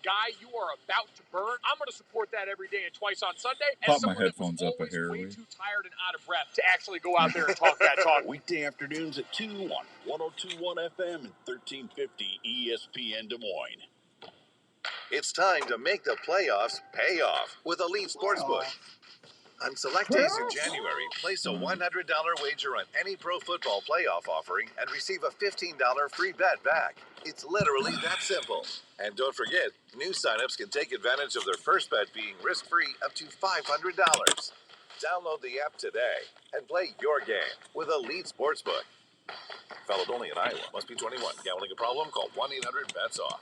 guy you are about to burn, I'm going to support that every day and twice on Sunday. Pop my headphones up a hair. Way too tired and out of breath to actually go out there and talk that talk. Weekday afternoons at 2 on 102.1 FM and 1350 ESPN Des Moines. It's time to make the playoffs pay off with Elite Sportsbook. On select days in January, place a $100 wager on any pro football playoff offering and receive a $15 free bet back. It's literally that simple. And don't forget, new signups can take advantage of their first bet being risk-free up to $500. Download the app today and play your game with Elite Sportsbook. Valid only in Iowa. Must be 21. Gambling a problem? Call 1-800-BETS-OFF.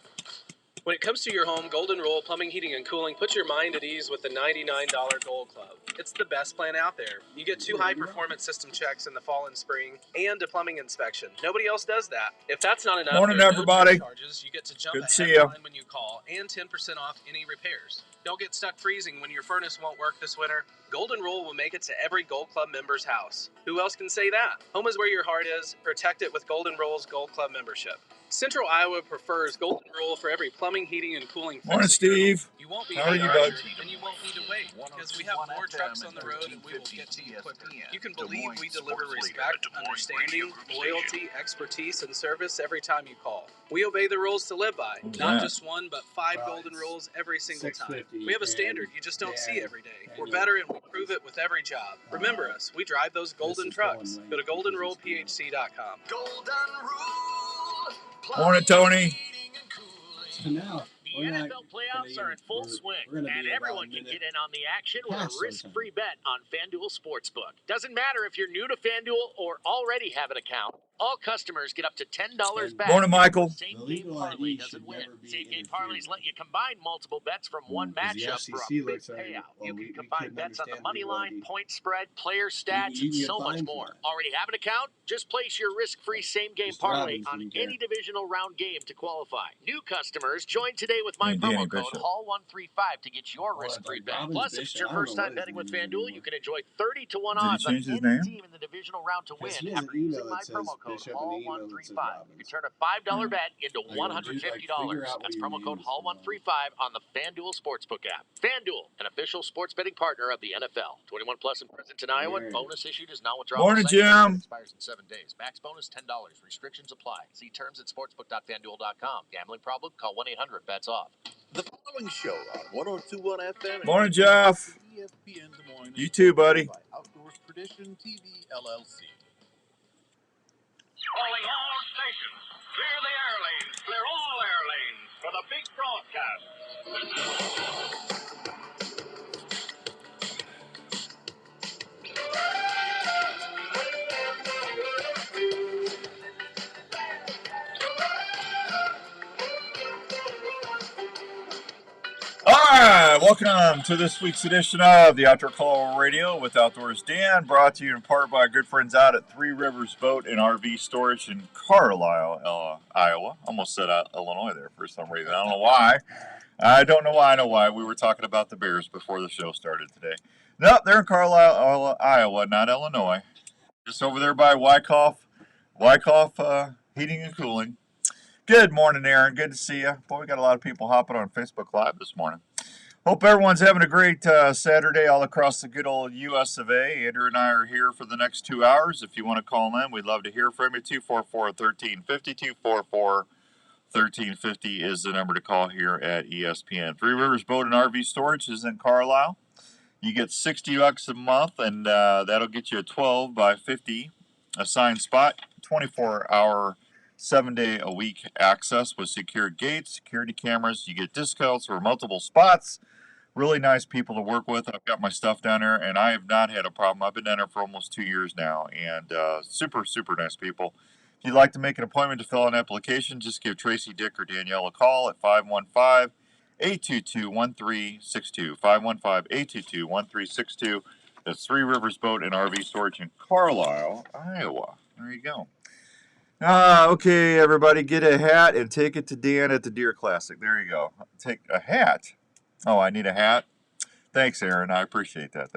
When it comes to your home, Golden Rule Plumbing, Heating, and Cooling puts your mind at ease with the $99 Gold Club. It's the best plan out there. You get 2 high-performance system checks in the fall and spring and a plumbing inspection. Nobody else does that. If that's not enough, morning, everybody. No charges. You get to jump Good to ahead see you. line when you call and 10% off any repairs. Don't get stuck freezing when your furnace won't work this winter. Golden Rule will make it to every Gold Club member's house. Who else can say that? Home is where your heart is. Protect it with Golden Rule's Gold Club membership. Central Iowa prefers Golden Rule for every plumbing, heating, and cooling. Morning, Steve. You won't be How are you, bud? And you won't need to wait because we have more trucks on the road and we will get to you quicker. You can believe we deliver respect, understanding, loyalty, expertise, and service every time you call. We obey the rules to live by, not just one, but 5 golden rules every single time. We have a standard you just don't see every day. We're better and we prove it with every job. Remember us, we drive those golden trucks. Go to goldenrulephc.com. Golden Rule. Morning, Tony. So now, the NFL playoffs are in full swing, and everyone can get in on the action with a risk-free bet on FanDuel Sportsbook. Doesn't matter if you're new to FanDuel or already have an account. All customers get up to $10 back. Morning, Michael. Same-game parlay doesn't win. Same-game parlays let you combine multiple bets from one matchup for a big payout. You can combine bets on the money line, point spread, player stats, and so much more. Already have an account? Just place your risk-free same-game parlay on any divisional round game to qualify. New customers, join today with my promo code HALL135 to get your risk-free bet. Plus, if it's your first time betting with FanDuel, you can enjoy 30-1 odds on any team in the divisional round to win after using my promo code HALL135. You can turn a $5 bet into $150. That's promo code HALL135 on the FanDuel Sportsbook app. FanDuel, an official sports betting partner of the NFL. 21 plus and present in Iowa. Bonus issued is non-withdrawable. Morning, Jim. Expires in 7 days. Max bonus $10. Restrictions apply. See terms at sportsbook.fanduel.com. Gambling problem? Call 1-800-BETS-OFF. The following show on 102.1 FM. Morning, Jeff. ESPN Des Moines. You too, buddy. By Outdoors Tradition TV LLC. Calling all stations. Clear the air lanes. Clear all air lanes for the big broadcast. All right, welcome to this week's edition of the Outdoor Call Radio with Outdoors Dan, brought to you in part by our good friends out at Three Rivers Boat and RV Storage in Carlisle, Iowa. Almost said Illinois there for some reason. I don't know why. I don't know why. I know why. We were talking about the Bears before the show started today. Nope, they're in Carlisle, Iowa, not Illinois. Just over there by Wyckoff Heating and Cooling. Good morning, Aaron. Good to see you. Boy, we got a lot of people hopping on Facebook Live this morning. Hope everyone's having a great Saturday all across the good old U.S. of A. Andrew and I are here for the next 2 hours. If you want to call in, we'd love to hear from you. 244-1350, 244-1350 is the number to call here at ESPN. Three Rivers Boat and RV Storage is in Carlisle. You get $60 a month, and that'll get you a 12 by 50 assigned spot, 24-hour 7-day-a-week access with secured gates, security cameras. You get discounts for multiple spots. Really nice people to work with. I've got my stuff down there, and I have not had a problem. I've been down there for almost 2 years now, and super, super nice people. If you'd like to make an appointment to fill out an application, just give Tracy, Dick, or Danielle a call at 515-822-1362. 515-822-1362. That's Three Rivers Boat and RV Storage in Carlisle, Iowa. There you go. Okay, everybody, get a hat and take it to Dan at the Deer Classic. There you go. Take a hat. Oh, I need a hat? Thanks, Aaron. I appreciate that.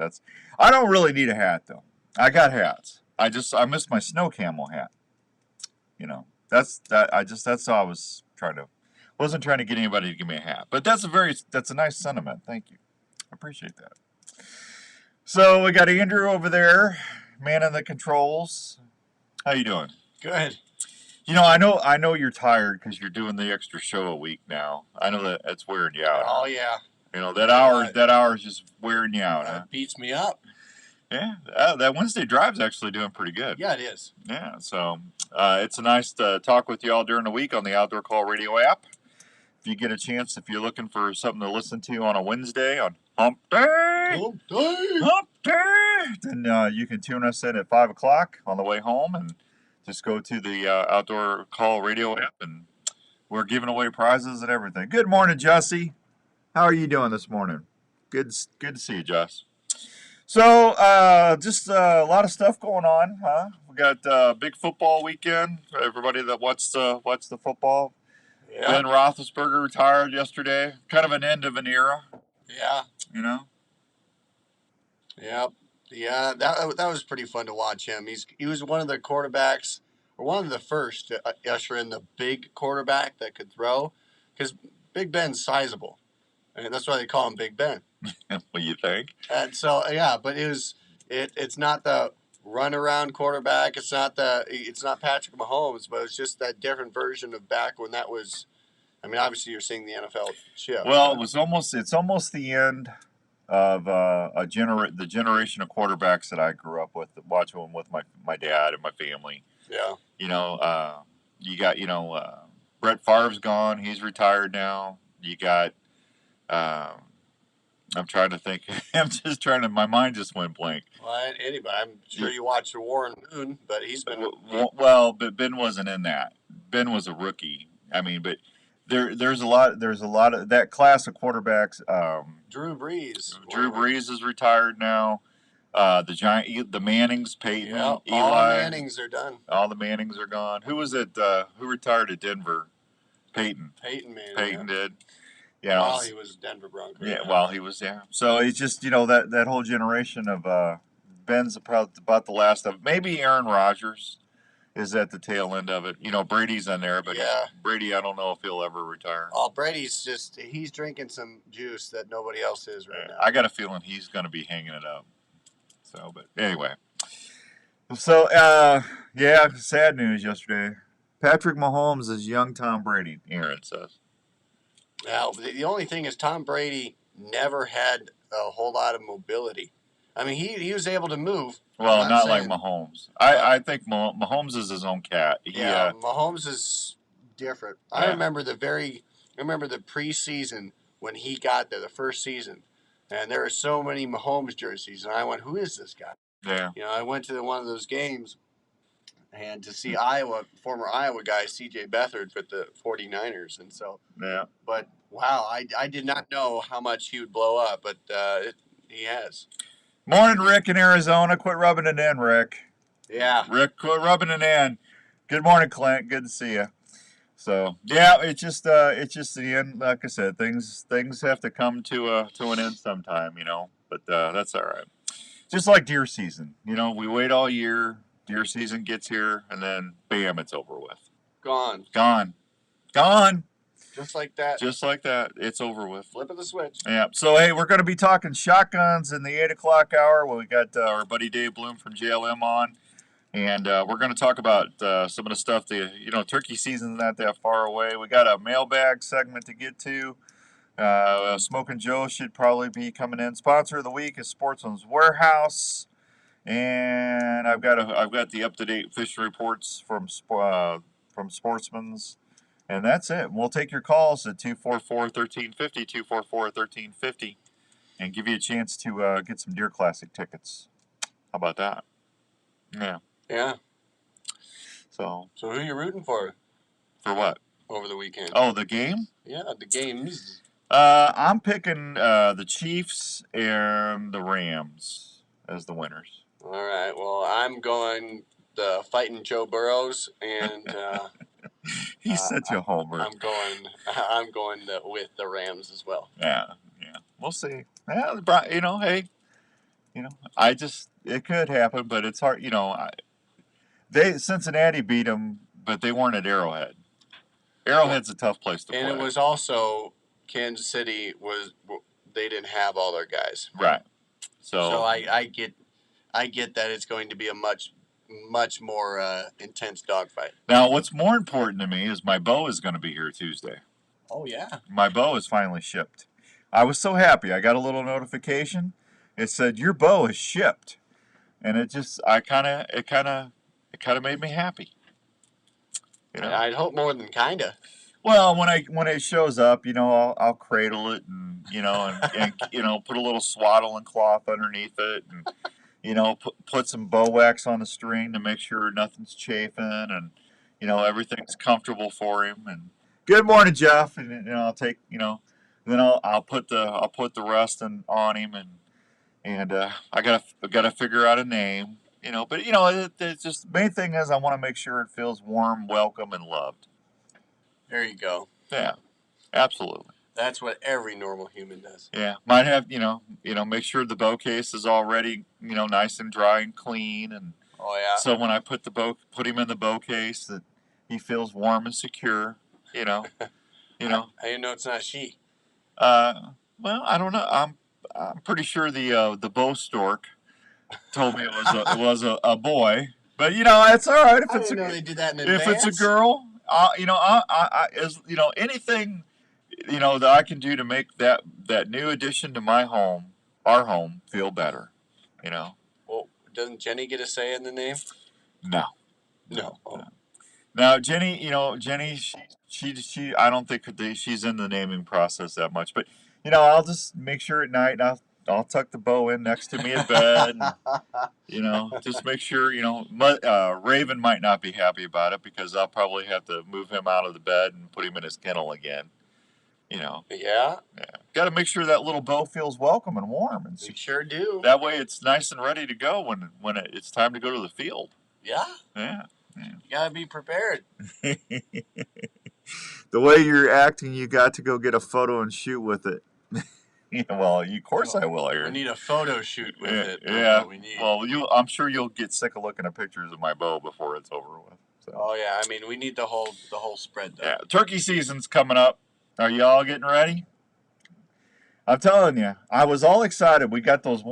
I don't really need a hat, though. I got hats. I missed my snow camel hat. You know, that's all I was trying to. Wasn't trying to get anybody to give me a hat, but that's a nice sentiment. Thank you. I appreciate that. So we got Andrew over there, man in the controls. How you doing? Good. You know, I know you're tired because you're doing the extra show a week now. I know that's wearing you out. Oh yeah. You know that hour is just wearing you out. That beats me up. Yeah, that Wednesday drive's actually doing pretty good. Yeah, it is. Yeah, so it's nice to talk with you all during the week on the Outdoor Call Radio app. If you get a chance, if you're looking for something to listen to on a Wednesday on Hump Day, then you can tune us in at 5 o'clock on the way home and just go to the Outdoor Call Radio app, and we're giving away prizes and everything. Good morning, Jussie. How are you doing this morning? Good to see you, Jess. So, just a lot of stuff going on, huh? We got big football weekend for everybody that watched the football. Yeah. Ben Roethlisberger retired yesterday. Kind of an end of an era. Yeah. You know? Yep. Yeah, that was pretty fun to watch him. He was one of the quarterbacks, or one of the first to usher in the big quarterback that could throw, because Big Ben's sizable. And that's why they call him Big Ben. What you think? And so, yeah, but it's not the run around quarterback. It's not Patrick Mahomes, but it's just that different version of back when that was. I mean, obviously you're seeing the NFL shift. Well, it's almost the end of the generation of quarterbacks that I grew up with, watching them with my dad and my family. Yeah. You know, you got Brett Favre's gone. He's retired now. You got. I'm trying to think. My mind just went blank. Well, anybody. I'm sure you watched the Warren Moon, but he's been. Well, but Ben wasn't in that. Ben was a rookie. I mean, but there's a lot of that class of quarterbacks. Drew Brees. Drew Brees is retired now. The Mannings, Peyton, yep, Eli. All the Mannings are done. All the Mannings are gone. Who was it? Who retired at Denver? Peyton. Peyton Manning. Peyton did. Yeah, while he was Denver Broncos. Yeah, while he was there. So it's just, that whole generation of Ben's about the last of it. Maybe Aaron Rodgers is at the tail end of it. Brady's in there, but Brady, I don't know if he'll ever retire. Oh, Brady's he's drinking some juice that nobody else is right now. I got a feeling he's going to be hanging it up. So, but anyway. So, sad news yesterday. Patrick Mahomes is young Tom Brady, Aaron says. Now, the only thing is Tom Brady never had a whole lot of mobility. I mean, he was able to move. Well, not like Mahomes. I think Mahomes is his own cat. Mahomes is different. Yeah. I remember the preseason when he got there, the first season, and there were so many Mahomes jerseys, and I went, "Who is this guy?" Yeah. I went to one of those games, and to see former Iowa guy C.J. Beathard with the 49ers, and so. Yeah. But wow, I did not know how much he would blow up, but he has. Morning, Rick in Arizona. Quit rubbing it in, Rick. Yeah. Rick, quit rubbing it in. Good morning, Clint. Good to see you. So yeah, it's just the end. Like I said, things have to come to an end sometime, But that's all right. Just like deer season, we wait all year. Deer season gets here, and then bam, it's over with. Gone. Just like that. It's over with. Flip of the switch. Yeah. So, hey, we're going to be talking shotguns in the 8 o'clock hour when we got our buddy Dave Bloom from Jlm on. And we're going to talk about some of the stuff turkey season's not that far away. We got a mailbag segment to get to. Smoking Joe should probably be coming in. Sponsor of the week is Sportsman's Warehouse. And I've got the up-to-date fishing reports from Sportsman's. And that's it. We'll take your calls at 244-1350, 244-1350, and give you a chance to get some Deer Classic tickets. How about that? Yeah. Yeah. So who are you rooting for? For what? Over the weekend. Oh, the game? Yeah, the games. I'm picking the Chiefs and the Rams as the winners. All right. Well, I'm going the fighting Joe Burrows and. He's such a homer. I'm going with the Rams as well. Yeah. We'll see. Yeah, hey, it could happen, but it's hard. Cincinnati beat them, but they weren't at Arrowhead. Arrowhead's a tough place to play. And it was also Kansas City they didn't have all their guys. Right. So I get that it's going to be a much more intense dogfight. Now, what's more important to me is my bow is going to be here Tuesday. Oh yeah. My bow is finally shipped. I was so happy. I got a little notification. It said your bow is shipped, and it kind of made me happy. You know? I'd hope more than kinda. Well, when it shows up, I'll cradle it and and put a little swaddling cloth underneath it and put some bow wax on the string to make sure nothing's chafing and everything's comfortable for him. And good morning, Jeff. And I'll take then I'll put the rest on him and I gotta figure out a name. But it's just the main thing is I want to make sure it feels warm, welcome, and loved. There you go. Yeah, absolutely. That's what every normal human does. Yeah, might have make sure the bow case is already nice and dry and clean, and so when I put him in the bow case, that he feels warm and secure. How do you know it's not she? Well, I don't know. I'm pretty sure the bow stork told me it was a boy, but it's all right if it's they did that in advance. If it's a girl. Anything, that I can do to make that new addition to our home, feel better, Well, doesn't Jenny get a say in the name? No. Oh. Now, Jenny, she I don't think she's in the naming process that much, but, I'll just make sure at night, I'll tuck the bow in next to me in bed, and, just make sure, Raven might not be happy about it because I'll probably have to move him out of the bed and put him in his kennel again, Yeah. Got to make sure that little bow feels welcome and warm. And we sure do. That way it's nice and ready to go when it's time to go to the field. Yeah. Yeah. You got to be prepared. The way you're acting, you got to go get a photo and shoot with it. Well, of course I will. We need a photo shoot with it. Yeah. We need. Well, I'm sure you'll get sick of looking at pictures of my bow before it's over with. So. Oh yeah, I mean we need the whole spread though. Yeah, turkey season's coming up. Are y'all getting ready? I'm telling you, I was all excited. We got that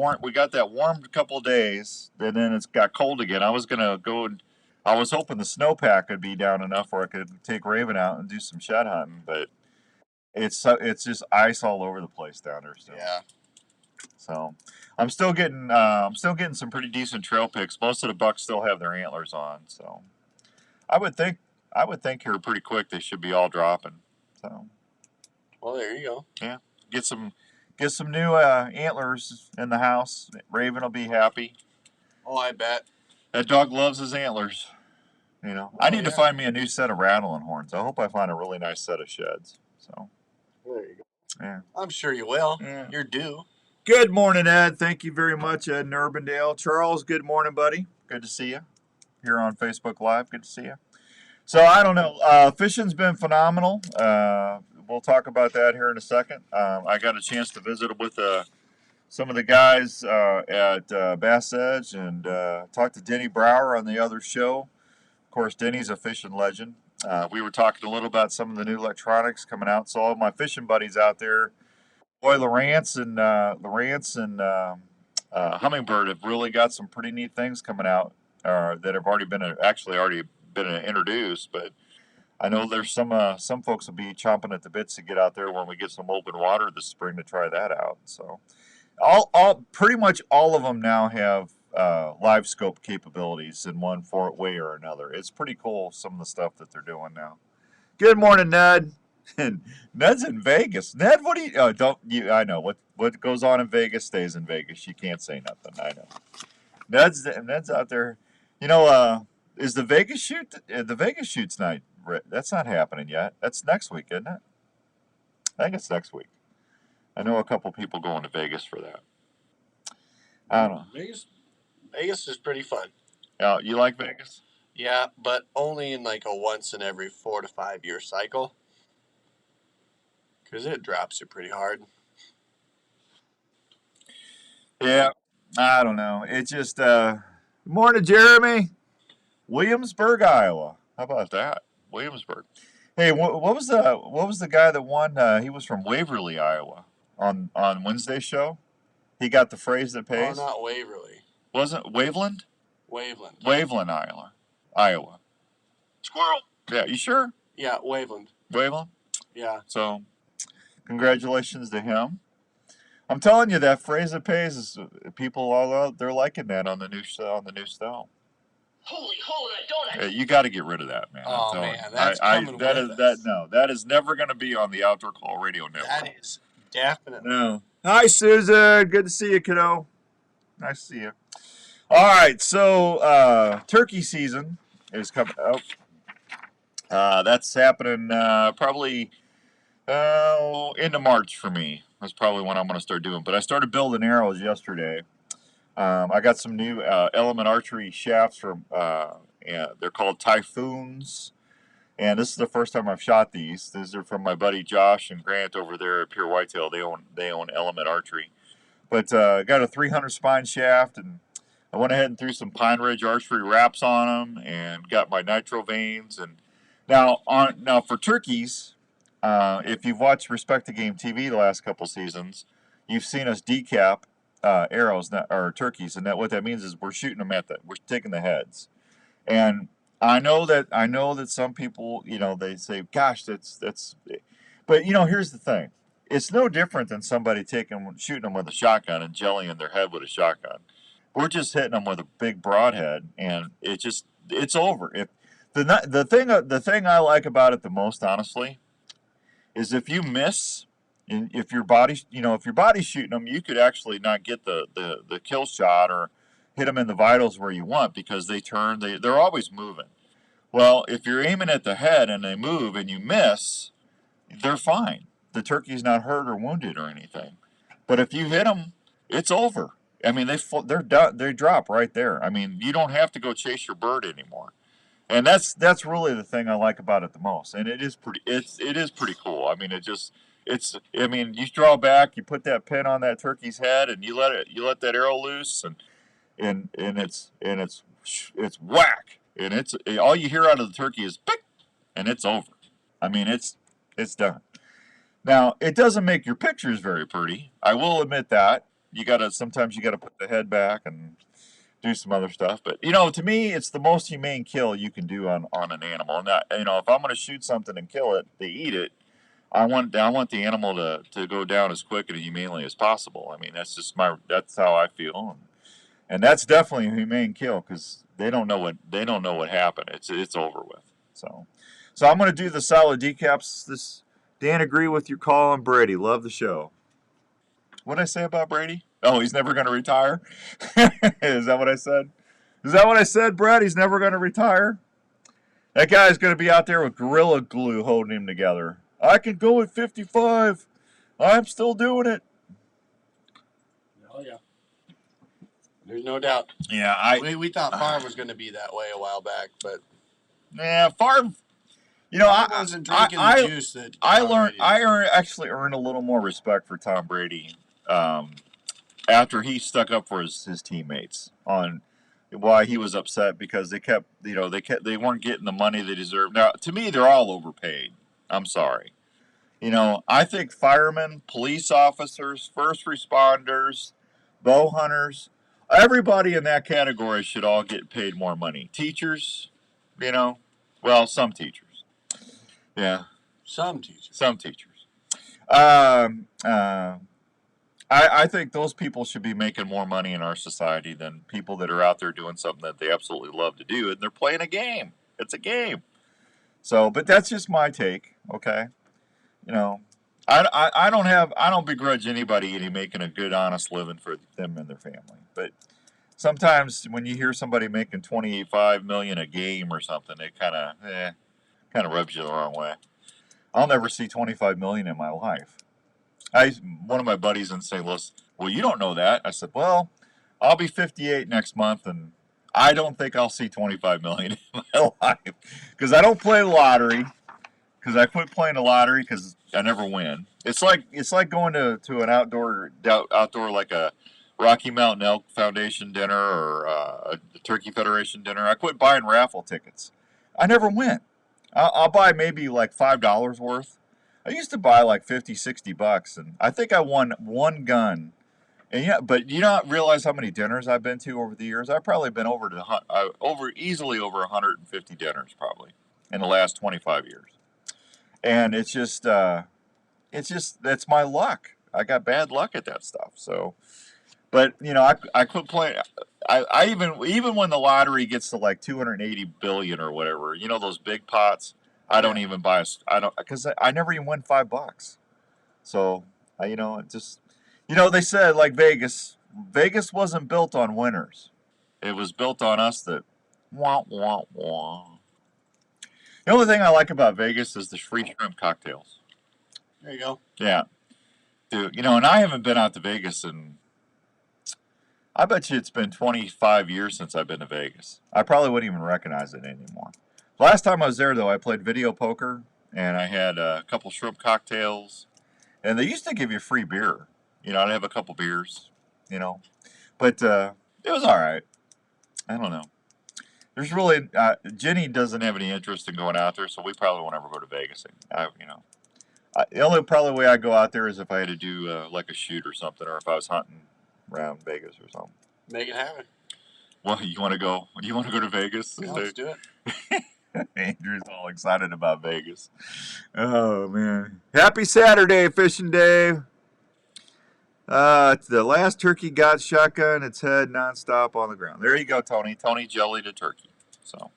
warm couple of days, and then it's got cold again. I was gonna go and I was hoping the snowpack would be down enough where I could take Raven out and do some shed hunting, but it's just ice all over the place down there still. Yeah. So I'm still getting some pretty decent trail picks. Most of the bucks still have their antlers on, so I would think here pretty quick they should be all dropping. So. Well, there you go. Yeah, get some new antlers in the house. Raven will be happy. Oh, I bet. That dog loves his antlers. I need to find me a new set of rattling horns. I hope I find a really nice set of sheds. So. There you go. Yeah. I'm sure you will. Yeah. You're due. Good morning, Ed. Thank you very much, Ed in Urbandale. Charles, good morning, buddy. Good to see you here on Facebook Live. Good to see you. So I don't know. Fishing's been phenomenal. We'll talk about that here in a second. I got a chance to visit with some of the guys at Bass Edge and talk to Denny Brower on the other show. Of course, Denny's a fishing legend. We were talking a little about some of the new electronics coming out. So all my fishing buddies out there, boy, Lawrence and Hummingbird have really got some pretty neat things coming out that have already been introduced. But I know there's some folks will be chomping at the bits to get out there when we get some open water this spring to try that out. So pretty much all of them now have live scope capabilities in one way or another. It's pretty cool, some of the stuff that they're doing now. Good morning, Ned. Ned's in Vegas. Ned, what do you? I know what goes on in Vegas stays in Vegas. You can't say nothing. I know. Ned's out there. Is the Vegas shoot? The Vegas shoot's night. That's not happening yet. That's next week, isn't it? I think it's next week. I know a couple people going to Vegas for that. I don't know. Vegas is pretty fun. Yeah, you like Vegas? Yeah, but only in like a once in every 4 to 5 year cycle. Because it drops you pretty hard. Yeah, I don't know. It's just, morning, Jeremy. Williamsburg, Iowa. How about that? Williamsburg. Hey, what was the guy that won? He was from Waverly, Iowa, on Wednesday's show. He got the phrase that pays. Oh, not Waverly. Wasn't Waveland? Waveland. Waveland, Iowa. Squirrel. Yeah, you sure? Yeah, Waveland. Waveland? Yeah. So, congratulations to him. I'm telling you, that phrase that pays is people all out, they're liking that on the new show. Holy hole in a donut. You got to get rid of that, man. Oh, I'm man, you. that's coming with us. That is never going to be on the Outdoor Call Radio Network. That is definitely. No. Hi, Susan. Good to see you, kiddo. Nice to see you. All right, so turkey season is coming up. That's happening probably into March for me. That's probably when I'm going to start doing. But I started building arrows yesterday. I got some new Element Archery shafts from, they're called Typhoons. And this is the first time I've shot these. These are from my buddy Josh and Grant over there at Pure Whitetail. They own Element Archery. But got a 300 spine shaft, and I went ahead and threw some Pine Ridge archery wraps on them, and got my nitro vanes. And now for turkeys, if you've watched Respect the Game TV the last couple seasons, you've seen us decap arrows or turkeys, and what that means is we're shooting them we're taking the heads. And I know that some people, they say, "Gosh, that's." But here's the thing: it's no different than somebody shooting them with a shotgun and jellying their head with a shotgun. We're just hitting them with a big broadhead, and it's over. If the thing I like about it the most, honestly, is if you miss, and if your body's shooting them, you could actually not get the kill shot or hit them in the vitals where you want, because they're always moving. Well, if you're aiming at the head and they move and you miss, they're fine. The turkey's not hurt or wounded or anything. But if you hit them, it's over. I mean, they're done. They drop right there. I mean, you don't have to go chase your bird anymore. And that's really the thing I like about it the most. And it is pretty cool. I mean, you draw back, you put that pin on that turkey's head, and you let that arrow loose, and it's whack, and all you hear out of the turkey is pick, and it's over. I mean, it's done. Now, it doesn't make your pictures very pretty. I will admit that. Sometimes you gotta put the head back and do some other stuff. But to me, it's the most humane kill you can do on an animal. And if I'm gonna shoot something and kill it, to eat it, I want the animal to go down as quick and humanely as possible. I mean, that's how I feel. And that's definitely a humane kill, because they don't know what happened. It's over with. So I'm going to do the solid decaps. Dan, agree with your call on Brady. Love the show. What did I say about Brady? Oh, he's never going to retire. Is that what I said? Is that what I said, Brad? He's never going to retire. That guy's going to be out there with Gorilla Glue holding him together. I can go at 55. I'm still doing it. Oh yeah. There's no doubt. Yeah, we thought Favre was going to be that way a while back, but Favre. I wasn't drinking the juice that I actually earned a little more respect for Tom Brady after he stuck up for his teammates on why he was upset, because they weren't getting the money they deserved. Now, to me, they're all overpaid. I'm sorry. I think firemen, police officers, first responders, bow hunters, everybody in that category should all get paid more money. Teachers, some teachers. Yeah. Some teachers. I think those people should be making more money in our society than people that are out there doing something that they absolutely love to do, and they're playing a game. It's a game. So, but that's just my take, okay? I don't begrudge anybody making a good, honest living for them and their family. But sometimes when you hear somebody making $25 million a game or something, it kind of rubs you the wrong way. I'll never see $25 million in my life. One of my buddies in St. Louis, well, you don't know that. I said, well, I'll be 58 next month, and I don't think I'll see $25 million in my life, because I don't play the lottery. Because I quit playing the lottery because I never win. It's like going to an outdoor like a Rocky Mountain Elk Foundation dinner or a Turkey Federation dinner. I quit buying raffle tickets. I never win. I'll buy maybe like $5 worth. I used to buy like $50-$60, and I think I won one gun. And yeah, but you not realize how many dinners I've been to over the years. I've probably been easily over 150 dinners probably in the last 25 years. And it's just that's my luck. I got bad luck at that stuff. So, but you know, I quit playing. I even when the lottery gets to like 280 billion or whatever, you know, those big pots, I don't even buy. Because I never even win $5. So you know, it just, you know, they said like Vegas wasn't built on winners. It was built on us that wah wah wah. The only thing I like about Vegas is the free shrimp cocktails. There you go. Yeah. Dude, you know, and I haven't been out to Vegas in, I bet you it's been 25 years since I've been to Vegas. I probably wouldn't even recognize it anymore. Last time I was there, though, I played video poker, and I had a couple shrimp cocktails, and they used to give you free beer. You know, I'd have a couple beers, you know. But it was all right. I don't know. There's really, Jenny doesn't have any interest in going out there, so we probably won't ever go to Vegas. You know. The only probably way I go out there is if I had to do like a shoot or something, or if I was hunting around Vegas or something. Make it happen. Well, you want to go? You want to go to Vegas? Yeah, let's do it. Andrew's all excited about Vegas. Oh man! Happy Saturday, Fishing Dave. The last turkey got shotgun its head nonstop on the ground. There you go, Tony. Tony jellied a turkey. So,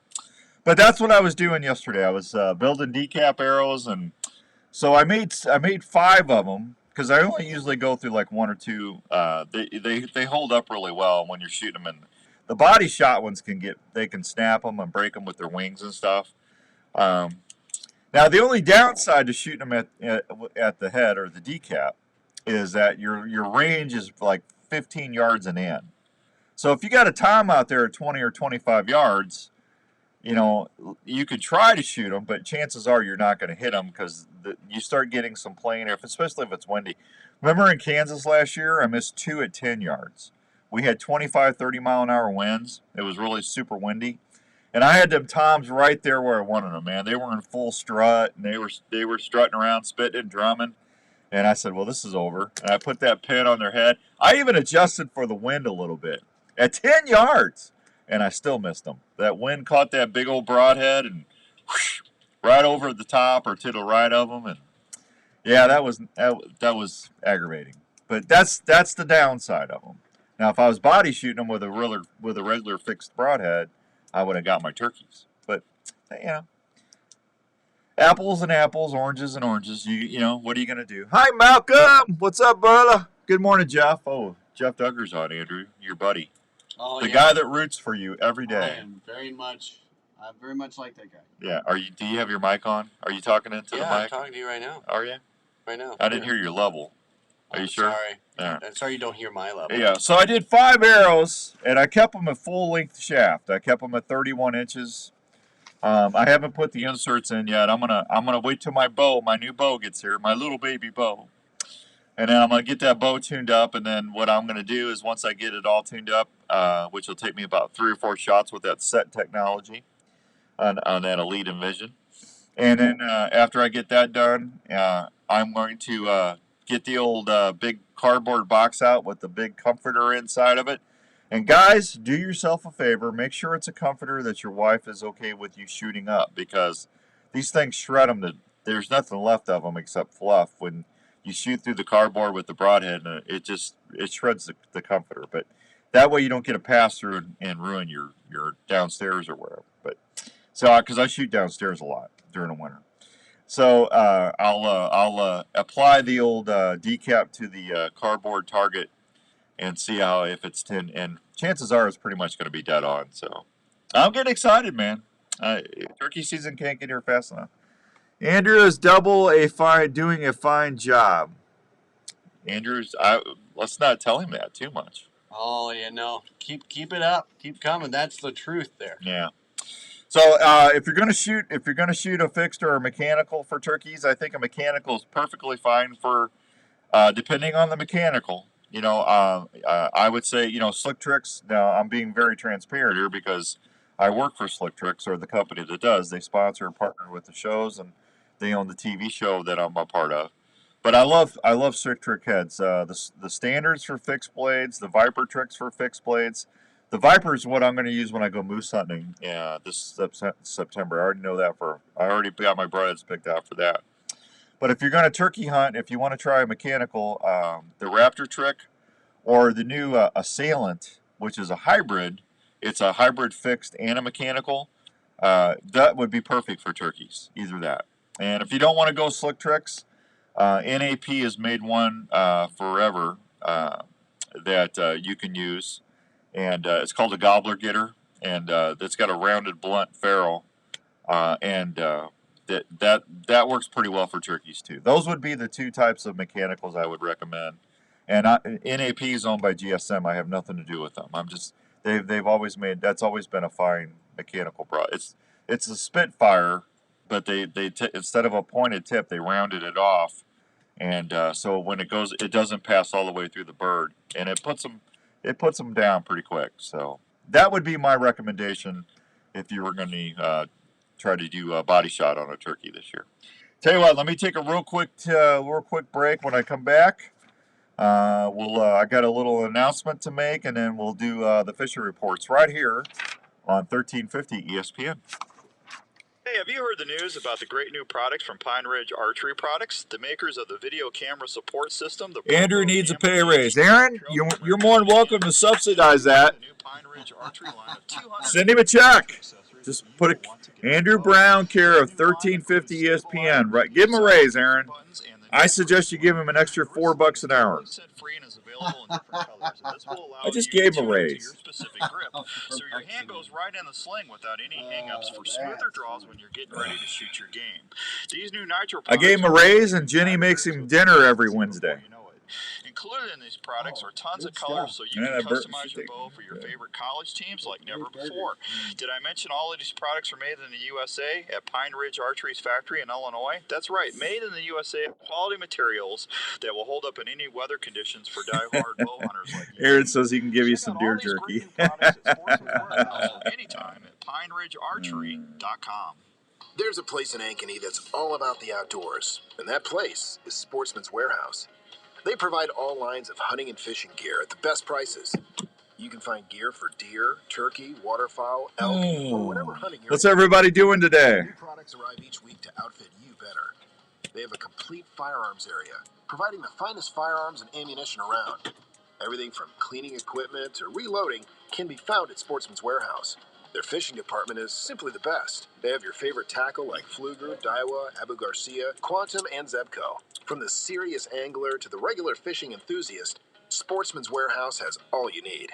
but that's what I was doing yesterday. I was building decap arrows, and so I made 5 of them because I only usually go through like 1 or 2. They hold up really well when you're shooting them, and the body shot ones they can snap them and break them with their wings and stuff. Now the only downside to shooting them at the head or the decap is that your range is like 15 yards and in. So if you got a tom out there at 20 or 25 yards, you know, you could try to shoot them, but chances are you're not going to hit them because you start getting some plane air, especially if it's windy. Remember in Kansas last year, I missed 2 at 10 yards. We had 25, 30-mile-an-hour winds. It was really super windy. And I had them toms right there where I wanted them, man. They were in full strut, and they were strutting around, spitting and drumming. And I said, well, this is over. And I put that pin on their head. I even adjusted for the wind a little bit. At 10 yards. And I still missed them. That wind caught that big old broadhead and whoosh, right over the top or to the right of them. And yeah, that was aggravating. But that's the downside of them. Now, if I was body shooting them with a regular fixed broadhead, I would have got my turkeys. But you know, apples and apples, oranges and oranges. You know, what are you gonna do? Hi, Malcolm. What's up, brother? Good morning, Jeff. Oh, Jeff Duggar's on, Andrew, your buddy. Oh, the guy that roots for you every day. I very much like that guy. Yeah. Do you have your mic on? Are you talking into the mic? Yeah, I'm talking to you right now. Are you? Right now. I didn't hear your level. Are you sure? Sorry. Yeah. I'm sorry you don't hear my level. Yeah. So I did 5 arrows, and I kept them at full length shaft. I kept them at 31 inches. I haven't put the inserts in yet. I'm gonna wait till my new bow gets here, my little baby bow. And then I'm going to get that bow tuned up, and then what I'm going to do is once I get it all tuned up, which will take me about 3 or 4 shots with that set technology on that Elite Envision. And then after I get that done, I'm going to get the old big cardboard box out with the big comforter inside of it. And guys, do yourself a favor. Make sure it's a comforter that your wife is okay with you shooting up, because these things shred them. There's nothing left of them except fluff when you shoot through the cardboard with the broadhead, and it shreds the comforter. But that way you don't get a pass through and ruin your downstairs or wherever. But so because I shoot downstairs a lot during the winter, so I'll apply the old decap to the cardboard target and see if it's 10. And chances are it's pretty much going to be dead on. So I'm getting excited, man. Turkey season can't get here fast enough. Andrew is doing a fine job. Andrew's, let's not tell him that too much. Oh, yeah, no. Keep it up. Keep coming. That's the truth there. Yeah. So if you're gonna shoot a fixed or a mechanical for turkeys, I think a mechanical is perfectly fine for, depending on the mechanical. I would say, Slick Tricks. Now I'm being very transparent here because I work for Slick Tricks, or the company that does. They sponsor and partner with the shows, and they own the TV show that I'm a part of. But I love Slick Trick heads. The standards for fixed blades, the Viper tricks for fixed blades. The Viper is what I'm going to use when I go moose hunting this September. I already know that I already got my broadheads picked out for that. But if you're going to turkey hunt, if you want to try a mechanical, the Raptor trick or the new Assailant, which is a hybrid, it's a hybrid fixed and a mechanical, that would be perfect for turkeys, either that. And if you don't want to go Slick Tricks, NAP has made one forever that you can use, and it's called a Gobbler Getter, and it's got a rounded blunt ferrule, and that works pretty well for turkeys too. Those would be the two types of mechanicals I would recommend. And NAP is owned by GSM. I have nothing to do with them. They've always made, that's always been a fine mechanical product. It's a Spitfire, but they instead of a pointed tip, they rounded it off, and so when it goes, it doesn't pass all the way through the bird, and it puts them down pretty quick. So that would be my recommendation if you were going to try to do a body shot on a turkey this year. Tell you what, let me take a real quick break. When I come back, I got a little announcement to make, and then we'll do the fishing reports right here on 1350 ESPN. Hey, have you heard the news about the great new products from Pine Ridge Archery Products, the makers of the video camera support system? Andrew needs a pay raise. Aaron, you're more than welcome to subsidize that. Send him a check. Just put Andrew Brown, care of 1350 ESPN. Right, give him a raise, Aaron. I suggest you give him an extra $4 an hour. I just gave him a raise. So your hand goes right in the sling without any hang-ups for smoother draws when you're getting ready to shoot your game. These new nitro products, I gave him a raise, and Jenny makes him dinner every Wednesday. Included in these products are tons of colors, so you can customize your bow for your favorite college teams like never before. Did I mention all of these products are made in the USA at Pine Ridge Archery's factory in Illinois? That's right, made in the USA, quality materials that will hold up in any weather conditions for die-hard bow hunters like you. Aaron says he can give you some deer jerky. Anytime at PineRidgeArchery.com. There's a place in Ankeny that's all about the outdoors, and that place is Sportsman's Warehouse. They provide all lines of hunting and fishing gear at the best prices. You can find gear for deer, turkey, waterfowl, elk, or whatever hunting you're. What's everybody doing today? New products arrive each week to outfit you better. They have a complete firearms area, providing the finest firearms and ammunition around. Everything from cleaning equipment to reloading can be found at Sportsman's Warehouse. Their fishing department is simply the best. They have your favorite tackle like Fluger, Daiwa, Abu Garcia, Quantum, and Zebco. From the serious angler to the regular fishing enthusiast, Sportsman's Warehouse has all you need.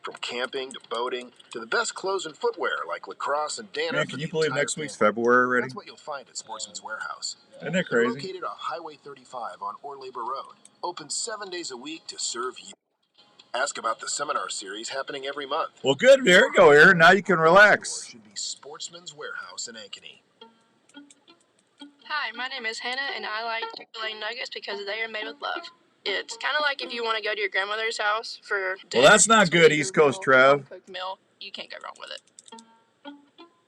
From camping to boating to the best clothes and footwear like lacrosse and Dana. Man, can you believe next week's February already? That's what you'll find at Sportsman's Warehouse. Isn't that crazy? They're located on Highway 35 on Ore Labor Road. Open 7 days a week to serve you. Ask about the seminar series happening every month. Well, good. There you go, Aaron. Now you can relax. Should be Sportsman's Warehouse in Ankeny. Hi, my name is Hannah, and I like Chick-fil-A nuggets because they are made with love. It's kind of like if you want to go to your grandmother's house for dinner. Well, that's not good, East Coast Trev. Cooked meal. You can't go wrong with it.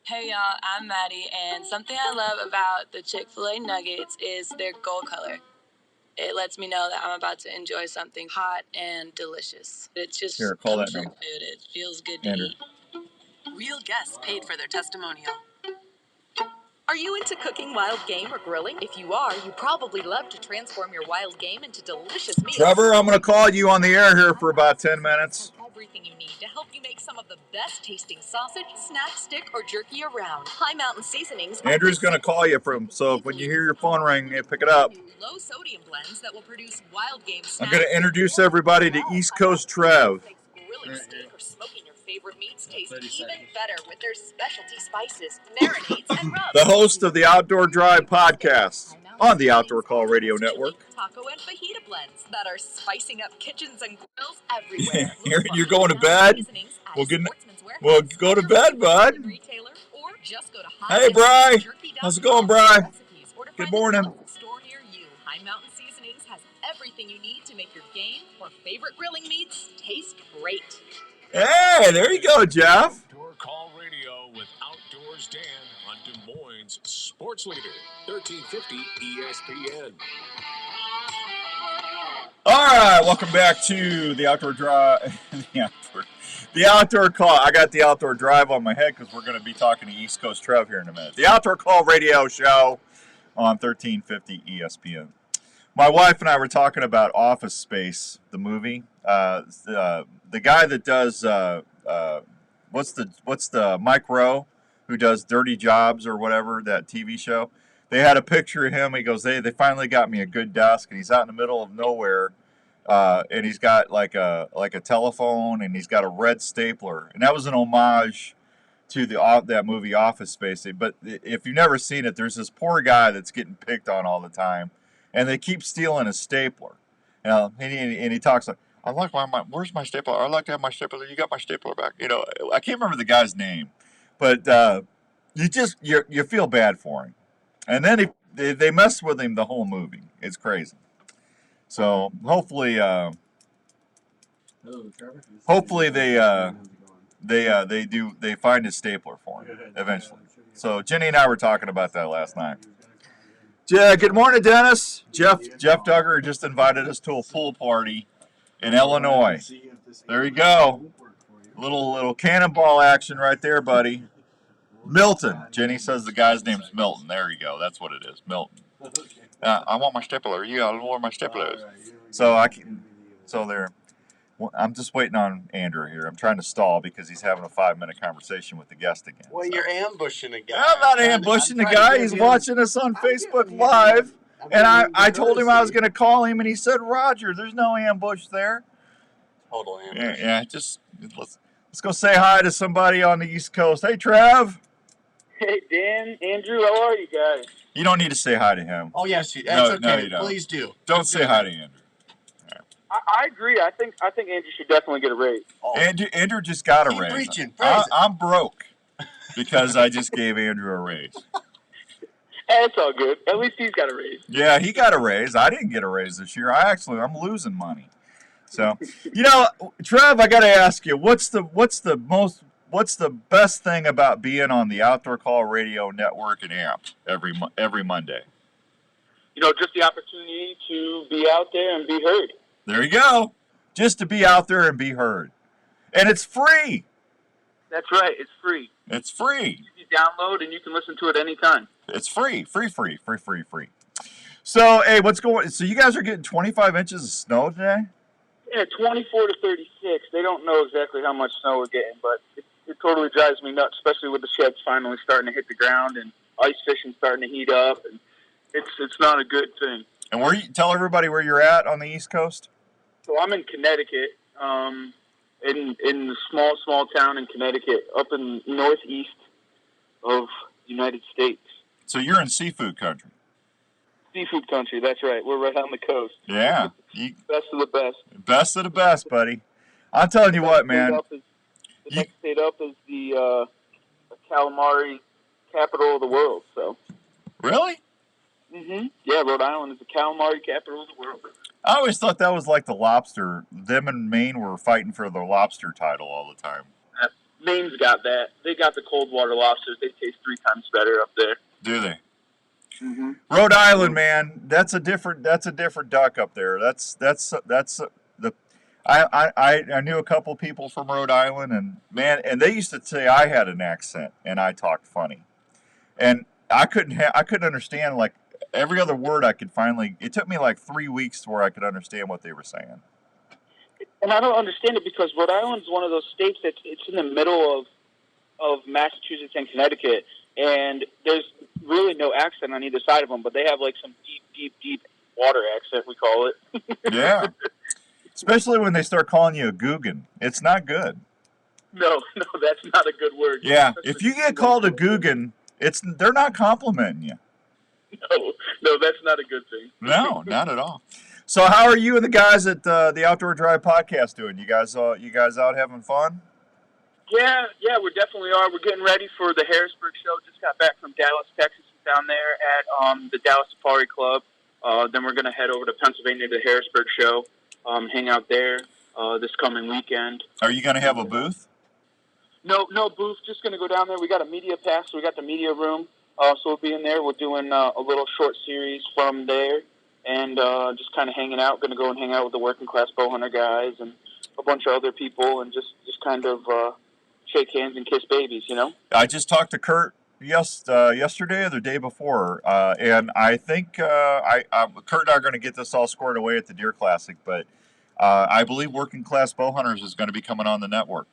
Hey y'all, I'm Maddie, and something I love about the Chick-fil-A nuggets is their gold color. It lets me know that I'm about to enjoy something hot and delicious. It's just call that comfort food. It feels good to Andrew. eat. Real guests paid for their testimonial. Are you into cooking wild game or grilling? If you are, you probably love to transform your wild game into delicious meals. Trevor, I'm going to call you on the air here for about 10 minutes. Everything you need to help you make some of the best tasting sausage, snack, stick, or jerky around. High Mountain Seasonings. Andrew's going to call you so when you hear your phone ring, you pick it up. Low sodium blends that will produce wild game snacks. I'm going to introduce everybody to East Coast Trev. Grilling steak or smoking your favorite meats taste even better with their specialty spices, marinades, and rubs. The host of the Outdoor Drive podcast on the Outdoor Call Radio Network. Taco and fajita blends that are spicing up kitchens and grills everywhere. You're going to bed? Well, go to bed, bud. Hey, Bri. How's it going, Bri? Good morning. Store near you. High Mountain Seasonings has everything you need to make your game or favorite grilling meats taste great. Hey, there you go, Jeff. Outdoor Call Radio Michigan's sports leader, 1350 ESPN. All right, welcome back to the Outdoor Drive. The Outdoor Call. I got the Outdoor Drive on my head because we're going to be talking to East Coast Trev here in a minute. The Outdoor Call radio show on 1350 ESPN. My wife and I were talking about Office Space, the movie. The guy that does what's the Mike Rowe, who does Dirty Jobs or whatever, that TV show. They had a picture of him. He goes, they finally got me a good desk, and he's out in the middle of nowhere, and he's got like a telephone, and he's got a red stapler, and that was an homage to that movie Office Space. But if you've never seen it, there's this poor guy that's getting picked on all the time, and they keep stealing his stapler. And he talks like, I like where's my stapler? I'd like to have my stapler. You got my stapler back. I can't remember the guy's name, but you feel bad for him. And then they mess with him the whole movie. It's crazy. So hopefully they find his stapler for him eventually. So Jenny and I were talking about that last night. Good morning, Dennis. Jeff Duggar just invited us to a pool party in Illinois. There you go. Little cannonball action right there, buddy. Milton. Jenny says the guy's name's Milton. There you go. That's what it is. Milton. I want my stapler. I don't know where my stapler is. I'm just waiting on Andrew here. I'm trying to stall because he's having a 5-minute conversation with the guest again. Well, you're ambushing the guy. I'm not ambushing the guy. He's watching us on Facebook Live. And I told him I was going to call him, and he said, Roger, there's no ambush there. Total ambush. Yeah, just let's go say hi to somebody on the East Coast. Hey, Trev. Hey, Dan, Andrew, how are you guys? You don't need to say hi to him. Oh, yes, that's okay. No, you don't. Please do. Don't say hi to Andrew. I agree. I think Andrew should definitely get a raise. Oh. Andrew just got a raise. Preaching. I'm broke because I just gave Andrew a raise. It's all good. At least he's got a raise. Yeah, he got a raise. I didn't get a raise this year. I'm losing money. So, Trev, I got to ask you, what's the best thing about being on the Outdoor Call Radio Network and AMP every Monday? Just the opportunity to be out there and be heard. There you go. Just to be out there and be heard. And it's free. That's right. It's free. It's free. You can download and you can listen to it anytime. It's free. Free. So, hey, so you guys are getting 25 inches of snow today? Yeah, 24 to 36. They don't know exactly how much snow we're getting, but it totally drives me nuts, especially with the sheds finally starting to hit the ground and ice fishing starting to heat up. And it's not a good thing. And tell everybody where you're at on the East Coast? So I'm in Connecticut, in a small town in Connecticut, up in northeast of the United States. So you're in seafood country. Seafood country, that's right. We're right on the coast. Yeah. Best of the best. Best of the best, buddy. I'm telling you what, man. The next state up is the calamari capital of the world. So. Really? Mm-hmm. Yeah, Rhode Island is the calamari capital of the world. I always thought that was like the lobster. Them and Maine were fighting for the lobster title all the time. Maine's got that. They got the cold water lobsters. They taste 3 times better up there. Do they? Mm-hmm. Rhode Island, man, that's a different duck up there. I knew a couple people from Rhode Island, and they used to say I had an accent and I talked funny, and I couldn't understand like every other word. It took me like 3 weeks to where I could understand what they were saying. And I don't understand it because Rhode Island's one of those states it's in the middle of Massachusetts and Connecticut, and there's really no accent on either side of them, but they have like some deep water accent, we call it. Yeah. Especially when they start calling you a Googan. It's not good. No, that's not a good word. Yeah. If you get called a Googan, they're not complimenting you. No, that's not a good thing. No, not at all. So how are you and the guys at the Outdoor Drive podcast doing? You guys out having fun? Yeah, we definitely are. We're getting ready for the Harrisburg show. Just got back from Dallas, Texas, down there at the Dallas Safari Club. Then we're going to head over to Pennsylvania to the Harrisburg show, hang out there this coming weekend. Are you going to have a booth? No booth. Just going to go down there. We got a media pass, so we got the media room. So we'll be in there. We're doing a little short series from there, and just kind of hanging out. Going to go and hang out with the working class bow hunter guys and a bunch of other people, and just kind of shake hands and kiss babies. I just talked to Kurt yesterday or the day before, and I think Kurt and I are going to get this all squared away at the Deer Classic, but I believe Working Class Bow Hunters is going to be coming on the network.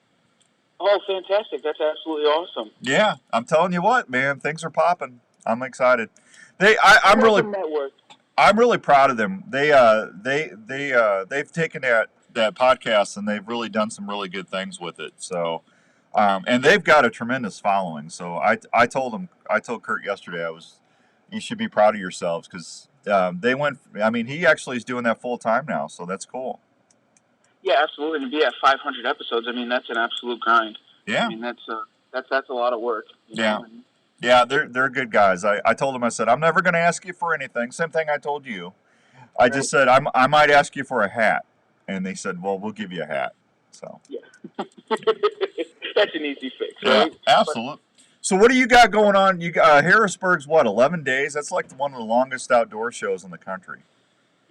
Oh, fantastic. That's absolutely awesome. Yeah, I'm telling you what, man, things are popping. I'm excited. I'm really proud of them. They've taken that podcast and they've really done some really good things with it. So, and they've got a tremendous following. So I told Kurt yesterday, you should be proud of yourselves because they went. I mean, he actually is doing that full time now, so that's cool. Yeah, absolutely. And to be at 500 episodes, I mean, that's an absolute grind. Yeah. I mean, that's a lot of work. Yeah. Yeah, they're good guys. I told them, I said, I'm never going to ask you for anything. Same thing I told you. I just said, I might ask you for a hat. And they said, well, we'll give you a hat. So. Yeah. That's an easy fix, right? Yeah, absolutely. So what do you got going on? You got Harrisburg's, 11 days? That's like one of the longest outdoor shows in the country.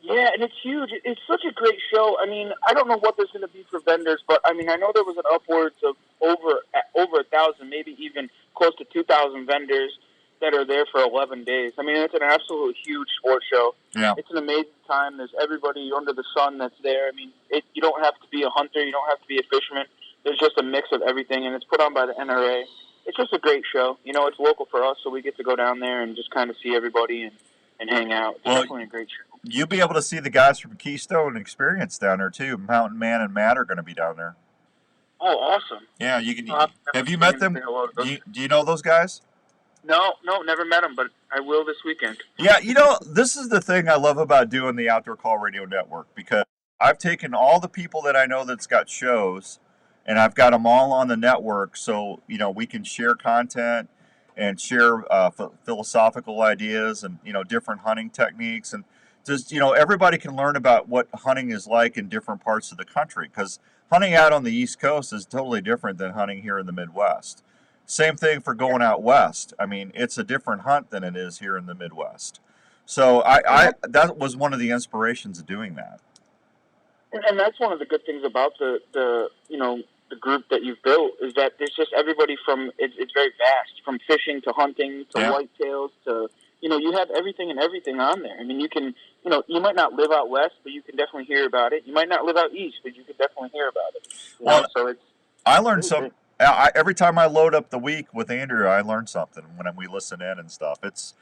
Yeah, and it's huge. It's such a great show. I mean, I don't know what there's going to be for vendors, but I mean, I know there was an upwards of over 1,000, maybe even close to 2,000 vendors that are there for 11 days. I mean, it's an absolute huge sports show. Yeah. It's an amazing time. There's everybody under the sun that's there. I mean, you don't have to be a hunter. You don't have to be a fisherman. There's just a mix of everything, and it's put on by the NRA. It's just a great show. It's local for us, so we get to go down there and just kind of see everybody and hang out. It's definitely a great show. You'll be able to see the guys from Keystone Experience down there too. Mountain Man and Matt are going to be down there. Oh, awesome! Yeah, you can. Have you met them? Do you know those guys? No, never met them, but I will this weekend. Yeah, this is the thing I love about doing the Outdoor Call Radio Network, because I've taken all the people that I know that's got shows, and I've got them all on the network, so we can share content and share philosophical ideas and different hunting techniques, and just everybody can learn about what hunting is like in different parts of the country, because hunting out on the East Coast is totally different than hunting here in the Midwest. Same thing for going out west. I mean, it's a different hunt than it is here in the Midwest. So that was one of the inspirations of doing that. And that's one of the good things about the group that you've built, is that there's just everybody from, it's very vast, from fishing to hunting to whitetails to, you have everything and everything on there. I mean, you can, you might not live out west, but you can definitely hear about it. You might not live out east, but you can definitely hear about it. So I learned something. Every time I load up the week with Andrew, I learn something when we listen in and stuff. It's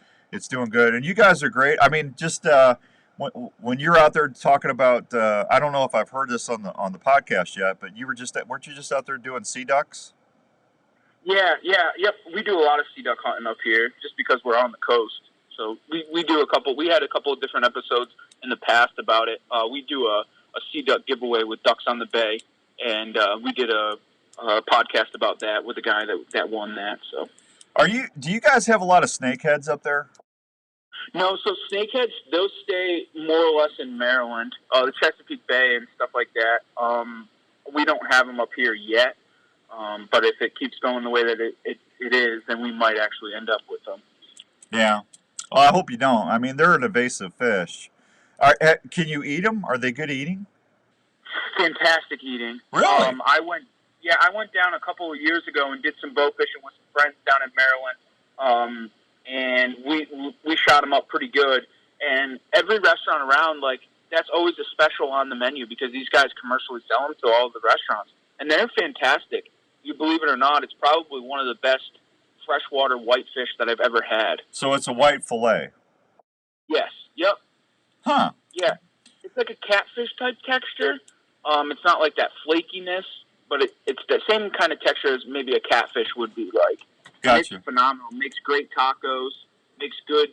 doing good, and you guys are great. I mean, just when you're out there talking about, I don't know if I've heard this on the podcast yet, but weren't you just out there doing sea ducks? Yeah, yep. We do a lot of sea duck hunting up here, just because we're on the coast. So we do a couple. We had a couple of different episodes in the past about it. We do a sea duck giveaway with Ducks on the Bay, and we did a podcast about that with the guy that won that. So, do you guys have a lot of snakeheads up there? No, so snakeheads, those stay more or less in Maryland, the Chesapeake Bay and stuff like that. We don't have them up here yet, but if it keeps going the way that it is, then we might actually end up with them. Yeah. Well, I hope you don't. I mean, they're an invasive fish. Can you eat them? Are they good eating? Fantastic eating. Really? I went down a couple of years ago and did some bow fishing with some friends down in Maryland, and we shot them up pretty good. And every restaurant around, that's always a special on the menu, because these guys commercially sell them to all of the restaurants, and they're fantastic. You believe it or not, it's probably one of the best freshwater whitefish that I've ever had. So it's a white fillet? Yes. Yep. Huh. Yeah. It's like a catfish type texture. It's not like that flakiness, but it's the same kind of texture as maybe a catfish would be like. Gotcha. It's phenomenal. Makes great tacos. Makes good,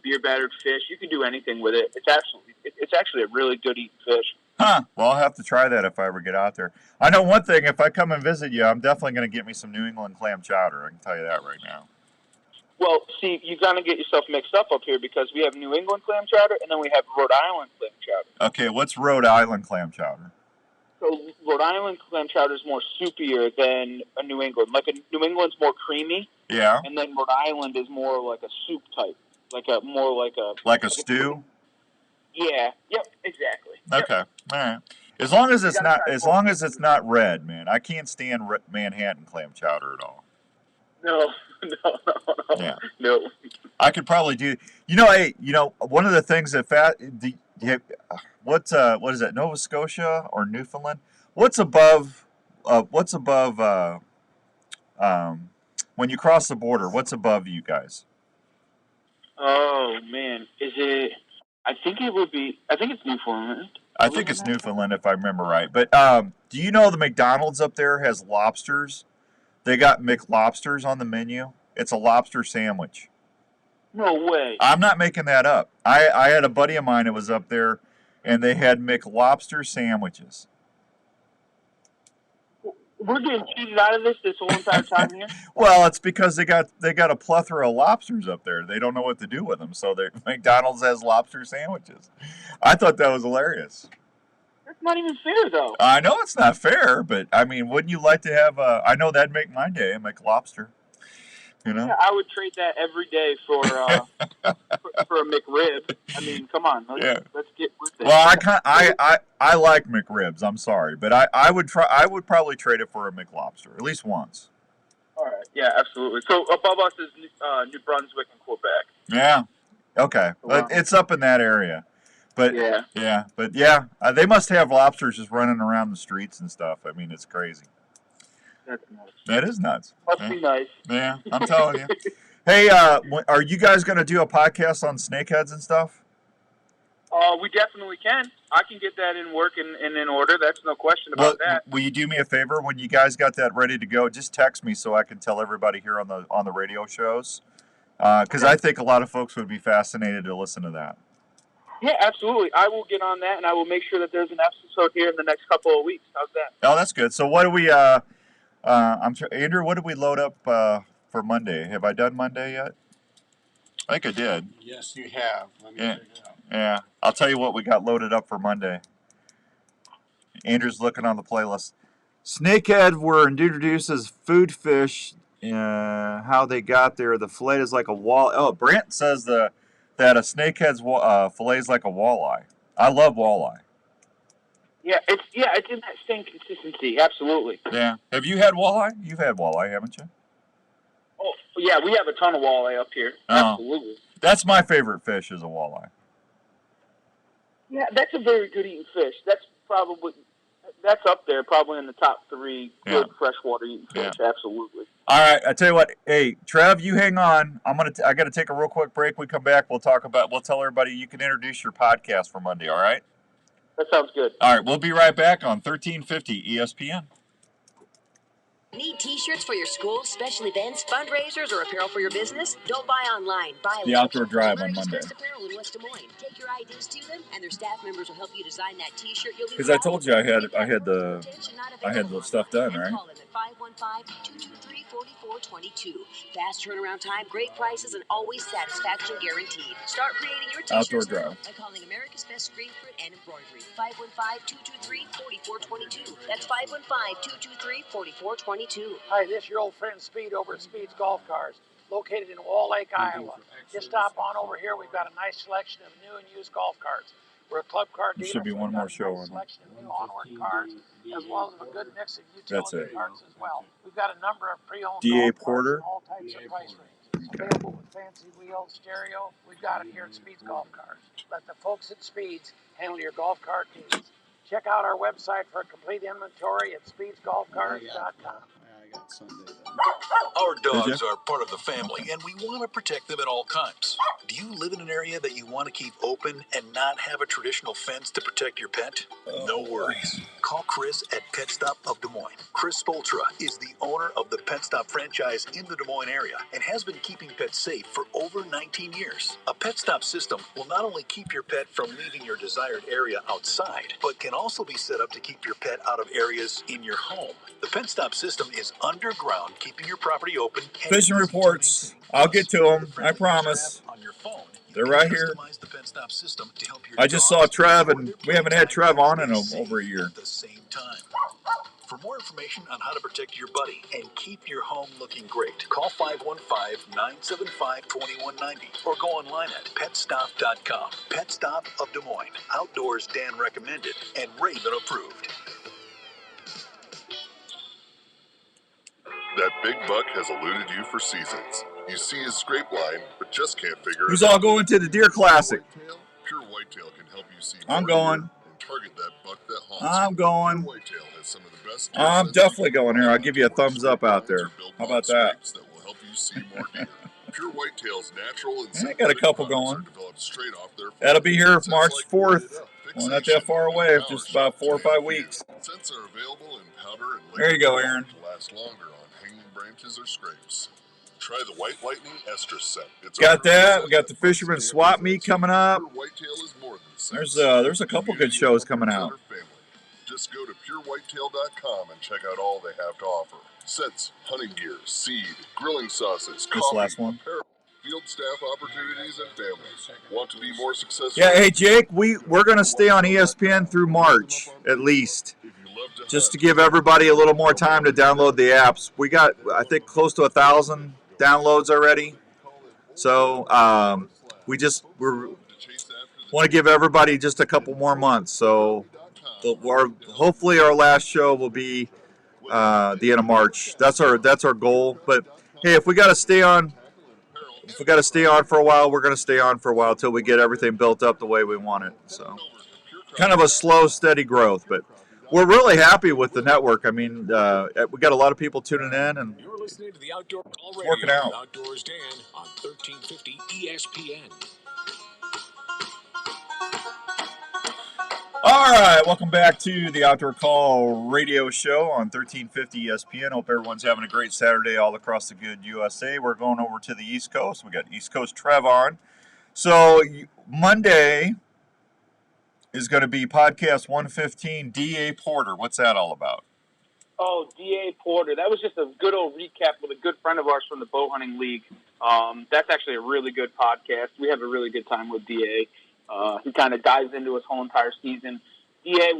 beer battered fish. You can do anything with it. It's actually a really good eating fish. Huh. Well, I'll have to try that if I ever get out there. I know one thing. If I come and visit you, I'm definitely going to get me some New England clam chowder. I can tell you that right now. Well, see, you've got to get yourself mixed up here, because we have New England clam chowder and then we have Rhode Island clam chowder. Okay, what's Rhode Island clam chowder? So Rhode Island clam chowder is more soupier than a New England. Like a New England's more creamy, Yeah. And then Rhode Island is more like a soup type, like a stew. Yeah. Yep. Exactly. Okay. All right. As long as it's not red, man. I can't stand Manhattan clam chowder at all. No. Yeah. No. I could probably do. One of the things that what is that? Nova Scotia or Newfoundland? What's above? When you cross the border, what's above you guys? Oh man, is it? I think it's Newfoundland. I think it's Newfoundland if I remember right. But do you know the McDonald's up there has lobsters? They got McLobsters on the menu. It's a lobster sandwich. No way. I'm not making that up. I had a buddy of mine that was up there, and they had McLobster sandwiches. We're getting cheated out of this whole entire time here. Well, it's because they got a plethora of lobsters up there. They don't know what to do with them, so McDonald's has lobster sandwiches. I thought that was hilarious. That's not even fair, though. I know it's not fair, but I mean, wouldn't you like to have I know that'd make my day, a McLobster. Yeah, I would trade that every day for a McRib. I mean, come on, let's get with it. Well, I like McRibs. I'm sorry, but I would probably trade it for a McLobster at least once. All right. Yeah, absolutely. So above us is New Brunswick and Quebec. Yeah. Okay. Wow. It's up in that area. But they must have lobsters just running around the streets and stuff. I mean, it's crazy. That's nuts. That is nuts. Must be nice. Yeah, I'm telling you. Hey, are you guys going to do a podcast on snakeheads and stuff? We definitely can. I can get that in work and in order. That's no question about that. Will you do me a favor when you guys got that ready to go? Just text me so I can tell everybody here on the radio shows. Because I think a lot of folks would be fascinated to listen to that. Yeah, absolutely. I will get on that, and I will make sure that there's an episode here in the next couple of weeks. How's that? Oh, that's good. So what do we? Andrew, what did we load up for Monday? Have I done Monday yet? I think I did. Yes, you have. Let me check it out. Yeah, I'll tell you what we got loaded up for Monday. Andrew's looking on the playlist. Snakehead were introduced as food fish. How they got there? The fillet is like a wall. Oh, Brant says that a snakehead's fillet is like a walleye. I love walleye. Yeah, it's in that same consistency. Absolutely. Yeah. Have you had walleye? You've had walleye, haven't you? Oh, yeah, we have a ton of walleye up here. Oh. Absolutely. That's my favorite fish is a walleye. Yeah, that's a very good eating fish. That's up there, probably in the top 3 good freshwater eating fish. Yeah. Absolutely. All right, I tell you what. Hey, Trev, you hang on. I got to take a real quick break. We come back. We'll tell everybody you can introduce your podcast for Monday. All right. That sounds good. All right, we'll be right back on 1350 ESPN. Need t-shirts for your school, special events, fundraisers, or apparel for your business? Don't buy online. Buy the Outdoor Drive on Monday. Apparel in West Des Moines. Take your IDs to them, and their staff members will help you design that t-shirt. Because I told you I had the stuff done, right? Call them at 515-223-4422. Fast turnaround time, great prices, and always satisfaction guaranteed. Start creating your t-shirts Outdoor Drive by calling America's Best Screen Print and Embroidery. 515-223-4422. That's 515-223-4422. Hi, this is your old friend Speed over at Speed's Golf Cars, located in Wall Lake, Iowa. Just stop on over here. We've got a nice selection of new and used golf carts. We're a club car dealer. There should be one more show on selection of new onward cars, as well as a good mix of utility carts as well. We've got a number of pre-owned D.A. golf Porter. All types of price ranges. Available with fancy wheels, stereo. We've got it here at Speed's Golf Cars. Let the folks at Speed's handle your golf cart needs. Check out our website for a complete inventory at speedsgolfcars.com. Our dogs are part of the family, and we want to protect them at all times. Do you live in an area that you want to keep open and not have a traditional fence to protect your pet? No worries. Call Chris at Pet Stop of Des Moines. Chris Spoltra is the owner of the Pet Stop franchise in the Des Moines area and has been keeping pets safe for over 19 years. A Pet Stop system will not only keep your pet from leaving your desired area outside, but can also be set up to keep your pet out of areas in your home. The Pet Stop system is underground, keeping your property open. Fishing reports. I'll get to them. I promise. On your phone, they're right here. I just saw Trev, and we haven't had Trev on in over a year. At the same time. For more information on how to protect your buddy and keep your home looking great, call 515-975-2190 or go online at petstop.com. Pet Stop of Des Moines. Outdoors Dan recommended and Raven approved. That big buck has eluded you for seasons. You see his scrape line, but just can't figure Who's it out. all going to the Deer Classic? Pure Whitetail can help you see I'm more going. deer and target that buck that haunts I'm you. going. Pure Whitetail has some of the best I'm definitely going here. I'll give you a thumbs up out there. How about that? That will help you see more deer. Pure Whitetail's natural and I got a couple going. developed straight off their That'll be here March like 4th. Well, not that far away, just about 4 or 5 weeks. Scents are available in powder and liquid. There you go, Aaron. To last longer on hanging branches or scrapes. Try the White Lightning Estrus set. It's got that. We got the Fisherman Swap Meet coming up. There's a couple good shows coming out. Just go to purewhitetail.com and check out all they have to offer. Scents, hunting gear, seed, grilling sauces, coffee, last one. apparel, field staff opportunities, and families. Want to be more successful? Yeah, hey Jake, we're going to stay on ESPN through March at least, just to give everybody a little more time to download the apps. We got, I think, close to 1,000 downloads already. So we want to give everybody just a couple more months. So hopefully our last show will be the end of March. That's our goal. But hey, if we got to stay on for a while, we're going to stay on for a while till we get everything built up the way we want it. So kind of a slow, steady growth, but we're really happy with the network. I mean, we got a lot of people tuning in, and You're listening to the Outdoor Call Radio. Working out. Outdoors Dan on 1350 ESPN. all right, welcome back to the Outdoor Call Radio Show on 1350 ESPN. Hope everyone's having a great Saturday all across the good USA. We're going over to the East Coast. We got East Coast Trev on. So Monday is going to be podcast 115, D.A. Porter. What's that all about? Oh, D.A. Porter. That was just a good old recap with a good friend of ours from the Bow Hunting League. That's actually a really good podcast. We have a really good time with D.A. He kind of dives into his whole entire season. D.A.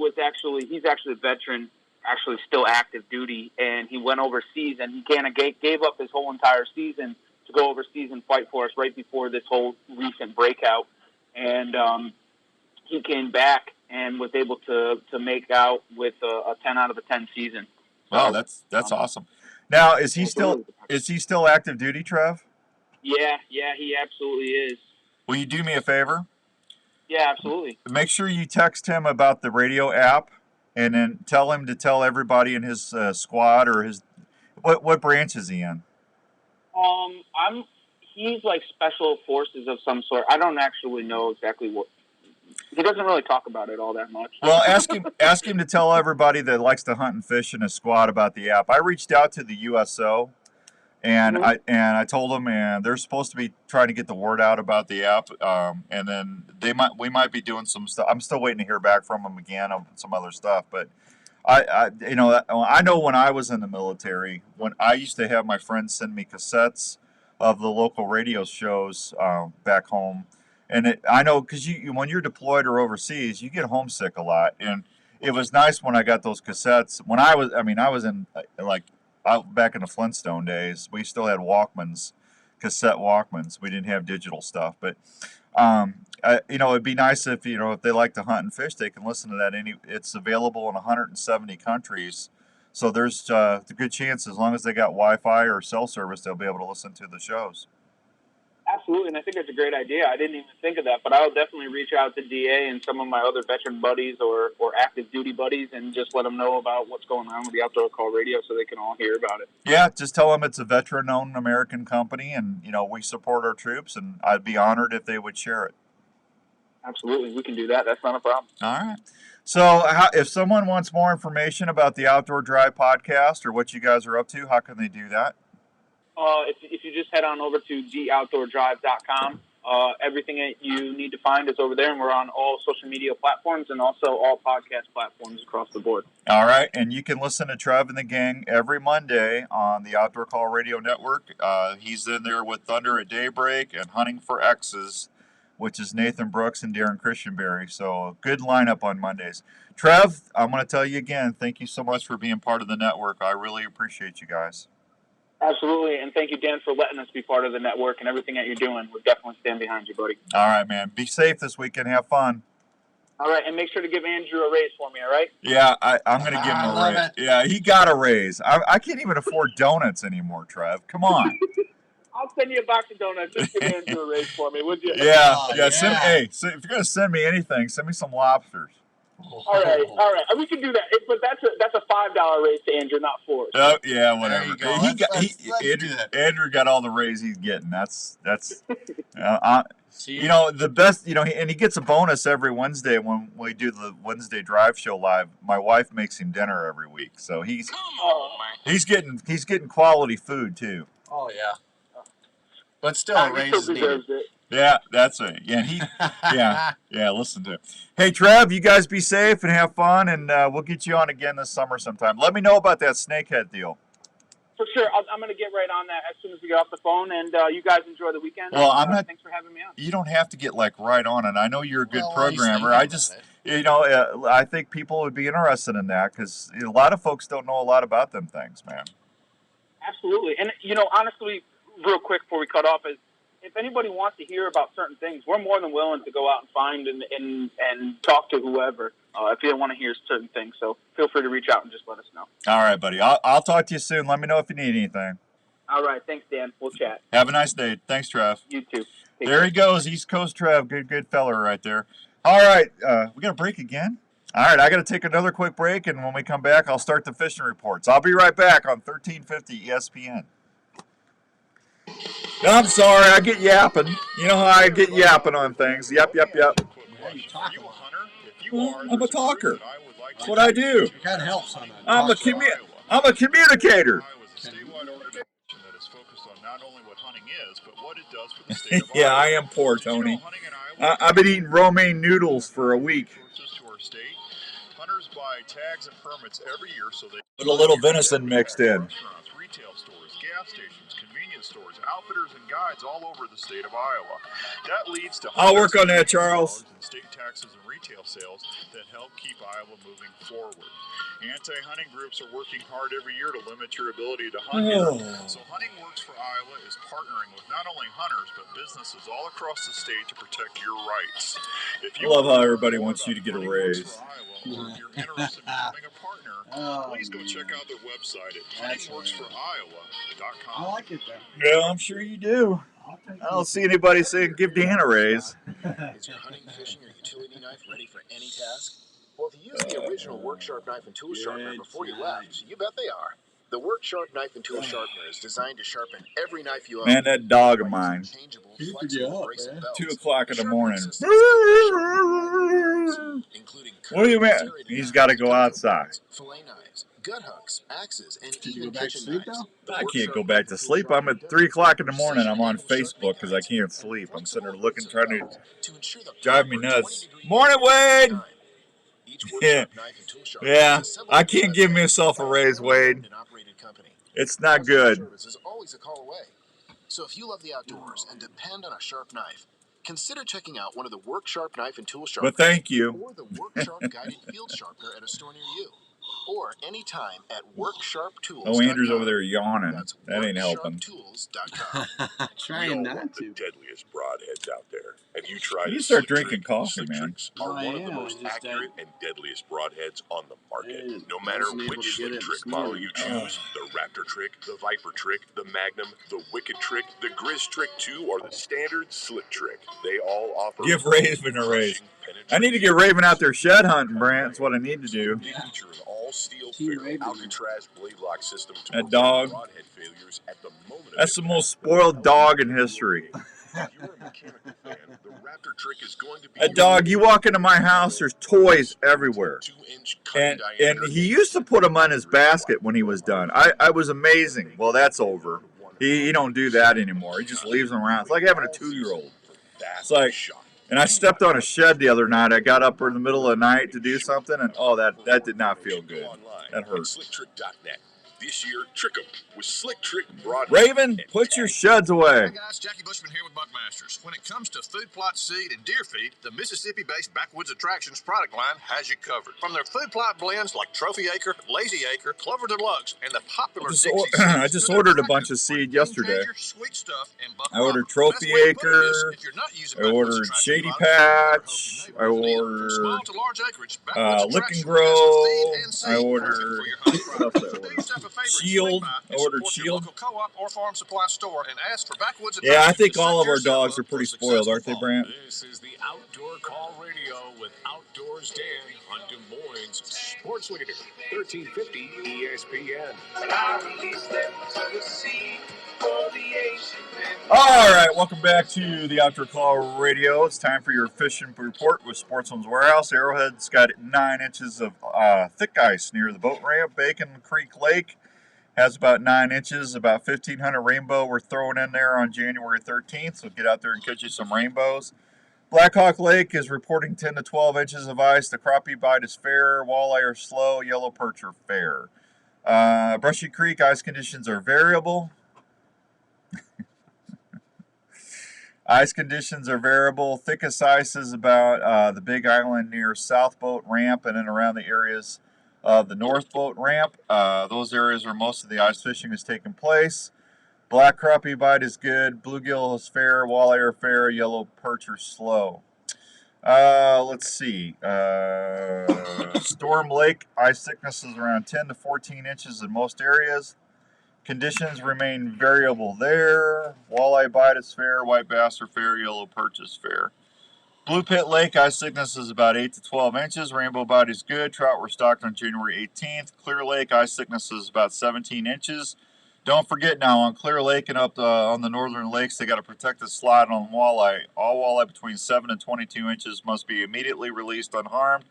he's actually a veteran, actually still active duty, and he went overseas, and he kind of gave up his whole entire season to go overseas and fight for us right before this whole recent breakout. And he came back and was able to make out with a 10 out of a 10 season. Wow, that's awesome. Now, is he still active duty, Trev? Yeah, he absolutely is. Will you do me a favor? Yeah, absolutely. Make sure you text him about the radio app, and then tell him to tell everybody in his squad or his what branch is he in? He's like special forces of some sort. I don't actually know exactly what. He doesn't really talk about it all that much. Well, ask him to tell everybody that likes to hunt and fish in his squad about the app. I reached out to the USO, and I told them, and they're supposed to be trying to get the word out about the app, and then we might be doing some stuff. I'm still waiting to hear back from them again on some other stuff, but I know when I was in the military, when I used to have my friends send me cassettes of the local radio shows back home. And I know because when you're deployed or overseas, you get homesick a lot. And it was nice when I got those cassettes. When I was in out back in the Flintstone days, we still had Walkmans, cassette Walkmans. We didn't have digital stuff. But, it'd be nice if they like to hunt and fish, they can listen to that. It's available in 170 countries. So there's a good chance as long as they got Wi-Fi or cell service, they'll be able to listen to the shows. Absolutely, and I think that's a great idea. I didn't even think of that, but I'll definitely reach out to DA and some of my other veteran buddies or active duty buddies and just let them know about what's going on with the Outdoor Call Radio so they can all hear about it. Yeah, just tell them it's a veteran-owned American company, and we support our troops, and I'd be honored if they would share it. Absolutely, we can do that. That's not a problem. All right. So if someone wants more information about the Outdoor Drive podcast or what you guys are up to, how can they do that? If you just head on over to theoutdoordrive.com, everything that you need to find is over there, and we're on all social media platforms and also all podcast platforms across the board. All right, and you can listen to Trev and the gang every Monday on the Outdoor Call Radio Network. He's in there with Thunder at Daybreak and Hunting for X's which is Nathan Brooks and Darren Christianberry. So good lineup on Mondays. Trev, I'm going to tell you again, thank you so much for being part of the network. I really appreciate you guys. Absolutely, and thank you, Dan, for letting us be part of the network and everything that you're doing. We'll definitely stand behind you, buddy. All right, man. Be safe this weekend. Have fun. All right, and make sure to give Andrew a raise for me, all right? Yeah, I'm going to give him a raise. Yeah, he got a raise. I can't even afford donuts anymore, Trev. Come on. I'll send you a box of donuts. Just give Andrew a raise for me, would you? Yeah. If you're going to send me anything, send me some lobsters. All right. We can do that. But that's a $5 raise to Andrew, not $4. Oh yeah, whatever. Let's do that. Andrew got all the raise he's getting. That's the best. And he gets a bonus every Wednesday when we do the Wednesday drive show live. My wife makes him dinner every week, so he's getting quality food too. Oh yeah. But still, a raise is needed. Yeah, that's it. Yeah, listen to it. Hey, Trev, you guys be safe and have fun, and we'll get you on again this summer sometime. Let me know about that snakehead deal. For sure. I'm going to get right on that as soon as we get off the phone, and you guys enjoy the weekend. Well, thanks for having me on. You don't have to get, right on it. I know you're a good programmer. I think people would be interested in that because a lot of folks don't know a lot about them things, man. Absolutely. And, honestly, real quick before we cut off, is if anybody wants to hear about certain things, we're more than willing to go out and find and talk to whoever if you want to hear certain things. So feel free to reach out and just let us know. All right, buddy. I'll talk to you soon. Let me know if you need anything. All right. Thanks, Dan. We'll chat. Have a nice day. Thanks, Trev. You too. There he goes. East Coast Trev. Good fella right there. All right. We got a break again? All right. I got to take another quick break, and when we come back, I'll start the fishing reports. I'll be right back on 1350 ESPN. I'm sorry, I get yapping. You know how I get yapping on things. Yep. Are you a hunter? If you are, I'm a talker. That's what I do. It kind of helps on that. I'm a communicator. Iowa is a statewide organization that is focused on not only what hunting is, but what it does for the state of Yeah, Iowa. I am poor, Tony. I've been eating romaine noodles for a week. To our state, hunters buy tags and permits every year so they Put a little venison mixed in. Restaurants, retail stores, gas stations, convenience stores, outfitters, and guides all over the state of Iowa. That leads to I'll work on that, Charles. In state taxes and retail sales that help keep Iowa moving forward. Anti-hunting groups are working hard every year to limit your ability to hunt here. So Hunting Works for Iowa is partnering with not only hunters but businesses all across the state to protect your rights. If you love how everybody wants you to get a raise. Or if you're interested in becoming a partner, please go check out their website at huntingworksforiowa.com. I like it there. Yeah, I'm sure you do. I don't see anybody saying give Dan a raise. Is your hunting, fishing, or utility knife ready for any task? Well, if you used the original Work Sharp knife and tool sharpener before you left, you bet they are. The Work Sharp knife and tool sharpener is designed to sharpen every knife you own. Man, that dog of mine. 2 o'clock in the morning. What do you mean? He's got to go outside. Fillet knives, gut hooks, axes, and even kitchen knives. I can't go back to sleep. I'm at 3 o'clock in the morning. I'm on Facebook because I can't sleep. I'm sitting there looking, trying to drive me nuts. Morning, Wade! Yeah, I can't give myself a raise, Wade. It's not good. So if you love the outdoors and depend on a sharp knife, consider checking out one of the Work Sharp knife and tool sharpeners. But thank you. Or the Work Sharp guided field sharpener at a store near you. Or anytime at WorkSharpTools.com. Oh, Andrew's over there yawning. That ain't helping. Trying not to. The deadliest broadheads out there. Have you tried? You start drinking coffee, man. Are one of the most accurate and deadliest broadheads on the market. No matter which slick trick model you choose, the Raptor trick, the Viper trick, the Magnum, the Wicked trick, the Grizz trick 2, or the standard slick trick, they all offer. Give Raven a raise. I need to get Raven out there shed hunting, Brant. That's what I need to do. Steel ferrule Alcatraz blade lock system to that dog. Broadhead failures at the moment. That's the most spoiled dog in history. If you're a mechanical fan, the Raptor trick is going to be a dog. You walk into my house, there's toys everywhere. And he used to put them on his basket when he was done. I was amazing. Well, that's over. He don't do that anymore. He just leaves them around. It's like having a 2-year-old. It's like. And I stepped on a shed the other night. I got up in the middle of the night to do something, and that did not feel good. That hurt. This year, trick 'em with Slick Trick Broad. Raven, put your sheds away. Hey guys, Jackie Bushman here with Buckmasters. When it comes to food plot seed and deer feed, the Mississippi-based Backwoods Attractions product line has you covered. From their food plot blends like Trophy Acre, Lazy Acre, Clover Deluxe, and the popular Dixie seeds. I just ordered a bunch of seed yesterday. Sweet stuff and Buck I ordered Proper. Trophy Acre. I ordered Shady Patch. I ordered Small to large acreage, Lick and Grow. I ordered Shield. I ordered Shield. Or farm supply store and ask for Backwoods. Yeah, I think all of our dogs are pretty spoiled, aren't they, Brant? This is the Outdoor Call Radio with Outdoors Dan on Des Moines Sports Leader, 1350 ESPN. All right, welcome back to the Outdoor Call Radio. It's time for your fishing report with Sportsman's Warehouse. Arrowhead's got 9 inches of thick ice near the boat ramp. Bacon Creek Lake has about 9 inches, about 1,500 rainbow we're throwing in there on January 13th, so get out there and catch you some rainbows. Blackhawk Lake is reporting 10 to 12 inches of ice. The crappie bite is fair, walleye are slow, yellow perch are fair. Brushy Creek ice conditions are variable. Ice conditions are variable. Thickest ice is about the Big Island near South Boat Ramp and then around the areas of the North Boat Ramp. Those areas where most of the ice fishing is taking place. Black crappie bite is good. Bluegill is fair. Walleye are fair. Yellow perch are slow. Let's see. Storm Lake ice thickness is around 10 to 14 inches in most areas. Conditions remain variable there. Walleye bite is fair. White bass are fair. Yellow perch is fair. Blue Pit Lake ice thickness is about 8 to 12 inches. Rainbow bite is good. Trout were stocked on January 18th. Clear Lake ice thickness is about 17 inches. Don't forget now, on Clear Lake and up on the northern lakes, they got a protected slot on walleye. All walleye between 7 and 22 inches must be immediately released unharmed.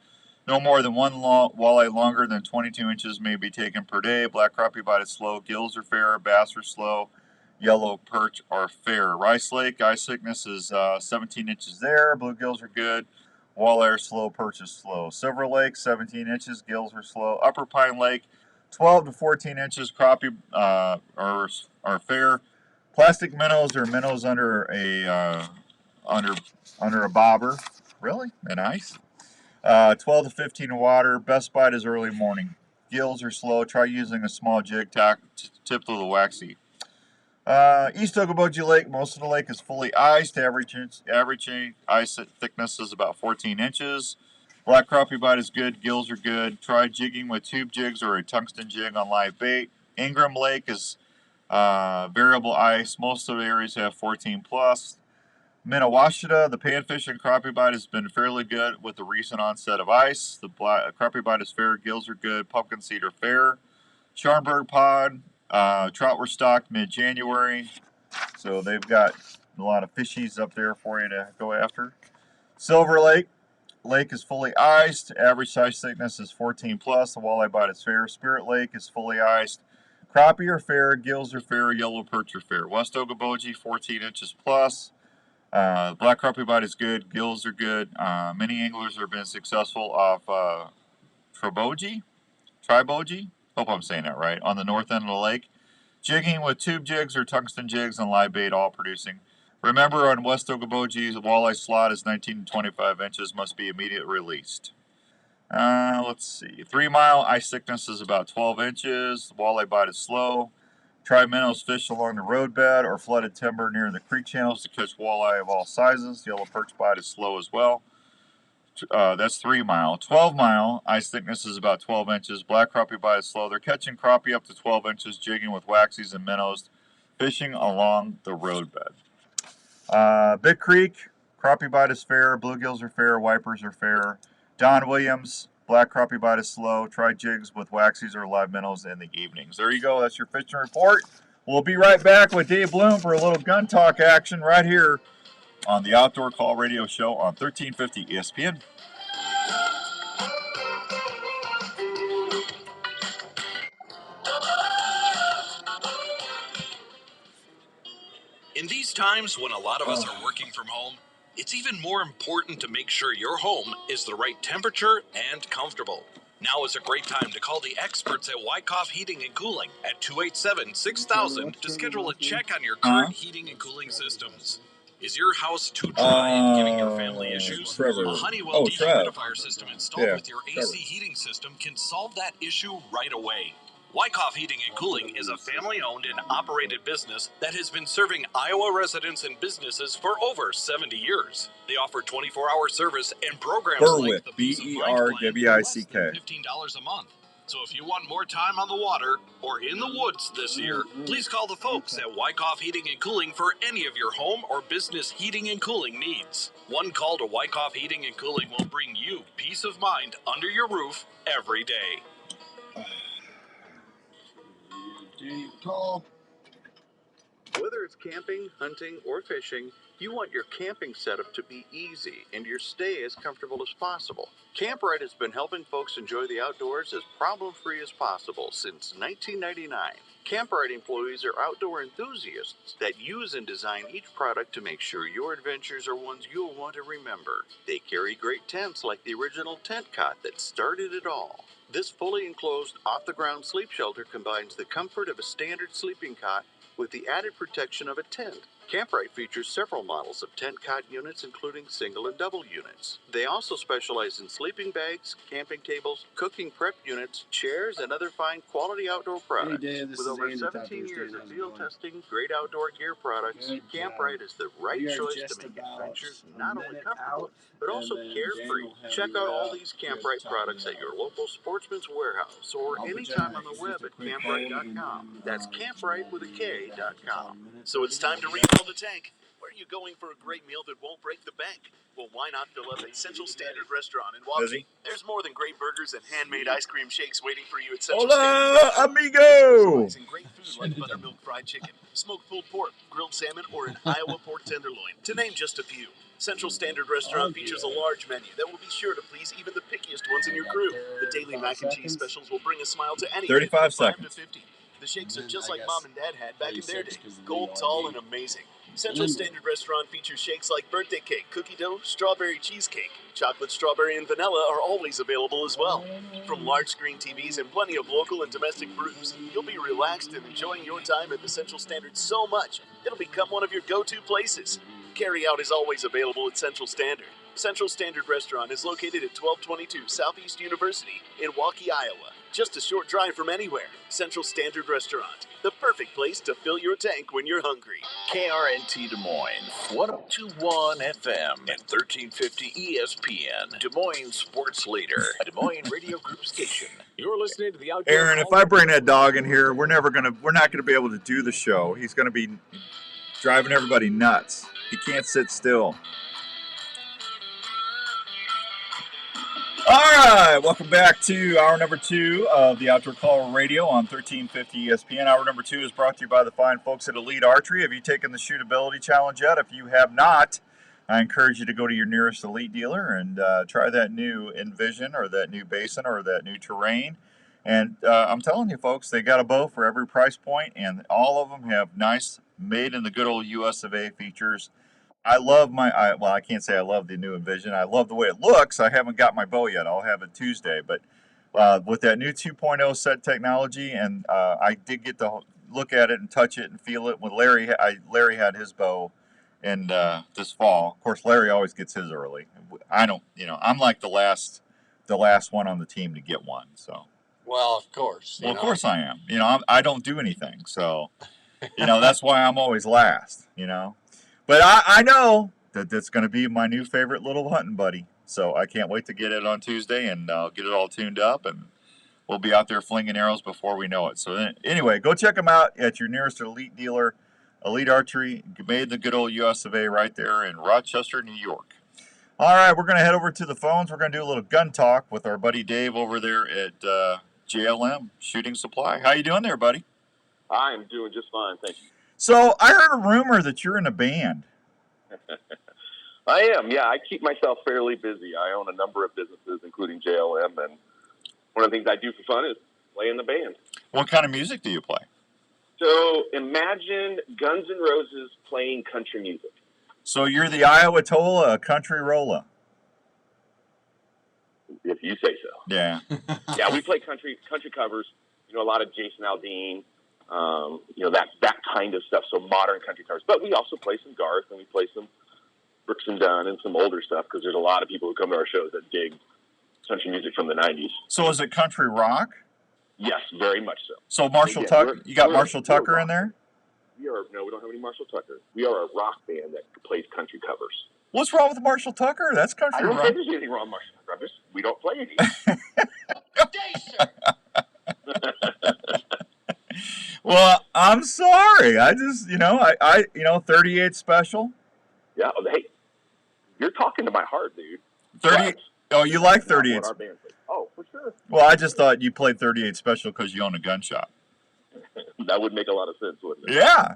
No more than one walleye longer than 22 inches may be taken per day. Black crappie bite is slow. Gills are fair. Bass are slow. Yellow perch are fair. Rice Lake ice thickness is 17 inches there. Bluegills are good. Walleye are slow. Perch is slow. Silver Lake 17 inches. Gills are slow. Upper Pine Lake 12 to 14 inches. Crappie are fair. Plastic minnows are minnows under a bobber. Really? And ice? 12 to 15 in water. Best bite is early morning. Gills are slow. Try using a small jig tipped with a waxy. East Okoboji Lake, most of the lake is fully iced. Average ice thickness is about 14 inches. Black crappie bite is good. Gills are good. Try jigging with tube jigs or a tungsten jig on live bait. Ingram Lake is variable ice. Most of the areas have 14 plus. Minawashita, the panfish and crappie bite has been fairly good with the recent onset of ice. The crappie bite is fair. Gills are good. Pumpkin seed are fair. Schaumburg Pond, trout were stocked mid-January, so they've got a lot of fishies up there for you to go after. Silver Lake is fully iced. Average ice thickness is 14 plus. The walleye bite is fair. Spirit Lake is fully iced. Crappie are fair. Gills are fair. Yellow perch are fair. West Okoboji 14 inches plus. Black crappie bite is good. Gills are good. Many anglers have been successful off Triboji. Hope I'm saying that right. On the north end of the lake. Jigging with tube jigs or tungsten jigs and live bait, all producing. Remember, on West Okoboji, the walleye slot is 19 to 25 inches. Must be immediately released. Let's see. 3 mile ice thickness is about 12 inches. The walleye bite is slow. Try minnows fish along the roadbed or flooded timber near the creek channels to catch walleye of all sizes. Yellow perch bite is slow as well. That's 3 mile. 12 mile ice thickness is about 12 inches. Black crappie bite is slow. They're catching crappie up to 12 inches, jigging with waxies and minnows, fishing along the roadbed. Big Creek, crappie bite is fair. Bluegills are fair. Wipers are fair. Don Williams, black crappie bite is slow. Try jigs with waxies or live minnows in the evenings. There you go. That's your fishing report. We'll be right back with Dave Bloom for a little gun talk action right here on the Outdoor Call Radio Show on 1350 ESPN. In these times when a lot of us are working from home, it's even more important to make sure your home is the right temperature and comfortable. Now is a great time to call the experts at Wyckoff Heating and Cooling at 287-6000 to schedule a check on your current heating and cooling systems. Is your house too dry and giving your family issues? Trevor. A Honeywell dehumidifier Trev. system installed with your AC heating system can solve that issue right away. Wyckoff Heating and Cooling is a family-owned and operated business that has been serving Iowa residents and businesses for over 70 years. They offer 24-hour service and programs like the Peace of Mind Plan for less than $15 a month. So if you want more time on the water or in the woods this year, please call the folks at Wyckoff Heating and Cooling for any of your home or business heating and cooling needs. One call to Wyckoff Heating and Cooling will bring you peace of mind under your roof every day. Call. Whether it's camping, hunting, or fishing, you want your camping setup to be easy and your stay as comfortable as possible. Camprite has been helping folks enjoy the outdoors as problem-free as possible since 1999. Camprite employees are outdoor enthusiasts that use and design each product to make sure your adventures are ones you'll want to remember. They carry great tents like the original tent cot that started it all. This fully enclosed, off-the-ground sleep shelter combines the comfort of a standard sleeping cot with the added protection of a tent. Camprite features several models of tent cot units, including single and double units. They also specialize in sleeping bags, camping tables, cooking prep units, chairs, and other fine quality outdoor products. With over 17 years of field testing, great outdoor gear products, Camprite is the right choice to make adventures not only comfortable, but also carefree. Check out all these Camprite products at your local Sportsman's Warehouse or anytime on the web at camprite.com. That's camprite with a K.com. So it's time to refill the tank. Where are you going for a great meal that won't break the bank? Well, why not fill up at Central Standard Restaurant in Waukee? There's more than great burgers and handmade ice cream shakes waiting for you at Central Standard Restaurant. Amigo! And great food like buttermilk fried chicken, smoked pulled pork, grilled salmon, or an Iowa pork tenderloin, to name just a few. Central Standard Restaurant features a large menu that will be sure to please even the pickiest ones in your crew. The daily mac and cheese specials will bring a smile to any 35 from 5 seconds. to 50. The shakes are just like Mom and Dad had back in their day. Gold, tall, and amazing. Central Standard Restaurant features shakes like birthday cake, cookie dough, strawberry cheesecake. Chocolate, strawberry, and vanilla are always available as well. From large screen TVs and plenty of local and domestic brews, you'll be relaxed and enjoying your time at the Central Standard so much, it'll become one of your go-to places. Carry-out is always available at Central Standard. Central Standard Restaurant is located at 1222 Southeast University in Waukee, Iowa. Just a short drive from anywhere. Central Standard Restaurant, the perfect place to fill your tank when you're hungry. KRNT Des Moines, 102.1 FM and 1350 ESPN, Des Moines sports leader, a Des Moines radio group station. You're listening to the Outdoor Aaron, if I bring that dog in here, we're not gonna be able to do the show. He's gonna be driving everybody nuts. He can't sit still. All right, welcome back to hour number 2 of the Outdoor Call Radio on 1350 ESPN. Hour number 2 is brought to you by the fine folks at Elite Archery. Have you taken the shootability challenge yet? If you have not, I encourage you to go to your nearest Elite dealer and try that new Envision or that new Basin or that new Terrain. And I'm telling you, folks, they got a bow for every price point, and all of them have nice, made in the good old US of A features. I love I can't say I love the new Envision. I love the way it looks. I haven't got my bow yet. I'll have it Tuesday. But with that new 2.0 set technology, and I did get to look at it and touch it and feel it. When Larry had his bow in this fall. Of course, Larry always gets his early. I don't, I'm like the last one on the team to get one. So. Well, of course. Well, of course I am. I don't do anything. So, that's why I'm always last, But I know that that's going to be my new favorite little hunting buddy. So I can't wait to get it on Tuesday and get it all tuned up. And we'll be out there flinging arrows before we know it. So anyway, go check them out at your nearest Elite dealer, Elite Archery, made the good old US of A right there in Rochester, New York. All right, we're going to head over to the phones. We're going to do a little gun talk with our buddy Dave over there at Jlm Shooting Supply. How you doing there, buddy? I am doing just fine, thank you. So I heard a rumor that you're in a band. I am, yeah. I keep myself fairly busy. I own a number of businesses, including JLM, and one of the things I do for fun is play in the band. What kind of music do you play? So imagine Guns N' Roses playing country music. So you're the Iowa Tola, country rolla. If you say so. Yeah. Yeah, we play country covers. You know, a lot of Jason Aldean. You know, that kind of stuff. So modern country covers. But we also play some Garth, and we play some Brooks and Dunn and some older stuff, because there's a lot of people who come to our shows that dig country music from the 90s. So is it country rock? Yes, very much so. So Marshall Tucker, you got Marshall Tucker in there? No, we don't have any Marshall Tucker. We are a rock band that plays country covers. What's wrong with Marshall Tucker? That's country rock. I don't think there's anything wrong with Marshall Tucker. We don't play any. Good day, sir. Well, I'm sorry. I just, I 38 Special. Yeah, hey, you're talking to my heart, dude. 30. Oh, you like 38? Our band plays. Oh, for sure. Well, I just thought you played 38 Special because you own a gun shop. That would make a lot of sense, wouldn't it? Yeah,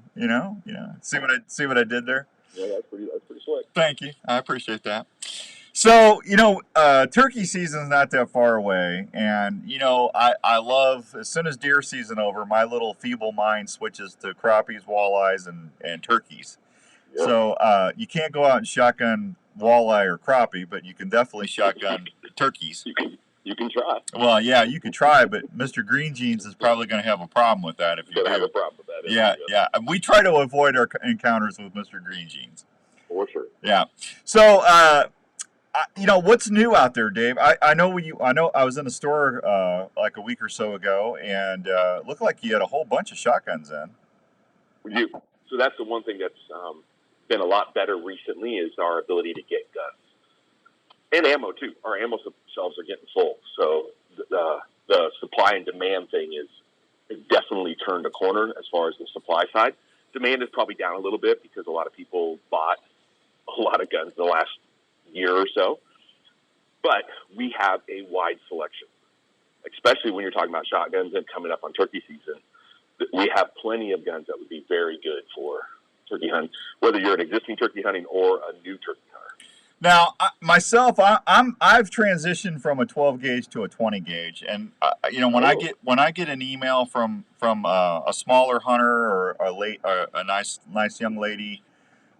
See what I did there? Yeah, that's pretty slick. Thank you. I appreciate that. So, turkey season's not that far away, and I love, as soon as deer season over, my little feeble mind switches to crappies, walleyes, and turkeys. Yeah. So you can't go out and shotgun walleye or crappie, but you can definitely shotgun turkeys. You can try. Well, yeah, you can try, but Mr. Green Jeans is probably going to have a problem with that if you do. Have a problem with that. Yeah. We try to avoid our encounters with Mr. Green Jeans. For sure. Yeah. So, what's new out there, Dave? I know I was in a store like a week or so ago, and it looked like you had a whole bunch of shotguns in. We do. So that's the one thing that's been a lot better recently, is our ability to get guns. And ammo, too. Our ammo shelves are getting full. So the supply and demand thing is definitely turned a corner as far as the supply side. Demand is probably down a little bit because a lot of people bought a lot of guns in the last year or so. But we have a wide selection, especially when you're talking about shotguns and coming up on turkey season. We have plenty of guns that would be very good for turkey hunting, whether you're an existing turkey hunting or a new turkey hunter. Now, myself, I've transitioned from a 12 gauge to a 20 gauge, and when I get an email from a smaller hunter or a nice young lady,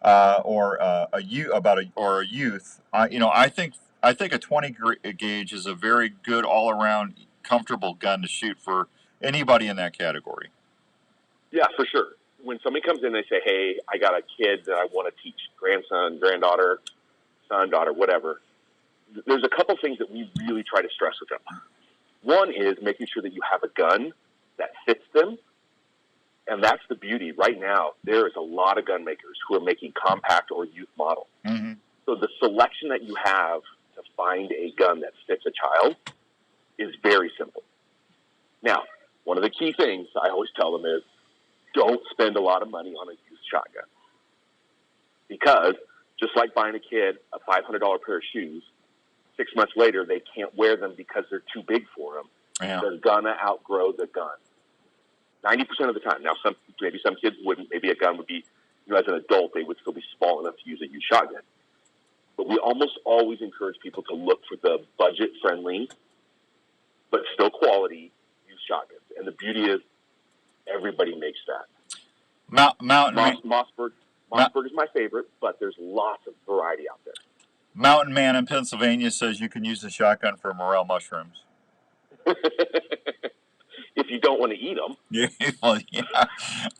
or a youth, I think a 20 gauge is a very good all around comfortable gun to shoot for anybody in that category. Yeah, for sure. When somebody comes in, they say, "Hey, I got a kid that I want to teach, grandson, granddaughter, son, daughter, whatever." There's a couple things that we really try to stress with them. One is making sure that you have a gun that fits them. And that's the beauty. Right now, there is a lot of gun makers who are making compact or youth models. Mm-hmm. So the selection that you have to find a gun that fits a child is very simple. Now, one of the key things I always tell them is, don't spend a lot of money on a used shotgun. Because just like buying a kid a $500 pair of shoes, 6 months later, they can't wear them because they're too big for them. Yeah. They're going to outgrow the gun. 90% of the time. Now, maybe some kids wouldn't. Maybe a gun would be, as an adult, they would still be small enough to use a used shotgun. But we almost always encourage people to look for the budget-friendly, but still quality used shotguns. And the beauty is, everybody makes that. Mossberg is my favorite, but there's lots of variety out there. Mountain Man in Pennsylvania says you can use the shotgun for morel mushrooms. If you don't want to eat them. Yeah, well, yeah.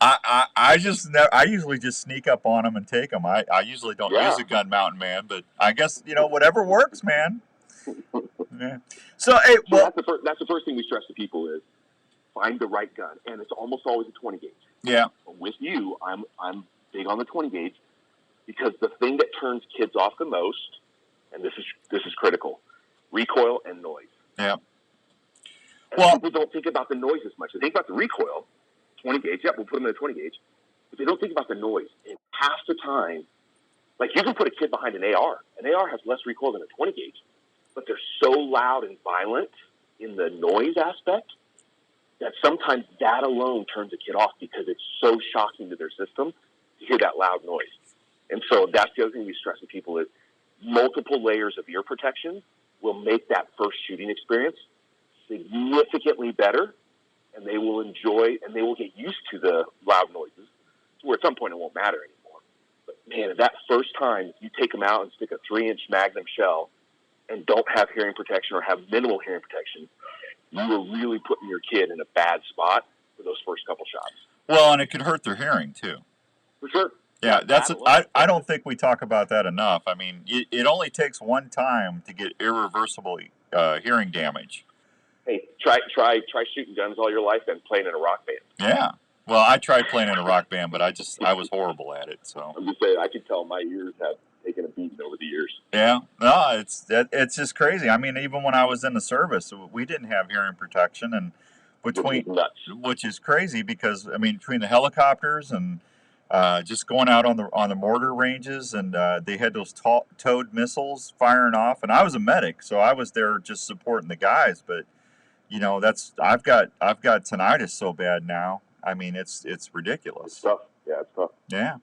I usually just sneak up on them and take them. I usually don't use a gun, Mountain Man, but I guess whatever works, man. Yeah. So that's the first thing we stress to people is find the right gun, and it's almost always a 20 gauge. Yeah. With you, I'm big on the 20 gauge because the thing that turns kids off the most, and this is critical, recoil and noise. Yeah. And people don't think about the noise as much. They think about the recoil, 20 gauge. Yep, we'll put them in a 20 gauge. But they don't think about the noise. And half the time, like you can put a kid behind an AR. An AR has less recoil than a 20 gauge. But they're so loud and violent in the noise aspect that sometimes that alone turns a kid off because it's so shocking to their system to hear that loud noise. And so that's the other thing we stress to people is multiple layers of ear protection will make that first shooting experience significantly better, and they will enjoy and they will get used to the loud noises to where at some point it won't matter anymore. But man, that first time you take them out and stick a 3-inch Magnum shell and don't have hearing protection or have minimal hearing protection, you are really putting your kid in a bad spot for those first couple shots. Well, and it could hurt their hearing too. For sure. Yeah, I don't think we talk about that enough. I mean, it only takes one time to get irreversible hearing damage. Hey, try shooting guns all your life and playing in a rock band. Yeah. Well, I tried playing in a rock band, but I was horrible at it. So I'm just saying, I could tell my ears have taken a beating over the years. Yeah. No, it's just crazy. I mean, even when I was in the service, we didn't have hearing protection, and which is crazy because I mean, between the helicopters and just going out on the mortar ranges, and they had those towed missiles firing off, and I was a medic, so I was there just supporting the guys. But you know, I've got tinnitus so bad now. I mean, it's ridiculous. It's tough. Yeah, it's tough. Yeah,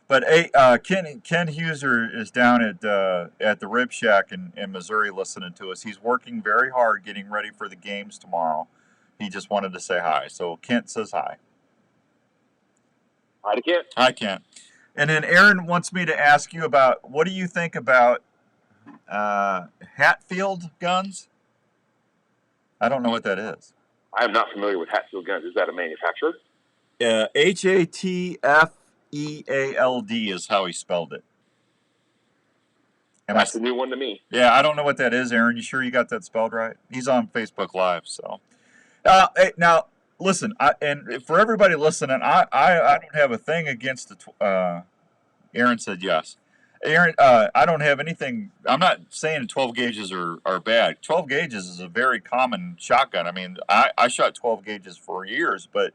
but hey, Ken Huser is down at the Rib Shack in Missouri listening to us. He's working very hard getting ready for the games tomorrow. He just wanted to say hi. So Kent says hi. Hi to Kent. Hi, Kent. And then Aaron wants me to ask you about, what do you think about Hatfield guns? I don't know what that is. I am not familiar with Hatfield guns. Is that a manufacturer? Hatfield is how he spelled it. That's a new one to me. Yeah, I don't know what that is, Aaron. You sure you got that spelled right? He's on Facebook Live, so. Hey, now, listen, and for everybody listening, I don't have a thing against the. Aaron said yes. Aaron, I don't have anything. I'm not saying 12 gauges are bad. 12 gauges is a very common shotgun. I mean, I shot 12 gauges for years, but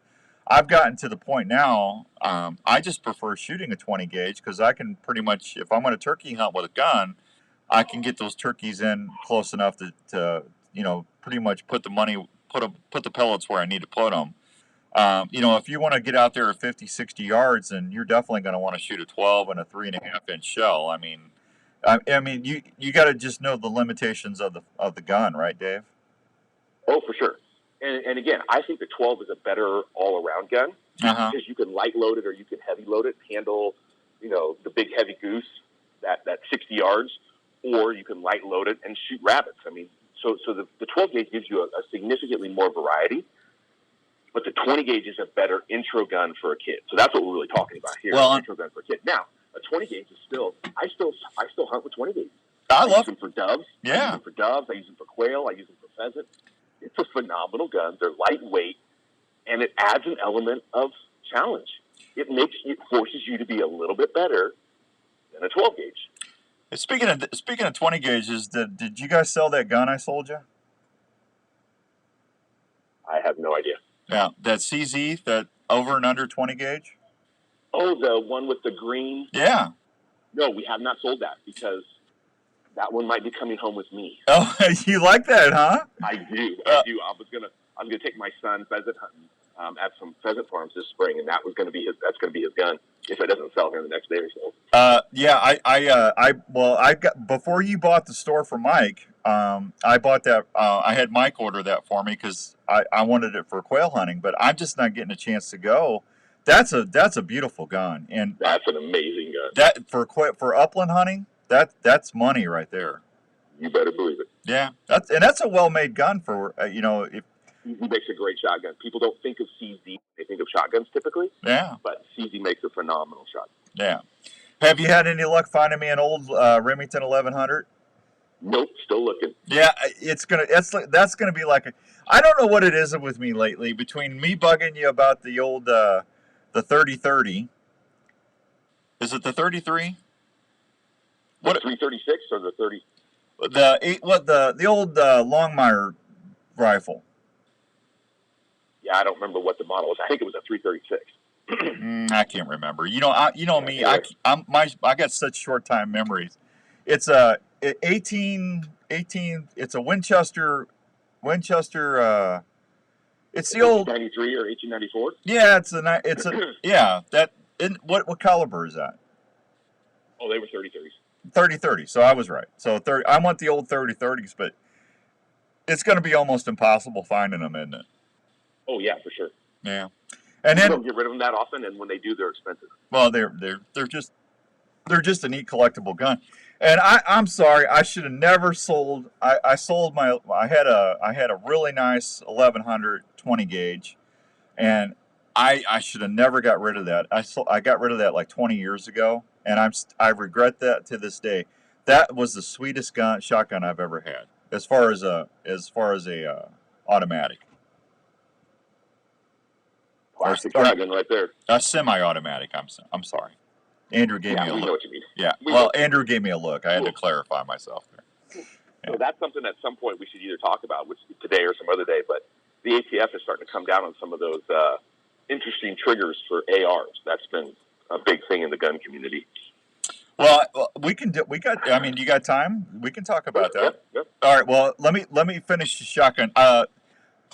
I've gotten to the point now. I just prefer shooting a 20 gauge because I can pretty much, if I'm on a turkey hunt with a gun, I can get those turkeys in close enough to you know, pretty much put the pellets where I need to put them. You know, if you want to get out there at 50, 60 yards, then you're definitely going to want to shoot a 12 and a 3.5-inch shell. I mean, you got to just know the limitations of the gun, right, Dave? Oh, for sure. And again, I think the 12 is a better all-around gun because you can light load it or you can heavy load it, handle, you know, the big heavy goose that 60 yards, or you can light load it and shoot rabbits. I mean, so the 12 gauge gives you a significantly more variety. But the 20 gauge is a better intro gun for a kid. So that's what we're really talking about here. An intro gun for a kid. Now, a 20 gauge is I still hunt with 20 gauges. I use them for doves. Yeah. I use them for doves. I use them for quail. I use them for pheasant. It's a phenomenal gun. They're lightweight, and it adds an element of challenge. It forces you to be a little bit better than a 12 gauge. Speaking of 20 gauges, did you guys sell that gun I sold you? I have no idea. Yeah, that CZ, that over and under 20 gauge? Oh, the one with the green? Yeah. No, we have not sold that because that one might be coming home with me. Oh, you like that, huh? I do. I was gonna take my son pheasant hunting at some pheasant farms this spring, and that's gonna be his gun if it doesn't sell here in the next day or so. Yeah, I got, before you bought the store for Mike, I bought that. I had Mike order that for me because I wanted it for quail hunting, but I'm just not getting a chance to go. That's a beautiful gun, and that's an amazing gun. That for upland hunting, that's money right there. You better believe it. Yeah, that's a well-made gun for you know. If CZ makes a great shotgun. People don't think of CZ; they think of shotguns typically. Yeah, but CZ makes a phenomenal shotgun. Yeah. Have you had any luck finding me an old Remington 1100? Nope, still looking. Yeah, that's gonna be like I don't know what it is with me lately. Between me bugging you about the old the 3030, is it the 33? What 336 or the 30? The old Longmire rifle. Yeah, I don't remember what the model was. I think it was a 336. I can't remember. You know, me. I got such short time memories. It's a 18. It's a Winchester. It's the old 1893 or 1894. Yeah, it's a yeah. What caliber is that? Oh, they were 30-30s. 30-30. So I was right. So I want the old 30-30s, but it's going to be almost impossible finding them, isn't it? Oh yeah, for sure. Yeah. And then don't get rid of them that often, and when they do, they're expensive. Well, they're just a neat collectible gun. And I'm sorry, I should have never sold. I sold my. I had a really nice 1100 20 gauge, and I should have never got rid of that. I got rid of that like 20 years ago, and I regret that to this day. That was the sweetest shotgun I've ever had, as far as a automatic. Classic shotgun right there. A semi-automatic. I'm sorry. Andrew gave me a look. We know what you mean. Yeah. Well, Andrew gave me a look. I had to clarify myself there. So that's something at some point we should either talk about, which today or some other day. But the ATF is starting to come down on some of those interesting triggers for ARs. That's been a big thing in the gun community. Well, we got. I mean, you got time? We can talk about that. Yep. All right. Well, let me finish the shotgun.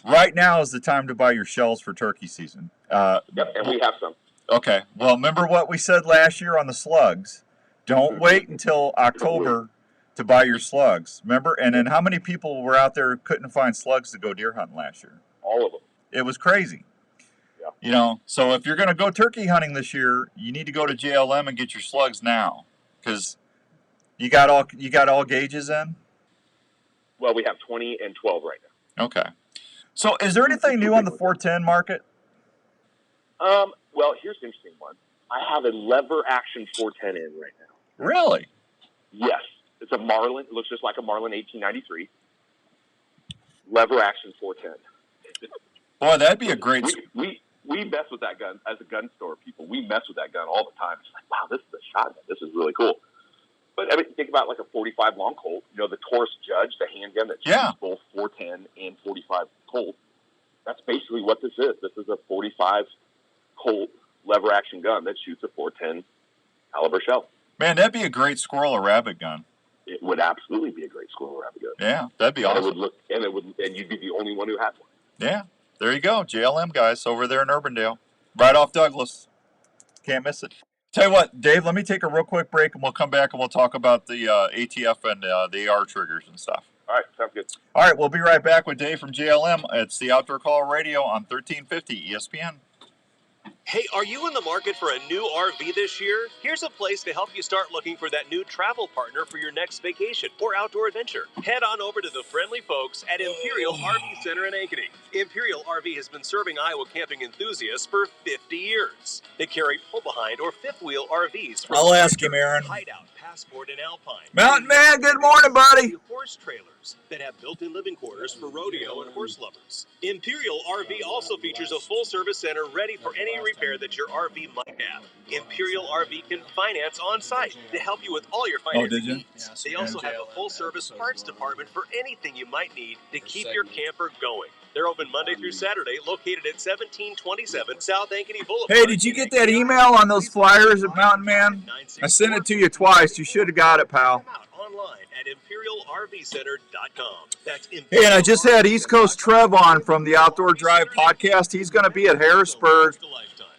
Right now is the time to buy your shells for turkey season. Yep, and we have some. Okay. Well, remember what we said last year on the slugs. Don't wait until October to buy your slugs. Remember? And then how many people were out there couldn't find slugs to go deer hunting last year? All of them. It was crazy. Yeah. You know, so if you're going to go turkey hunting this year, you need to go to JLM and get your slugs now, because you got all gauges in. Well, we have 20 and 12 right now. Okay. So, is there anything new on the 410 market? Well, here's an interesting one. I have a lever action 410 in right now. Really? Yes. It's a Marlin. It looks just like a Marlin 1893. Lever action 410. Boy, that'd be a great... We mess with that gun as a gun store people. We mess with that gun all the time. It's like, wow, this is a shotgun. This is really cool. But I mean, think about like a 45 long Colt. You know, the Taurus Judge, the handgun that shoots both 410 and 45 Colt. That's basically what this is. This is a 45 Colt lever action gun that shoots a 410 caliber shell. Man, that'd be a great squirrel or rabbit gun. It would absolutely be a great squirrel or rabbit gun. Yeah, that'd be awesome. And you'd be the only one who had one. Yeah, there you go. JLM guys over there in Urbandale, right off Douglas. Can't miss it. Tell you what, Dave, let me take a real quick break, and we'll come back and we'll talk about the ATF and the AR triggers and stuff. All right, sounds good. All right, we'll be right back with Dave from JLM. It's the Outdoor Call Radio on 1350 ESPN. Hey, are you in the market for a new RV this year? Here's a place to help you start looking for that new travel partner for your next vacation or outdoor adventure. Head on over to the friendly folks at Imperial Rv Center in Ankeny. Imperial RV has been serving Iowa camping enthusiasts for 50 years. They carry pull-behind or fifth-wheel RVs. I'll ask him, Aaron. Hideout, Passport, and Alpine. Mountain Man, good morning, buddy. Horse trailers that have built-in living quarters for rodeo and horse lovers. Imperial RV also features a full-service center ready for any repair that your RV might have. Imperial RV can finance on-site to help you with all your financing needs. They also have a full-service parts department for anything you might need to keep your camper going. They're open Monday through Saturday, located at 1727 South Ankeny Boulevard. Hey, did you get that email on those flyers at Mountain Man? I sent it to you twice. You should have got it, pal. Online at ImperialRVCenter.com. That's Hey, and I just had East Coast Trev on from the Outdoor Drive podcast. He's going to be at Harrisburg.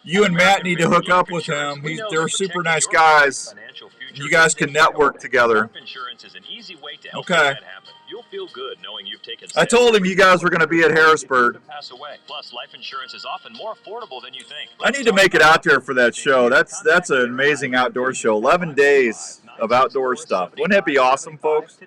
You and Matt need to hook up with him. They're super nice guys. You guys can network together. Okay. You'll feel good knowing you've taken I told him you guys were going to be at Harrisburg. Plus, life insurance is often more affordable than you think. I need to make it out there for that show. That's an amazing outdoor show. 11 days of outdoor stuff. Wouldn't that be awesome, folks?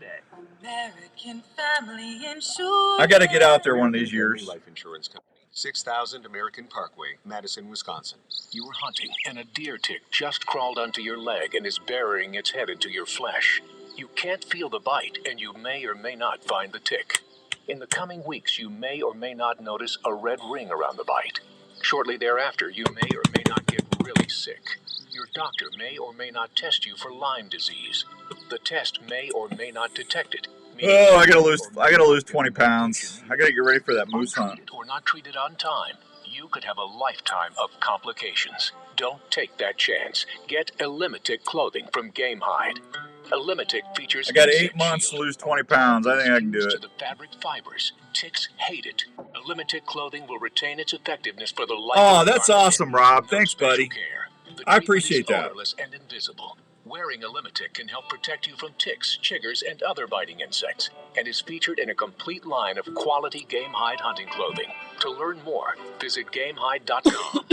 I got to get out there one of these years. Life Insurance Company, 6000 American Parkway, Madison, Wisconsin. You were hunting, and a deer tick just crawled onto your leg and is burying its head into your flesh. You can't feel the bite, and you may or may not find the tick. In the coming weeks, you may or may not notice a red ring around the bite. Shortly thereafter, you may or may not get really sick. Your doctor may or may not test you for Lyme disease. The test may or may not detect it. Oh, I gotta lose 20 pounds. I gotta get ready for that moose hunt. Or not treated on time, you could have a lifetime of complications. Don't take that chance. Get Elimitic clothing from Game Hide. Elimitic features. I got 8 months to lose 20 pounds. I think I can do it. To the fabric fibers. Ticks hate it. Elimitic clothing will retain its effectiveness for the life. Oh, that's awesome, Rob. Thanks, buddy. I appreciate that. Odorless and invisible. Wearing Elimitic can help protect you from ticks, chiggers, and other biting insects, and is featured in a complete line of quality Game Hide hunting clothing. To learn more, visit GameHide.com.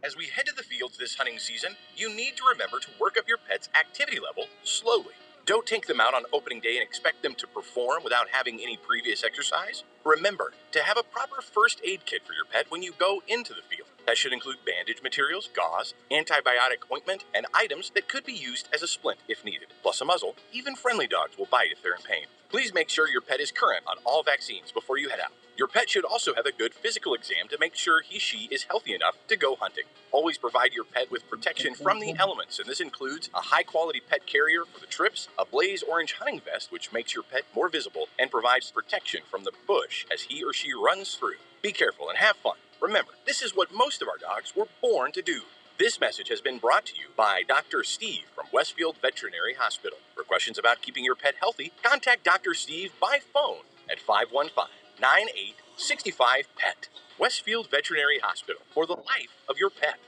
As we head to the fields this hunting season, you need to remember to work up your pet's activity level slowly. Don't take them out on opening day and expect them to perform without having any previous exercise. Remember to have a proper first aid kit for your pet when you go into the field. That should include bandage materials, gauze, antibiotic ointment, and items that could be used as a splint if needed, plus a muzzle. Even friendly dogs will bite if they're in pain. Please make sure your pet is current on all vaccines before you head out. Your pet should also have a good physical exam to make sure she is healthy enough to go hunting. Always provide your pet with protection from the elements, and this includes a high-quality pet carrier for the trips, a blaze orange hunting vest which makes your pet more visible and provides protection from the bush as he or she runs through. Be careful and have fun. Remember, this is what most of our dogs were born to do. This message has been brought to you by Dr. Steve from Westfield Veterinary Hospital. For questions about keeping your pet healthy, contact Dr. Steve by phone at 515-9865-PET. Westfield Veterinary Hospital, for the life of your pet.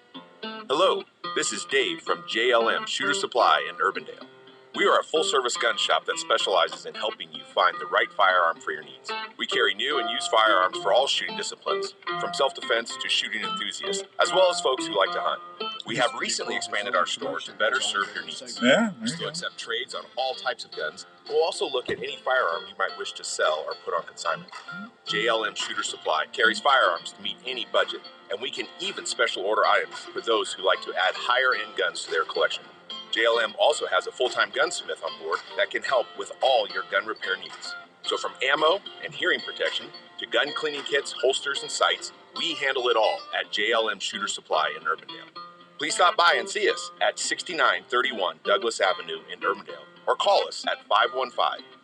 Hello, this is Dave from Jlm Shooter Supply in Urbandale. We are a full-service gun shop that specializes in helping you find the right firearm for your needs. We carry new and used firearms for all shooting disciplines, from self-defense to shooting enthusiasts, as well as folks who like to hunt. We have recently expanded our store to better serve your needs. We still accept trades on all types of guns. We'll also look at any firearm you might wish to sell or put on consignment. Jlm Shooter Supply carries firearms to meet any budget, and we can even special order items for those who like to add higher-end guns to their collection. JLM also has a full-time gunsmith on board that can help with all your gun repair needs. So from ammo and hearing protection to gun cleaning kits, holsters, and sights, we handle it all at JLM Shooter Supply in Urbandale. Please stop by and see us at 6931 Douglas Avenue in Urbandale, or call us at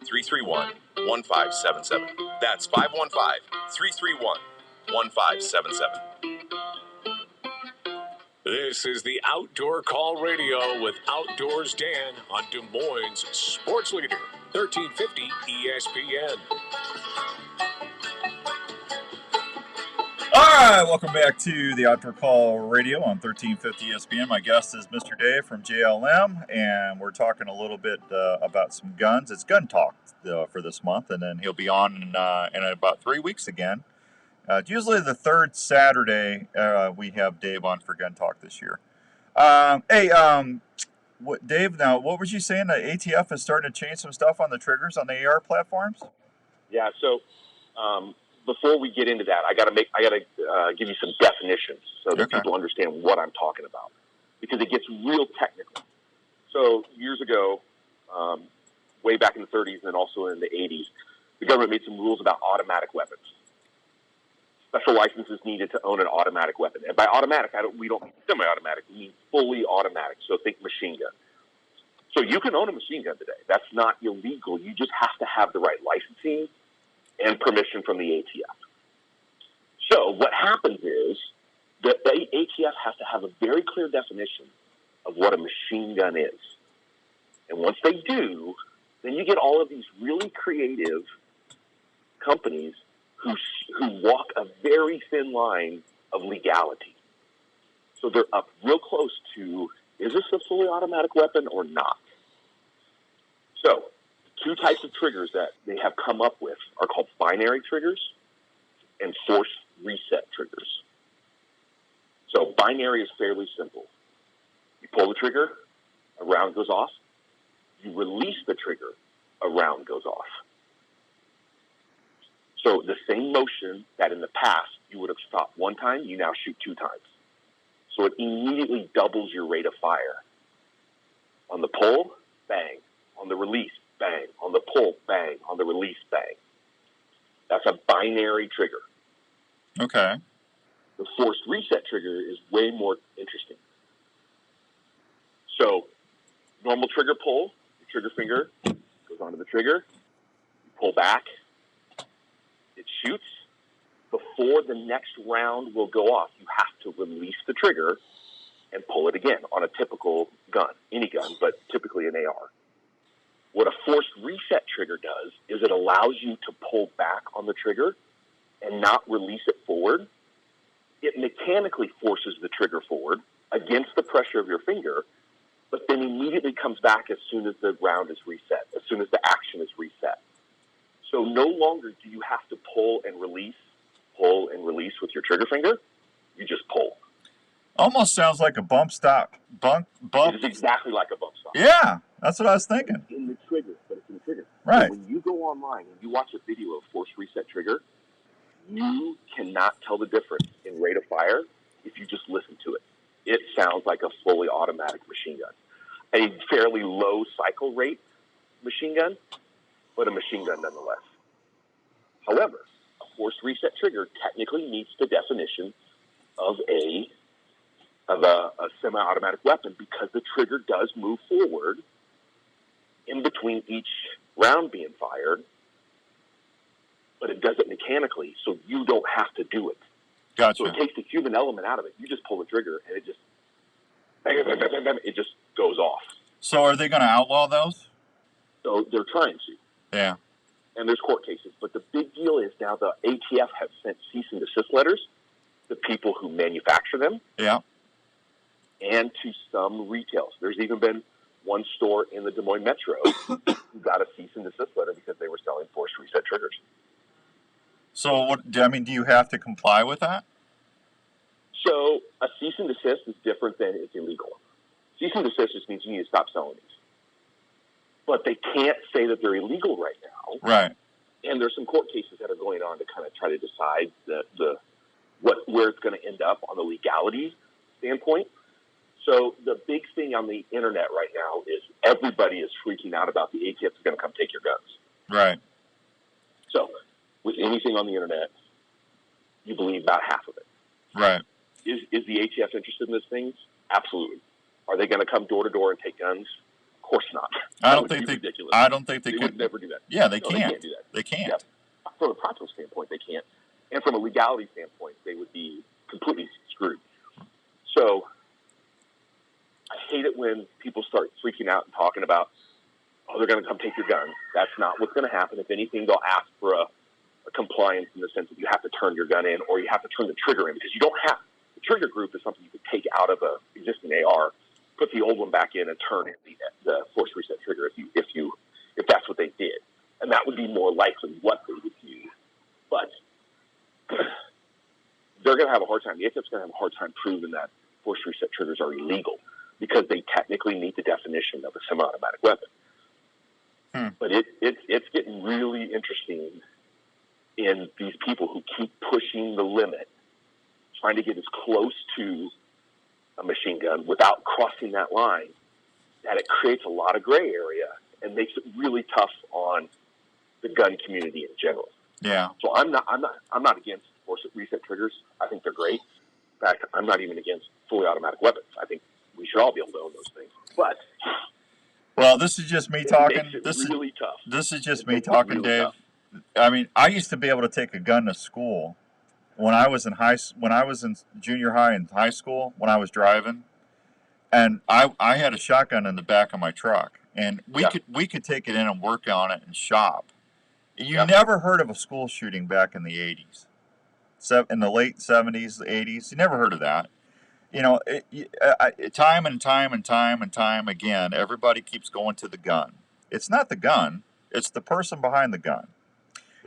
515-331-1577. That's 515-331-1577. This is the Outdoor Call Radio with Outdoors Dan on Des Moines Sports Leader, 1350 ESPN. All right, welcome back to the Outdoor Call Radio on 1350 ESPN. My guest is Mr. Dave from JLM, and we're talking a little bit about some guns. It's Gun Talk for this month, and then he'll be on in about 3 weeks again. It's usually the third Saturday we have Dave on for Gun Talk this year. Dave, now, what was you saying? The ATF is starting to change some stuff on the triggers on the AR platforms? Yeah, so before we get into that, I gotta give you some definitions so that people understand what I'm talking about, because it gets real technical. So years ago, way back in the 30s and also in the 80s, the government made some rules about automatic weapons. Special licenses needed to own an automatic weapon. And by automatic, we don't mean semi-automatic. We mean fully automatic. So think machine gun. So you can own a machine gun today. That's not illegal. You just have to have the right licensing and permission from the ATF. So what happens is that the ATF has to have a very clear definition of what a machine gun is. And once they do, then you get all of these really creative companies who walk a very thin line of legality. So they're up real close to, is this a fully automatic weapon or not? So two types of triggers that they have come up with are called binary triggers and force reset triggers. So binary is fairly simple. You pull the trigger, a round goes off. You release the trigger, a round goes off. So the same motion that in the past you would have stopped one time, you now shoot two times. So it immediately doubles your rate of fire. On the pull, bang. On the release, bang. On the pull, bang. On the release, bang. That's a binary trigger. Okay. The forced reset trigger is way more interesting. So normal trigger pull, your trigger finger goes onto the trigger, you pull back, it shoots. Before the next round will go off, you have to release the trigger and pull it again on a typical gun, any gun, but typically an AR. What a forced reset trigger does is it allows you to pull back on the trigger and not release it forward. It mechanically forces the trigger forward against the pressure of your finger, but then immediately comes back as soon as the round is reset, as soon as the action is reset. So no longer do you have to pull and release with your trigger finger. You just pull. Almost sounds like a bump stop. Bump. It is exactly like a bump stop. Yeah, That's what I was thinking. It's in the trigger, but it's in the trigger. Right. So when you go online and you watch a video of force reset trigger, you cannot tell the difference in rate of fire if you just listen to it. It sounds like a fully automatic machine gun. A fairly low cycle rate machine gun, but a machine gun nonetheless. However, a force reset trigger technically meets the definition of a semi-automatic weapon because the trigger does move forward in between each round being fired, but it does it mechanically, so you don't have to do it. Gotcha. So it takes the human element out of it. You just pull the trigger, and it just bang, bang, bang, bang, bang, it just goes off. So are they going to outlaw those? So they're trying to. Yeah. And there's court cases. But the big deal is now the ATF have sent cease and desist letters to people who manufacture them. Yeah. And to some retailers. There's even been one store in the Des Moines Metro who got a cease and desist letter because they were selling force reset triggers. So what? I mean, do you have to comply with that? So a cease and desist is different than it's illegal. Cease and desist just means you need to stop selling these. But they can't say that they're illegal right now. Right. And there's some court cases that are going on to kind of try to decide where it's going to end up on the legality standpoint. So the big thing on the internet right now is everybody is freaking out about the ATF is going to come take your guns. Right. So with anything on the internet, you believe about half of it. Right. Is the ATF interested in these things? Absolutely. Are they going to come door to door and take guns? Of course not. I don't think they can. Would never do that. Yeah, they No, can't. They can't do that. They can't. Yeah. From a practical standpoint, they can't. And from a legality standpoint, they would be completely screwed. So I hate it when people start freaking out and talking about, oh, they're going to come take your gun. That's not what's going to happen. If anything, they'll ask for a compliance in the sense that you have to turn your gun in or you have to turn the trigger in because you don't have. The trigger group is something you could take out of an existing AR, put the old one back in, and turn in the force reset trigger if that's what they did. And that would be more likely what they would do. But they're going to have a hard time. The ATF's going to have a hard time proving that force reset triggers are illegal because they technically meet the definition of a semi-automatic weapon. But it's getting really interesting in these people who keep pushing the limit, trying to get as close to a machine gun without crossing that line, that it creates a lot of gray area and makes it really tough on the gun community in general. Yeah. So I'm not against force reset triggers. I think they're great. In fact, I'm not even against fully automatic weapons. I think we should all be able to own those things. But well, this is just me talking. This is really tough. This is just me talking, really Dave. Tough. I mean, I used to be able to take a gun to school when I was in junior high and high school when I was driving, and I had a shotgun in the back of my truck, and we could take it in and work on it and shop. You never heard of a school shooting back in the 80s, in the late 70s, the 80s. You never heard of that. You know, time and time again, everybody keeps going to the gun. It's not the gun; it's the person behind the gun.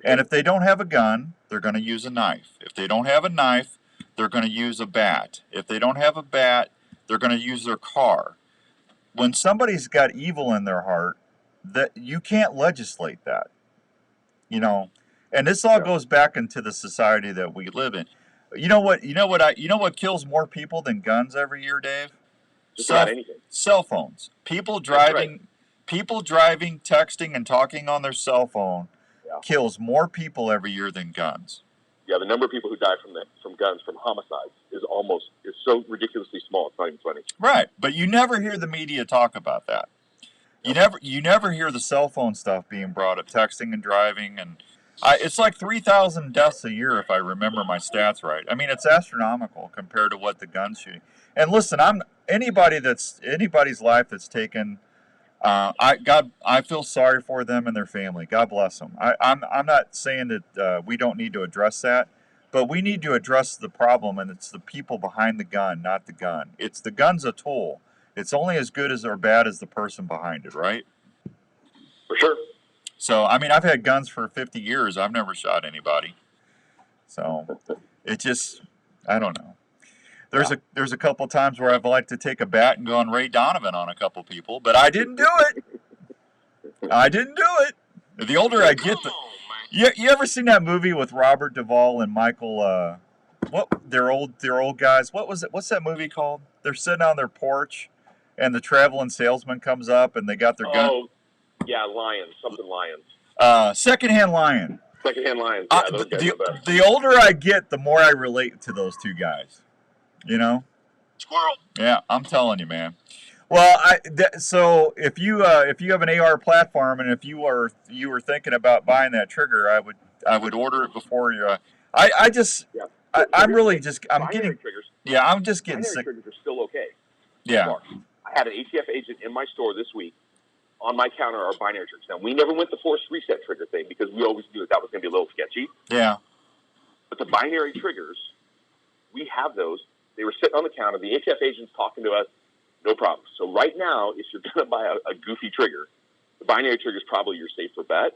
And if they don't have a gun, they're going to use a knife. If they don't have a knife, they're going to use a bat. If they don't have a bat, they're going to use their car. When somebody's got evil in their heart, that you can't legislate that. You know, and this all goes back into the society that we live in. You know what kills more people than guns every year, Dave? Cell phones. People driving, texting, and talking on their cell phone kills more people every year than guns. Yeah, the number of people who die from guns, from homicides, is so ridiculously small. It's not even funny. Right, but you never hear the media talk about that. You never hear the cell phone stuff being brought up, texting and driving, and it's like 3,000 deaths a year if I remember my stats right. I mean, it's astronomical compared to what the gun's shooting. And listen, anybody's life that's taken. I feel sorry for them and their family. God bless them. I'm not saying that we don't need to address that, but we need to address the problem, and it's the people behind the gun, not the gun. The gun's a tool. It's only as good as or bad as the person behind it, right? For sure. So, I mean, I've had guns for 50 years. I've never shot anybody. So, it just, I don't know. There's a couple times where I've liked to take a bat and go on Ray Donovan on a couple people, but I didn't do it. I didn't do it. The older I get, you ever seen that movie with Robert Duvall and Michael? They're old guys. What was it? What's that movie called? They're sitting on their porch, and the traveling salesman comes up, and they got their gun. Oh, yeah, Lions. Secondhand Lion. Secondhand Lions. Yeah, those guys are the best. The older I get, the more I relate to those two guys. You know? Squirrel. Yeah, I'm telling you, man. Well, so if you have an AR platform, and if you were thinking about buying that trigger, I would order it before you. I'm just binary getting triggers. Yeah, I'm just getting binary sick. Triggers are still okay. Yeah. I had an ATF agent in my store this week. On my counter are binary triggers. Now, we never went the force reset trigger thing because we always knew that was going to be a little sketchy. Yeah. But the binary triggers, we have those. They were sitting on the counter. The ATF agent's talking to us. No problem. So right now, if you're going to buy a goofy trigger, the binary trigger is probably your safer bet.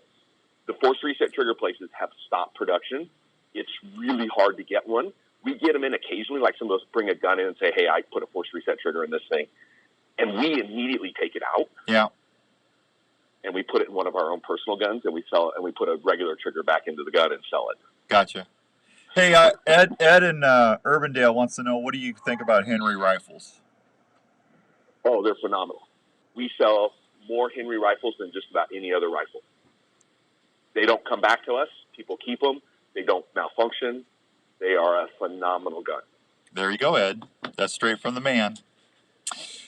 The force reset trigger places have stopped production. It's really hard to get one. We get them in occasionally, like some of us bring a gun in and say, hey, I put a force reset trigger in this thing. And we immediately take it out. Yeah. And we put it in one of our own personal guns, and we sell it, and we put a regular trigger back into the gun and sell it. Gotcha. Hey, Ed in Urbandale wants to know, what do you think about Henry rifles? Oh, they're phenomenal. We sell more Henry rifles than just about any other rifle. They don't come back to us. People keep them. They don't malfunction. They are a phenomenal gun. There you go, Ed. That's straight from the man.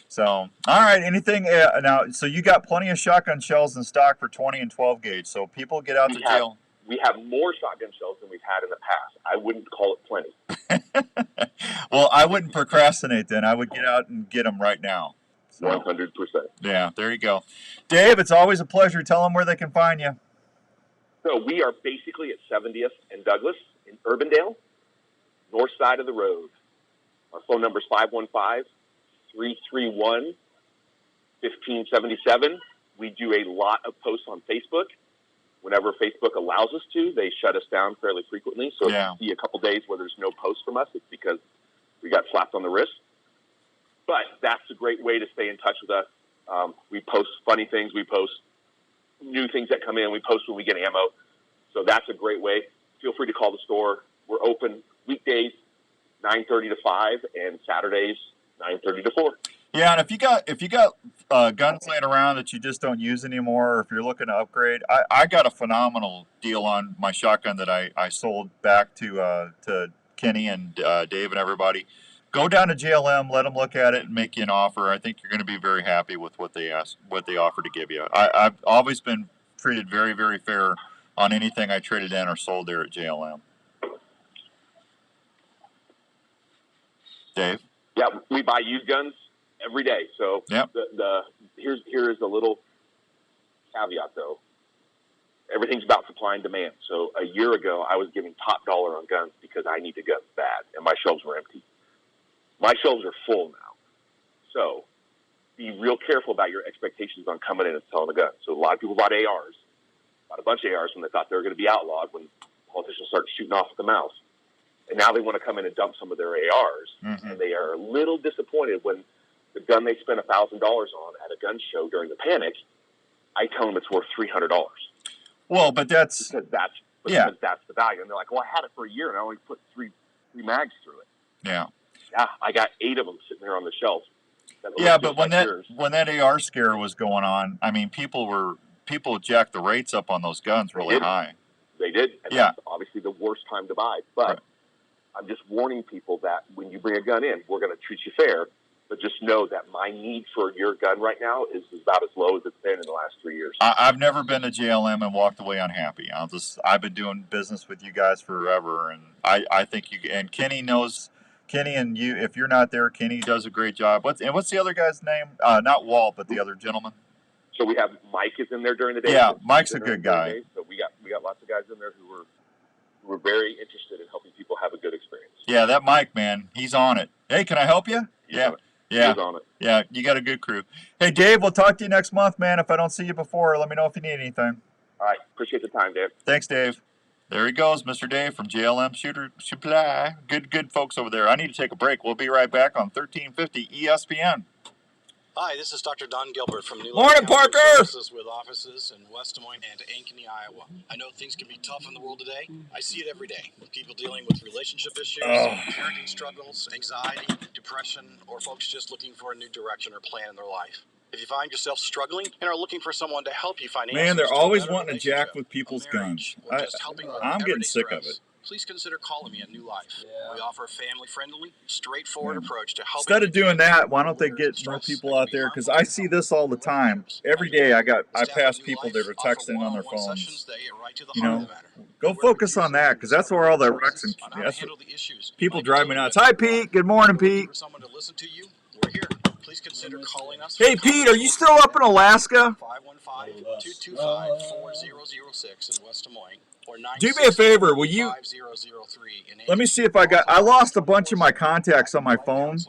So, all right, anything now? So you got plenty of shotgun shells in stock for 20 and 12 gauge. So people get out to jail. We have more shotgun shells than we've had in the past. I wouldn't call it plenty. Well, I wouldn't procrastinate then. I would get out and get them right now. So, 100%. Yeah, there you go. Dave, it's always a pleasure. Tell them where they can find you. So we are basically at 70th and Douglas in Urbandale, north side of the road. Our phone number is 515-331-1577. We do a lot of posts on Facebook. Whenever Facebook allows us to, they shut us down fairly frequently. So if you see a couple days where there's no post from us, it's because we got slapped on the wrist. But that's a great way to stay in touch with us. We post funny things. We post new things that come in. We post when we get ammo. So that's a great way. Feel free to call the store. We're open weekdays, 9:30 to 5, and Saturdays, 9:30 to 4. Yeah, and if you got guns laying around that you just don't use anymore, or if you're looking to upgrade, I got a phenomenal deal on my shotgun that I sold back to Kenny and Dave and everybody. Go down to JLM, let them look at it, and make you an offer. I think you're going to be very happy with what they offer to give you. I've always been treated very, very fair on anything I traded in or sold there at JLM. Dave? Yeah, we buy used guns every day. So here is a little caveat, though. Everything's about supply and demand. So a year ago, I was giving top dollar on guns because I needed guns bad, and my shelves were empty. My shelves are full now. So be real careful about your expectations on coming in and selling a gun. So a lot of people bought ARs, bought a bunch of ARs when they thought they were going to be outlawed when politicians started shooting off at the mouth. And now they want to come in and dump some of their ARs, and they are a little disappointed when the gun they spent $1,000 on at a gun show during the panic, I tell them it's worth $300. Well, but that's because that's the value. And they're like, well, I had it for a year and I only put three mags through it. Yeah. Yeah, I got 8 of them sitting there on the shelf. Yeah, but when that AR scare was going on, I mean, people jacked the rates up on those guns really high. They did. And that's obviously the worst time to buy. But I'm just warning people that when you bring a gun in, we're going to treat you fair. But just know that my need for your gun right now is about as low as it's been in the last 3 years. I've never been to JLM and walked away unhappy. I've been doing business with you guys forever, and I think and Kenny and you, if you're not there, Kenny does a great job. What's the other guy's name? Not Walt, but the other gentleman. So we have Mike is in there during the day. Yeah, Mike's a good guy. So we got lots of guys in there who were very interested in helping people have a good experience. Yeah, that Mike, man, he's on it. Hey, can I help you? Yeah. He's on it. Yeah, you got a good crew. Hey, Dave, we'll talk to you next month, man. If I don't see you before, let me know if you need anything. All right. Appreciate the time, Dave. Thanks, Dave. There he goes, Mr. Dave from Jlm Shooter Supply. Good folks over there. I need to take a break. We'll be right back on 1350 ESPN. Hi, this is Dr. Don Gilbert from New Morning, Parker! Services with offices in West Des Moines and Ankeny, Iowa. I know things can be tough in the world today. I see it every day. People dealing with relationship issues, parenting struggles, anxiety, depression, or folks just looking for a new direction or plan in their life. If you find yourself struggling and are looking for someone to help you find answers, man, they're always wanting to jack with people's guns. I'm getting sick of it. Please consider calling me at New Life. We offer a family-friendly, straightforward approach to helping. Instead of doing that, why don't they get more people out there? Because I see this all the time. Every day I pass people that are texting on their phones. You know, go focus on that, because that's where all the wrecks and that's what people drive me nuts. Hi, Pete. Good morning, Pete. We're here. Please consider calling us. Hey, Pete, are you still up in Alaska? 515-225-4006 in West Des Moines. Do me a favor, will you? Let me see if I lost a bunch of my contacts on my phone.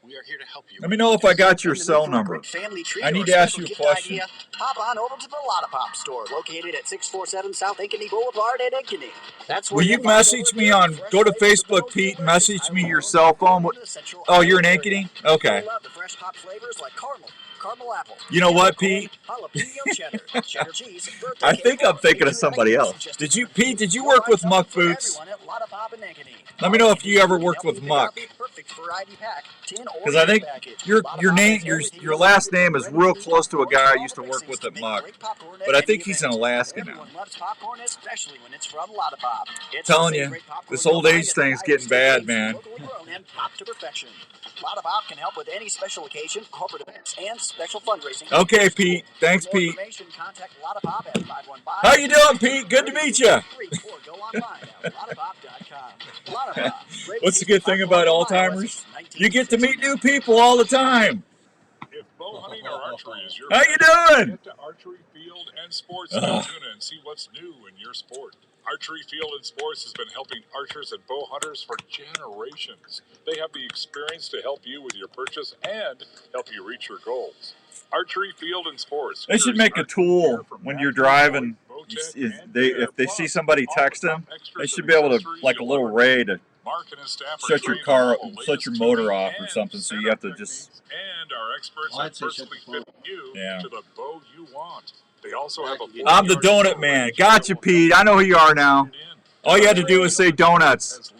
We are here to help you. Let me know if I got your cell number. I need to ask you a question. Hop on over to the Lotta Pop store, located at 647 South Ankeny Boulevard at Ankeny. That's where will you message me on, go to Facebook, Pete, and message me your cell phone? Oh, you're in Ankeny? Okay. You know what, Pete? I think I'm thinking of somebody else. Pete, did you work with Muck Boots? Let me know if you ever worked with Muck. Because I think your last name is real close to a guy I used to work with at Muck. But I think he's in Alaska now. Telling you, this old age thing is getting bad, man. Lotta Pop can help with any special occasion, corporate events, and special fundraising. Okay, Pete. Thanks, Pete. How you doing, Pete? Good to meet you. What's the good thing about Alzheimer's? You get to meet new people all the time. If bow hunting or archery is your how you doing? Get to Archery Field and Sports in Altoona and see what's new in your sport. Archery Field and Sports has been helping archers and bow hunters for generations. They have the experience to help you with your purchase and help you reach your goals. Archery Field and Sports. They should make a tool when you're driving. If they see somebody texting, they should be able to, like a little ray to shut your motor off or something. So you have to just. And our experts are personally fitting you to the bow you want. They also have a I'm the donut man. Gotcha, Pete. I know who you are now. All you had to do was say donuts.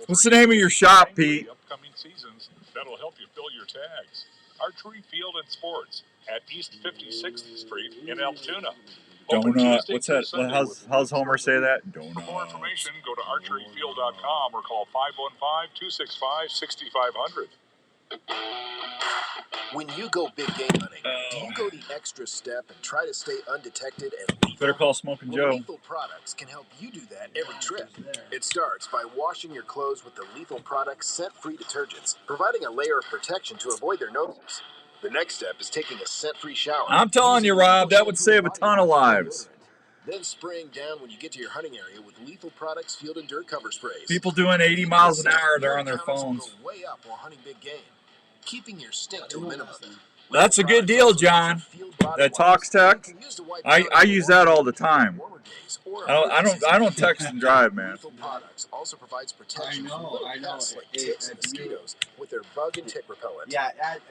What's the name of your shop, Pete? Upcoming seasons that'll help you fill your tags. Archery Field and Sports at East 56th Street in Altoona. Donut. What's that? How's Homer say that? Donut. For more information, go to archeryfield.com or call 515-265-6500. When you go big game hunting, do you go the extra step and try to stay undetected and lethal? Better call Smoking Joe. Lethal Products can help you do that every trip. It starts by washing your clothes with the Lethal Products scent-free detergents, providing a layer of protection to avoid their notice. The next step is taking a scent-free shower. I'm telling you, Rob, that would save a ton of lives. Then spraying down when you get to your hunting area with Lethal Products Field and Dirt Cover Sprays. People doing 80 miles an hour, they're on their phones. Way up while hunting big game, keeping your stink to a minimum. That's a good deal, John. That Talks Tech, I use that all the time. I don't text and drive, man. Lethal Products also provides protection from little pests like ticks and mosquitoes with their bug and tick repellent.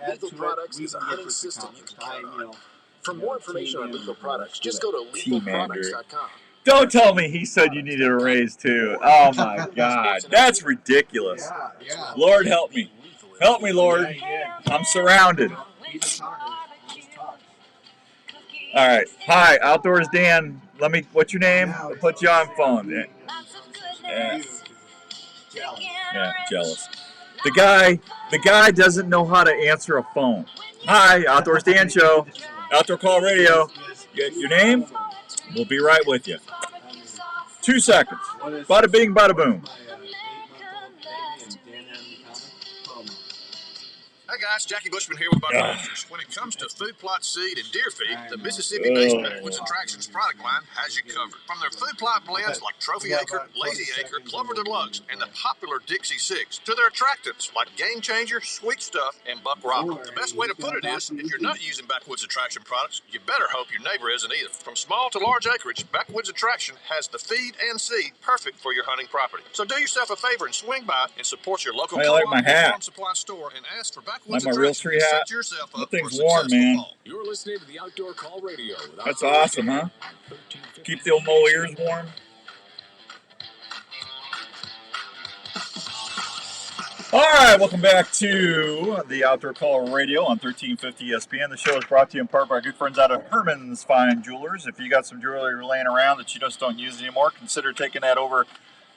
Lethal Products is a hunting system you can count on. For more information on Lethal Products, just go to lethalproducts.com. Don't tell me he said you needed a raise too. Oh my God, that's ridiculous. Lord help me. Help me, Lord. I'm surrounded. All right. Hi, Outdoors Dan. What's your name? I'll put you on phone. Yeah, jealous. The guy doesn't know how to answer a phone. Hi, Outdoors Dan Show. Outdoor Call Radio. Your name? We'll be right with you. 2 seconds. Bada bing, bada boom. Hi guys, Jackie Bushman here with Buck Ranchers. When it comes to food plot seed and deer feed, the Mississippi-based Backwoods Attractions product line has you covered. From their food plot blends like Trophy Acre, Lazy Acre, Clover Deluxe, and the popular Dixie 6, to their attractants like Game Changer, Sweet Stuff, and Buck Rocker. The best way to put it is, if you're not using Backwoods Attraction products, you better hope your neighbor isn't either. From small to large acreage, Backwoods Attraction has the feed and seed perfect for your hunting property. So do yourself a favor and swing by and support your local farm supply store and ask for Backwoods Like my real tree hat. Set yourself up That thing's for a warm, man. fall. You're listening to the Outdoor Call Radio. That's awesome, huh? Keep the old mole ears warm. All right, welcome back to the Outdoor Call Radio on 1350 ESPN. The show is brought to you in part by our good friends out of Herman's Fine Jewelers. If you got some jewelry laying around that you just don't use anymore, consider taking that over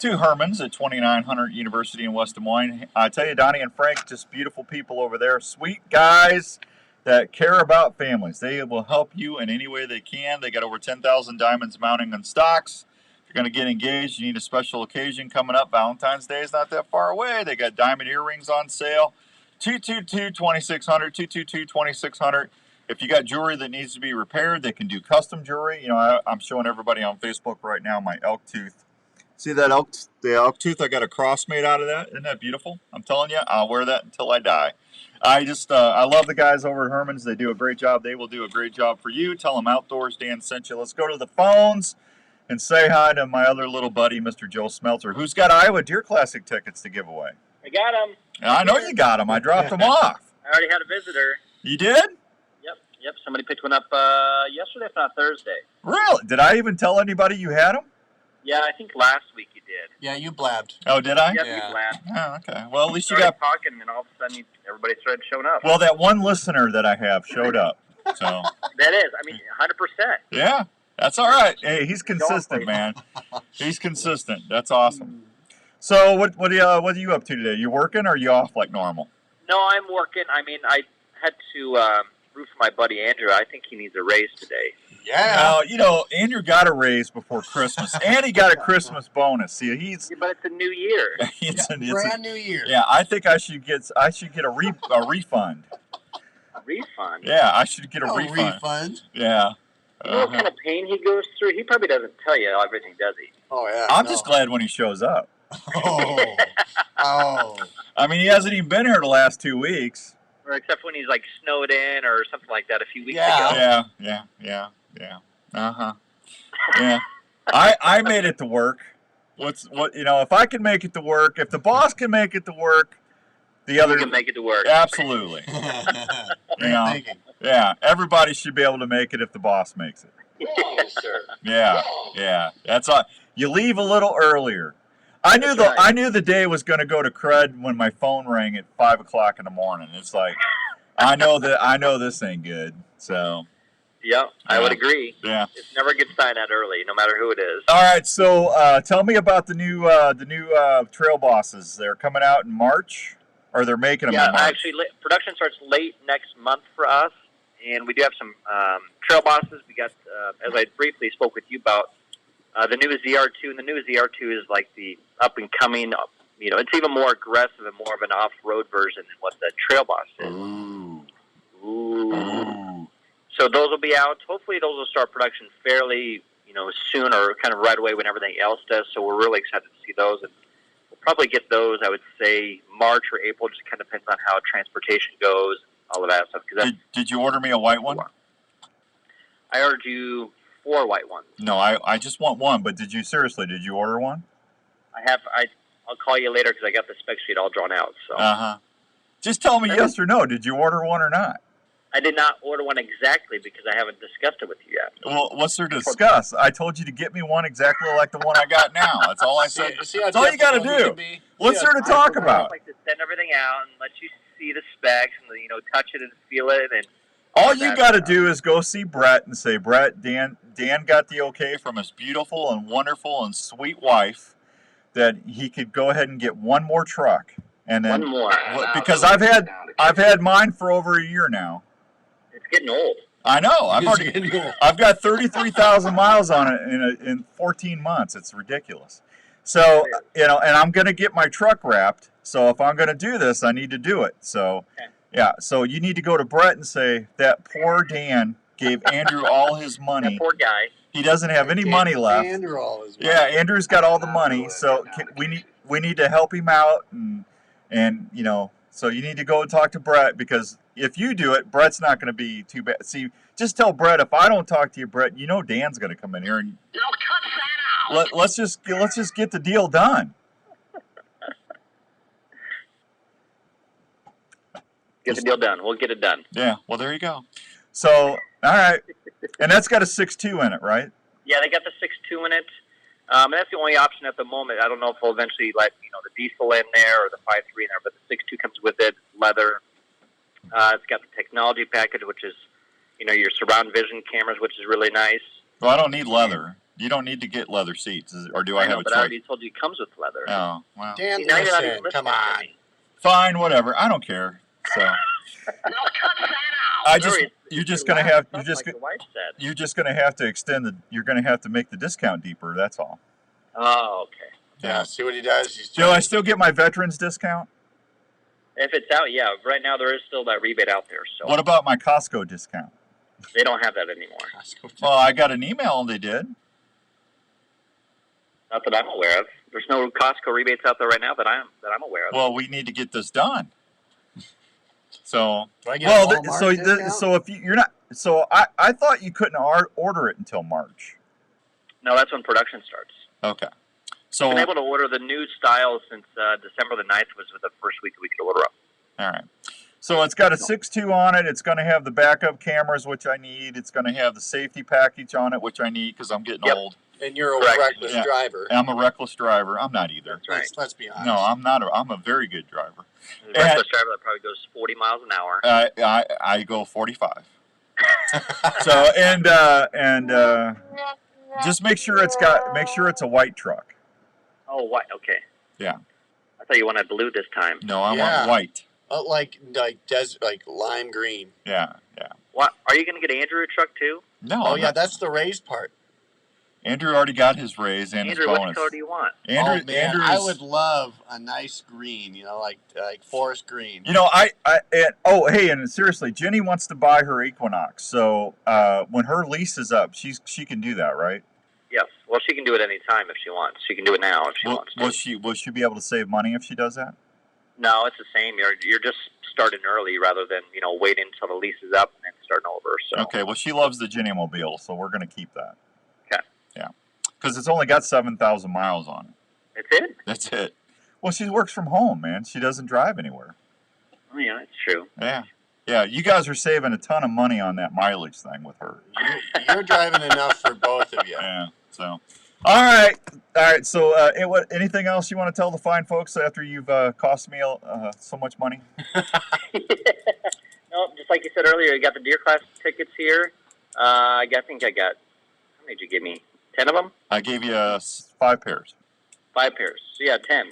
to Herman's at 2900 University in West Des Moines. I tell you, Donnie and Frank, just beautiful people over there. Sweet guys that care about families. They will help you in any way they can. They got over 10,000 diamonds mounting on stocks. If you're going to get engaged, you need a special occasion coming up. Valentine's Day is not that far away. They got diamond earrings on sale. 222-2600, 222-2600. If you got jewelry that needs to be repaired, they can do custom jewelry. You know, I'm showing everybody on Facebook right now my elk tooth. See that the elk tooth? I got a cross made out of that. Isn't that beautiful? I'm telling you, I'll wear that until I die. I love the guys over at Herman's. They do a great job. They will do a great job for you. Tell them Outdoors Dan sent you. Let's go to the phones and say hi to my other little buddy, Mr. Joe Smelter, who's got Iowa Deer Classic tickets to give away. I got them. I know you got them. I dropped them off. I already had a visitor. You did? Yep. Somebody picked one up yesterday, if not Thursday. Really? Did I even tell anybody you had them? Yeah, I think last week you did. Yeah, you blabbed. Oh, did I? Yep, Yeah. you blabbed. Oh, okay. Well, at least you started got talking, and all of a sudden everybody started showing up. Well, that one listener that I have showed up. So that is, I mean, 100%. yeah, that's all right. Hey, he's consistent, man. He's consistent. That's awesome. So what are you up to today? You working or are you off like normal? No, I'm working. I mean, I had to root for my buddy Andrew. I think he needs a raise today. Yeah. You know, Andrew got a raise before Christmas, and he got a Christmas bonus. See, but it's a new year. it's brand new year. Yeah, I think I should get a refund. A refund? Yeah, I should get a refund. Yeah. You know what kind of pain he goes through? He probably doesn't tell you everything, does he? Oh, yeah. I'm just glad when he shows up. Oh. I mean, he hasn't even been here the last 2 weeks. Or except when he's like snowed in or something like that a few weeks ago. Yeah. Uh-huh. Yeah. I made it to work. If I can make it to work, if the boss can make it to work, the other can make it to work. Absolutely. Yeah, everybody should be able to make it if the boss makes it. Yes, sir. Yeah. That's all. You leave a little earlier. I knew the day was going to go to crud when my phone rang at 5:00 in the morning. It's like, I know this ain't good. So. Yeah, I would agree. Yeah. It's never a good sign that early, no matter who it is. All right, so tell me about the new trail bosses. They're coming out in March, or they're making them in March? Yeah, actually, production starts late next month for us, and we do have some trail bosses. We got, as I briefly spoke with you about, the new ZR2, and the new ZR2 is like the up-and-coming, it's even more aggressive and more of an off-road version than what the trail boss is. Ooh. So those will be out. Hopefully those will start production fairly, soon or kind of right away when everything else does. So we're really excited to see those. And we'll probably get those, I would say, March or April. Just kind of depends on how transportation goes, all of that stuff. Did you order me a white one? I ordered you 4 white ones. No, I just want one. But did you order one? I'll call you later because I got the spec sheet all drawn out. So. Just tell me yes or no. Did you order one or not? I did not order one exactly because I haven't discussed it with you yet. Well, what's there to discuss? I told you to get me one exactly like the one I got now. That's all I said. That's all you got to do. What's there to talk about? I'd like to send everything out and let you see the specs and touch it and feel it. And all you got to do is go see Brett and say, Brett, Dan got the okay from his beautiful and wonderful and sweet wife that he could go ahead and get one more truck. And then, one more. Because I've had mine for over a year now. It's getting old. I know. I've got 33,000 miles on it in 14 months. It's ridiculous. So, and I'm going to get my truck wrapped. So if I'm going to do this, I need to do it. So Yeah, so you need to go to Brett and say, that poor Dan gave Andrew all his money. That poor guy. He doesn't have any money left. Andrew all his money. Yeah, Andrew's got all the money, so we need to help him out, and you know, so you need to go and talk to Brett, because if you do it, Brett's not going to be too bad. See, just tell Brett, if I don't talk to you, Brett, you know Dan's going to come in here and let's just get the deal done. Get the deal done. We'll get it done. Yeah, well, there you go. So, all right. And that's got a 6.2 in it, right? Yeah, they got the 6.2 in it. And that's the only option at the moment. I don't know if we'll eventually let the diesel in there or the 5.3 in there, but the 6.2 comes with it, leather. It's got the technology package, which is, your surround vision cameras, which is really nice. Well, I don't need leather. You don't need to get leather seats, or do I have a choice? But I already told you it comes with leather. Oh, well. Dan, listen, come on. Fine, whatever. I don't care. So. You're just gonna have to extend you're gonna have to make the discount deeper. That's all. Oh, okay. Yeah. See what he does. Do I still get my veterans discount? If it's out, yeah. Right now there is still that rebate out there. So. What about my Costco discount? They don't have that anymore. Well, I got an email and they did. Not that I'm aware of. There's no Costco rebates out there right now that I'm aware of. Well, we need to get this done. So, so if you're not, so I thought you couldn't order it until March. No, that's when production starts. Okay. So I've been able to order the new styles since December the 9th was the first week we could order them. All right. So it's got a 6.2 on it. It's going to have the backup cameras, which I need. It's going to have the safety package on it, which I need because I'm getting old. And you're a reckless driver. I'm a reckless driver. I'm not either. That's right. Let's be honest. No, I'm not. I'm a very good driver. A reckless driver that probably goes 40 miles an hour. I go 45. So just make sure it's a white truck. Oh, white. Okay. Yeah. I thought you wanted blue this time. No, I want white. Like lime green. Yeah. What? Are you going to get Andrew a truck too? No. Oh yeah, that's the raised part. Andrew already got his raise and his bonus. Andrew, what color do you want? Andrew, I would love a nice green, like forest green. And seriously, Jenny wants to buy her Equinox. So when her lease is up, she can do that, right? Yes. Well, she can do it any time if she wants. She can do it now if she wants to. Will she be able to save money if she does that? No, it's the same. You're just starting early rather than waiting until the lease is up and then starting over. So. Okay. Well, she loves the Jenny Mobile, so we're going to keep that. Okay. Yeah. Because it's only got 7,000 miles on it. That's it? That's it. Well, she works from home, man. She doesn't drive anywhere. Oh, yeah, that's true. Yeah. Yeah, you guys are saving a ton of money on that mileage thing with her. You're driving enough for both of you. Yeah. So, all right. So, anything else you want to tell the fine folks after you've cost me so much money? No, just like you said earlier, you got the Deer Class tickets here. I think I got. How many did you give me? 10 of them? I gave you 5 pairs. 5 pairs. So, yeah, 10.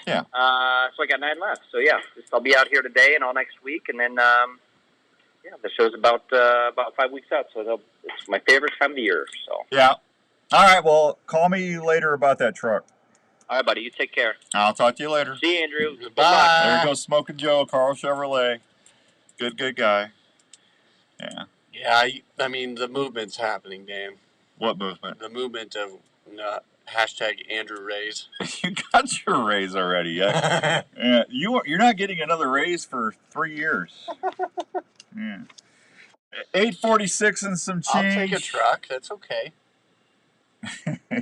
Yeah. So I got 9 left. So, yeah, I'll be out here today and all next week. And then, the show's about 5 weeks out. So it's my favorite time of the year. So. Yeah. All right. Well, call me later about that truck. All right, buddy. You take care. I'll talk to you later. See you, Andrew. Bye. There goes Smoking Joe, Carl Chevrolet. Good guy. Yeah. Yeah, I mean, the movement's happening, Dan. What movement? The movement of hashtag Andrew Raise. You got your raise already, yeah. Yeah. You're not getting another raise for 3 years. Yeah. 846 and some change. I'll take a truck. That's okay.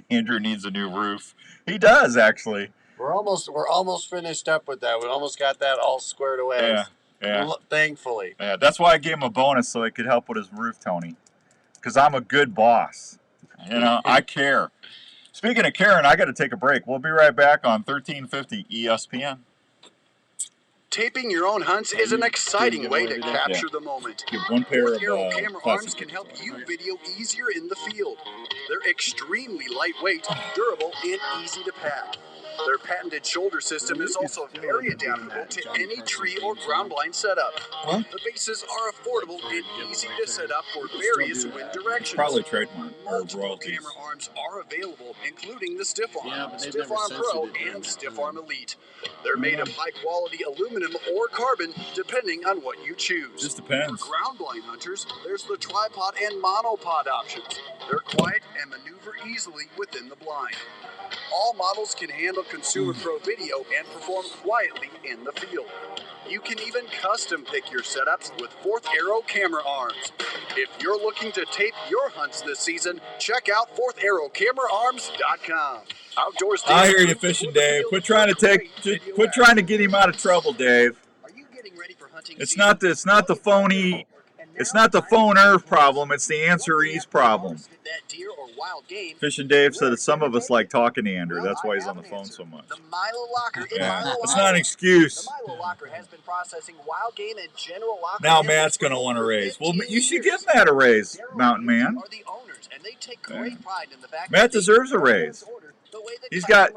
Andrew needs a new roof. He does, actually. We're almost finished up with that. We almost got that all squared away. Yeah. Thankfully. Yeah. That's why I gave him a bonus so he could help with his roof, Tony. Because I'm a good boss. I care. Speaking of caring, I got to take a break. We'll be right back on 1350 ESPN. Taping your own hunts is an exciting way to capture the moment. Give one pair of Arrow camera arms can help you video easier in the field. They're extremely lightweight, durable, and easy to pack. Their patented shoulder system is also very adaptable to any tree or ground blind setup. The bases are affordable and easy to set up for various wind directions. Probably trademark or Multiple royalties. camera arms are available, including the Stiff Arm, Yeah, but they've Stiff never Arm Pro, censored it and yet. Stiff Arm Elite. They're made of high-quality aluminum or carbon, depending on what you choose. Just depends. For ground blind hunters, there's the tripod and monopod options. They're quiet and maneuver easily within the blind. All models can handle Consumer Pro video and perform quietly in the field. You can even custom pick your setups with Fourth Arrow camera arms. If you're looking to tape your hunts this season, check out FourthArrowCameraArms.com. Outdoors. I hear you fishing, Dave. Quit trying to get him out of trouble, Dave. It's not the phony. It's not the phone Earth problem. It's the answerees problem. Fishing Dave said that some of us like talking to Andrew. That's why he's on the phone so much. The Milo Locker in Yeah, Milo, it's not an excuse. The Milo Locker has been processing wild game and general locker. Now Matt's going to want to raise. Well, you should give Matt a raise, Mountain Man. Matt deserves a raise. He's got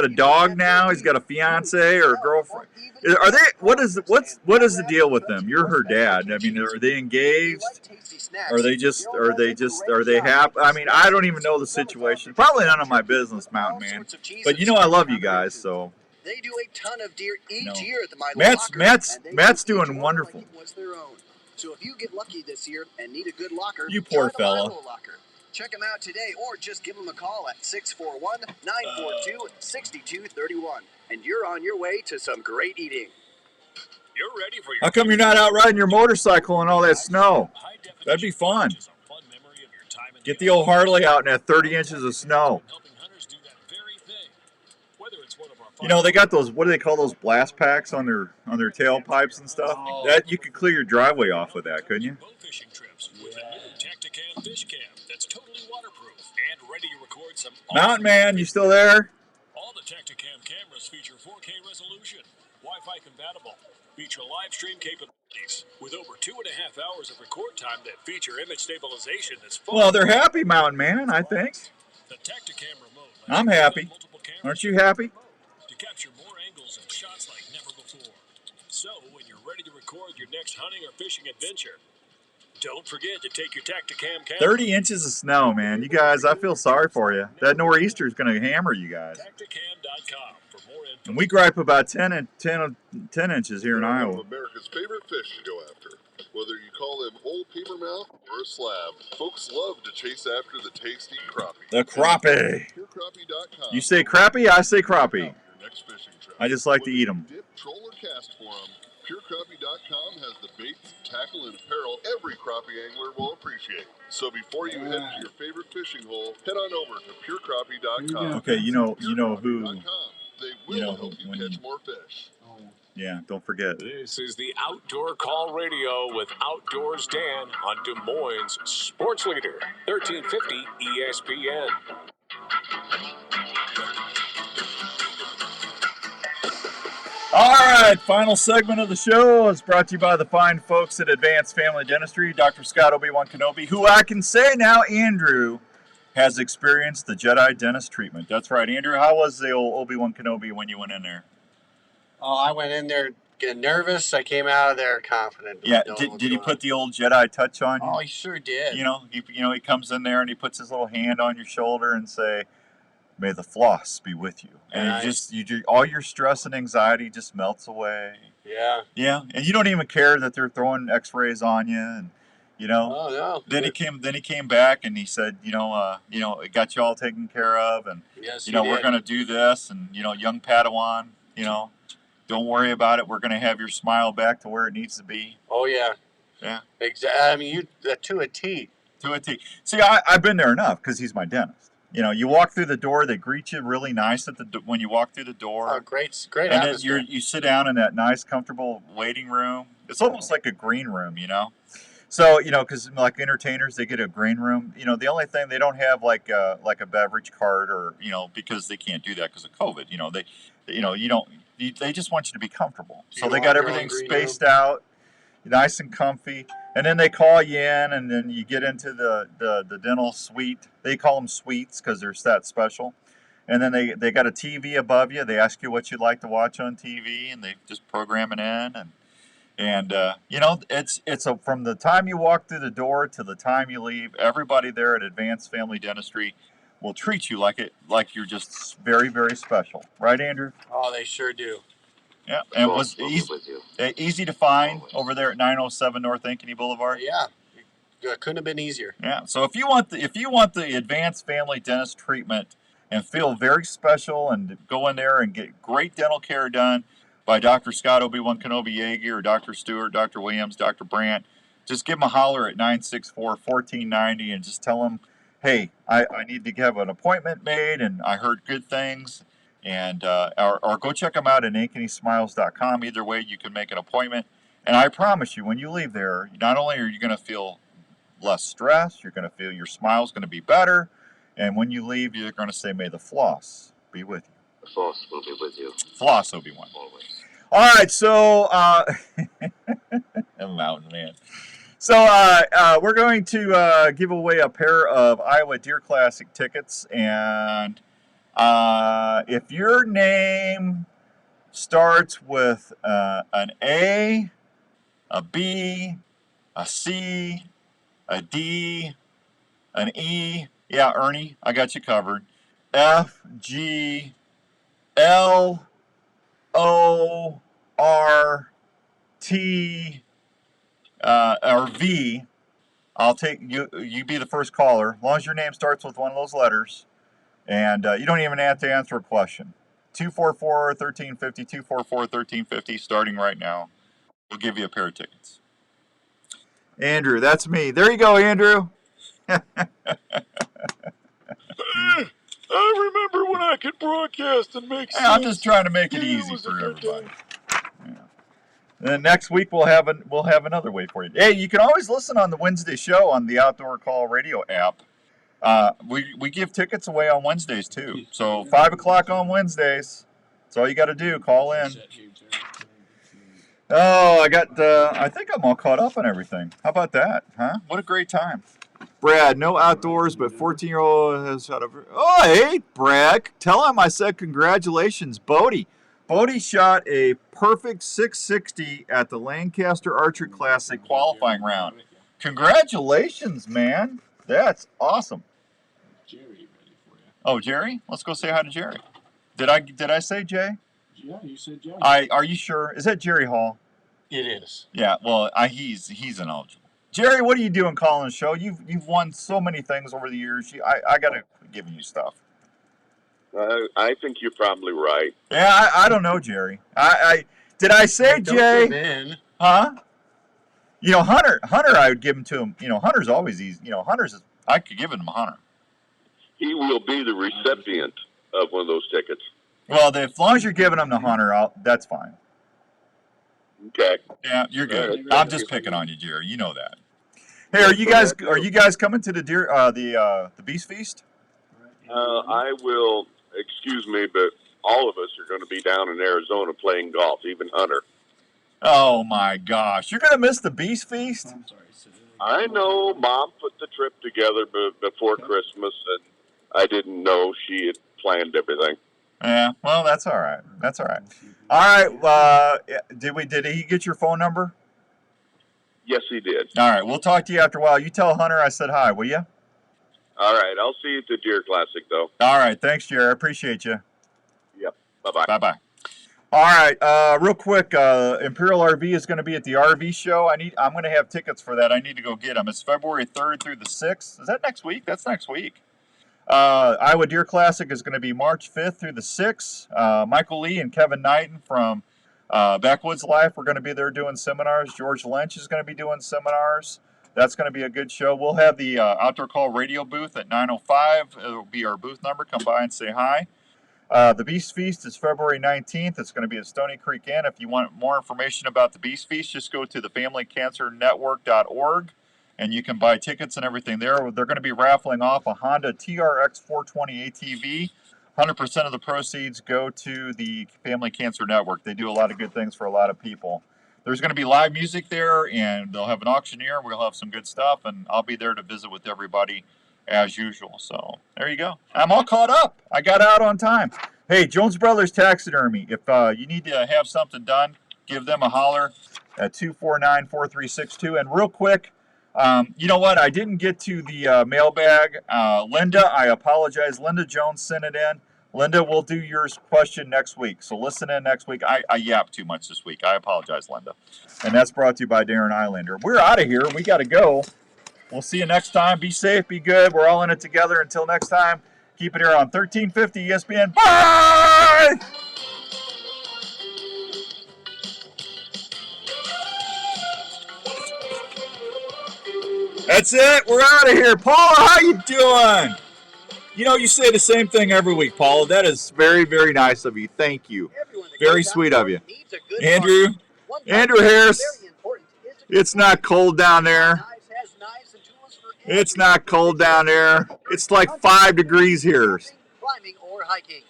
a dog now. He's got a fiance or a girlfriend. Are they? What is the deal with them? You're her dad. I mean, are they engaged? Are they happy? I mean, I don't even know the situation. Probably none of my business, Mountain Man. But you know, I love you guys, so. They do a ton of deer each year at the Milo Locker. Matt's doing wonderful. So if you get lucky this year and need a good locker, You poor try the fella. Milo Locker. Check them out today or just give them a call at 641-942-6231. And you're on your way to some great eating. You're ready for your How come you're not out riding your motorcycle in all that snow? That'd be fun. Get the old Harley out in that 30 inches of snow. You know, they got those, what do they call those blast packs on their tailpipes and stuff? That you could clear your driveway off with that, couldn't you? Fishing trips with a new Tacticam fish cam that's totally waterproof and ready to record some Mountain Man, you still there? All the Tacticam cameras feature 4K resolution, Wi-Fi compatible, feature live stream capabilities with over 2.5 hours of record time that feature image stabilization that's full. Well, they're happy, Mountain Man, I think. The Tacticam remote. I'm happy. Aren't you happy? To capture more angles and shots like never before. So, when you're ready to record your next hunting or fishing adventure, don't forget to take your Tacticam camera. 30 inches of snow, man. You guys, I feel sorry for you. That nor'easter is going to hammer you guys. Tacticam.com for more info. And we gripe about 10 inches here in Iowa. America's favorite fish to go after. Whether you call them old paper mouth or a slab, folks love to chase after the tasty crappie. The crappie. PureCrappie.com. You say crappie, I say crappie. Your next fishing trip. I just like to eat them. Dip, troll, or cast for them, PureCrappie.com has the baits, tackle, and apparel every crappie angler will appreciate. So before you head to your favorite fishing hole, head on over to PureCrappie.com. Okay, you know who. They will help you catch more fish. Yeah, don't forget. This is the Outdoor Call Radio with Outdoors Dan on Des Moines Sports Leader, 1350 ESPN. All right, final segment of the show is brought to you by the fine folks at Advanced Family Dentistry, Dr. Scott Obi-Wan Kenobi, who I can say now, Andrew, has experienced the Jedi dentist treatment. That's right, Andrew. How was the old Obi-Wan Kenobi when you went in there? Oh, I went in there getting nervous. I came out of there confident. Yeah, did he put the old Jedi touch on you? Oh, he sure did. You know, he comes in there and he puts his little hand on your shoulder and say, "May the floss be with you." And all your stress and anxiety just melts away. Yeah. Yeah, and you don't even care that they're throwing X-rays on you, and you know. Oh no. Then he came back and he said, it got you all taken care of, and yes, we're gonna do this, and young Padawan, don't worry about it. We're gonna have your smile back to where it needs to be. Oh yeah. Yeah. Exactly. I mean, to a T. To a T. See, I've been there enough because he's my dentist. You walk through the door, they greet you really nice when you walk through the door. Oh, great and atmosphere. then you sit down in that nice, comfortable waiting room. It's almost like a green room, So, because like entertainers, they get a green room. The only thing they don't have like a beverage cart or because they can't do that because of COVID. They just want you to be comfortable. So they got everything spaced out, nice and comfy. And then they call you in, and then you get into the dental suite. They call them suites because they're that special. and then they got a TV above you. They ask you what you'd like to watch on TV, and they just program it in. And it's from the time you walk through the door to the time you leave, everybody there at Advanced Family Dentistry will treat you like you're just very, very special. Right, Andrew? Oh, they sure do. Yeah, and it was easy to find over there at 907 North Ankeny Boulevard. Yeah, it couldn't have been easier. Yeah, so if you want the Advanced Family Dentist treatment and feel very special and go in there and get great dental care done by Dr. Scott Obi-Wan Kenobi Yeager or Dr. Stewart, Dr. Williams, Dr. Brandt, just give them a holler at 964-1490 and just tell them, hey, I need to have an appointment made and I heard good things. And or go check them out at ankenysmiles.com. Either way, you can make an appointment. And I promise you, when you leave there, not only are you going to feel less stress, you're going to feel your smile's going to be better. And when you leave, you're going to say, may the floss be with you. The floss will be with you. Floss, Obi-Wan. Always. All right, so mountain man. So we're going to give away a pair of Iowa Deer Classic tickets, and if your name starts with an A, a B, a C, a D, an E, yeah, Ernie, I got you covered. F, G, L, O, R, T, or V, I'll take you. You be the first caller, as long as your name starts with one of those letters, and you don't even have to answer a question. 244-1350, 244-1350, starting right now. We'll give you a pair of tickets. Andrew, that's me. There you go, Andrew. I remember when I could broadcast and make sense. I'm just trying to make it easy for everybody. Yeah. And next week we'll have another way for you. Hey, you can always listen on the Wednesday show on the Outdoor Call Radio app. We give tickets away on Wednesdays too. So 5 o'clock on Wednesdays. That's all you got to do. Call in. Oh, I think I'm all caught up on everything. How about that, huh? What a great time. Brad, no outdoors, but 14-year-old has shot over. Oh, hey, Brad. Tell him I said congratulations, Bodie. Bodie shot a perfect 660 at the Lancaster Archery Classic qualifying round. Congratulations, man. That's awesome. Jerry ready for you. Oh, Jerry? Let's go say hi to Jerry. Did I say Jay? Yeah, you said Jerry. Are you sure? Is that Jerry Hall? It is. Yeah, well, he's ineligible. Jerry, what are you doing calling the show? You've won so many things over the years. I got to give you stuff. I think you're probably right. Yeah, I don't know, Jerry. Did I say Jay? Huh? Hunter, I would give him to him. Hunter's always easy. I could give him Hunter. He will be the recipient of one of those tickets. Well, as long as you're giving him to Hunter, that's fine. Okay. Yeah, you're good. I'm just picking on you, Jerry. You know that. Hey, are you guys coming to the Beast Feast? I will. Excuse me, but all of us are going to be down in Arizona playing golf. Even Hunter. Oh my gosh, you're going to miss the Beast Feast? I'm sorry. I know. Mom put the trip together before Christmas, and I didn't know she had planned everything. Yeah. Well, that's all right. That's all right. All right. Did he get your phone number? Yes, he did. All right. We'll talk to you after a while. You tell Hunter I said hi, will you? All right. I'll see you at the Deer Classic, though. All right. Thanks, Jerry. I appreciate you. Yep. Bye-bye. Bye-bye. All right. Real quick, Imperial RV is going to be at the RV show. I'm going to have tickets for that. I need to go get them. It's February 3rd through the 6th. Is that next week? That's next week. Iowa Deer Classic is going to be March 5th through the 6th. Michael Lee and Kevin Knighton from Backwoods Life are going to be there doing seminars. George Lynch is going to be doing seminars. That's going to be a good show. We'll have the Outdoor Call radio booth at 9:05. It'll be our booth number. Come by and say hi. The Beast Feast is February 19th. It's going to be at Stony Creek Inn. If you want more information about the Beast Feast, just go to thefamilycancernetwork.org, and you can buy tickets and everything there. They're going to be raffling ooff a Honda TRX 420 ATV. 100% of the proceeds go to the Family Cancer Network. They do a lot of good things for a lot of people. There's going to be live music there, and they'll have an auctioneer. We'll have some good stuff, and I'll be there to visit with everybody as usual. So there you go. I'm all caught up. I got out on time. Hey, Jones Brothers Taxidermy. If you need to have something done, give them a holler at 249-4362. And real quick, you know what? I didn't get to the mailbag. Linda, I apologize. Linda Jones sent it in. Linda, we'll do your question next week. So listen in next week. I yapped too much this week. I apologize, Linda. And that's brought to you by Darren Islander. We're out of here. We got to go. We'll see you next time. Be safe. Be good. We're all in it together. Until next time, keep it here on 1350 ESPN. Bye! That's it. We're out of here. Paula, how you doing? You know, you say the same thing every week, Paula. That is very, very nice of you. Thank you. Very sweet of you. Andrew Harris, it's not cold down there. It's not cold down there. It's like 5 degrees here.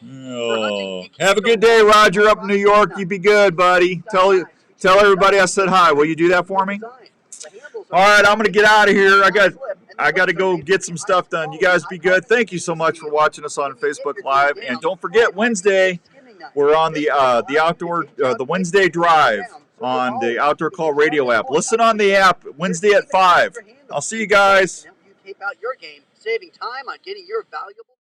Oh. Have a good day, Roger, up in New York. You be good, buddy. Tell everybody I said hi. Will you do that for me? All right, I'm going to get out of here. I got to go get some stuff done. You guys be good. Thank you so much for watching us on Facebook Live. And don't forget, Wednesday, we're on the outdoor, the Wednesday Drive on the Outdoor Call Radio app. Listen on the app Wednesday at 5. I'll see you guys. You tape out your game, saving time on getting your valuable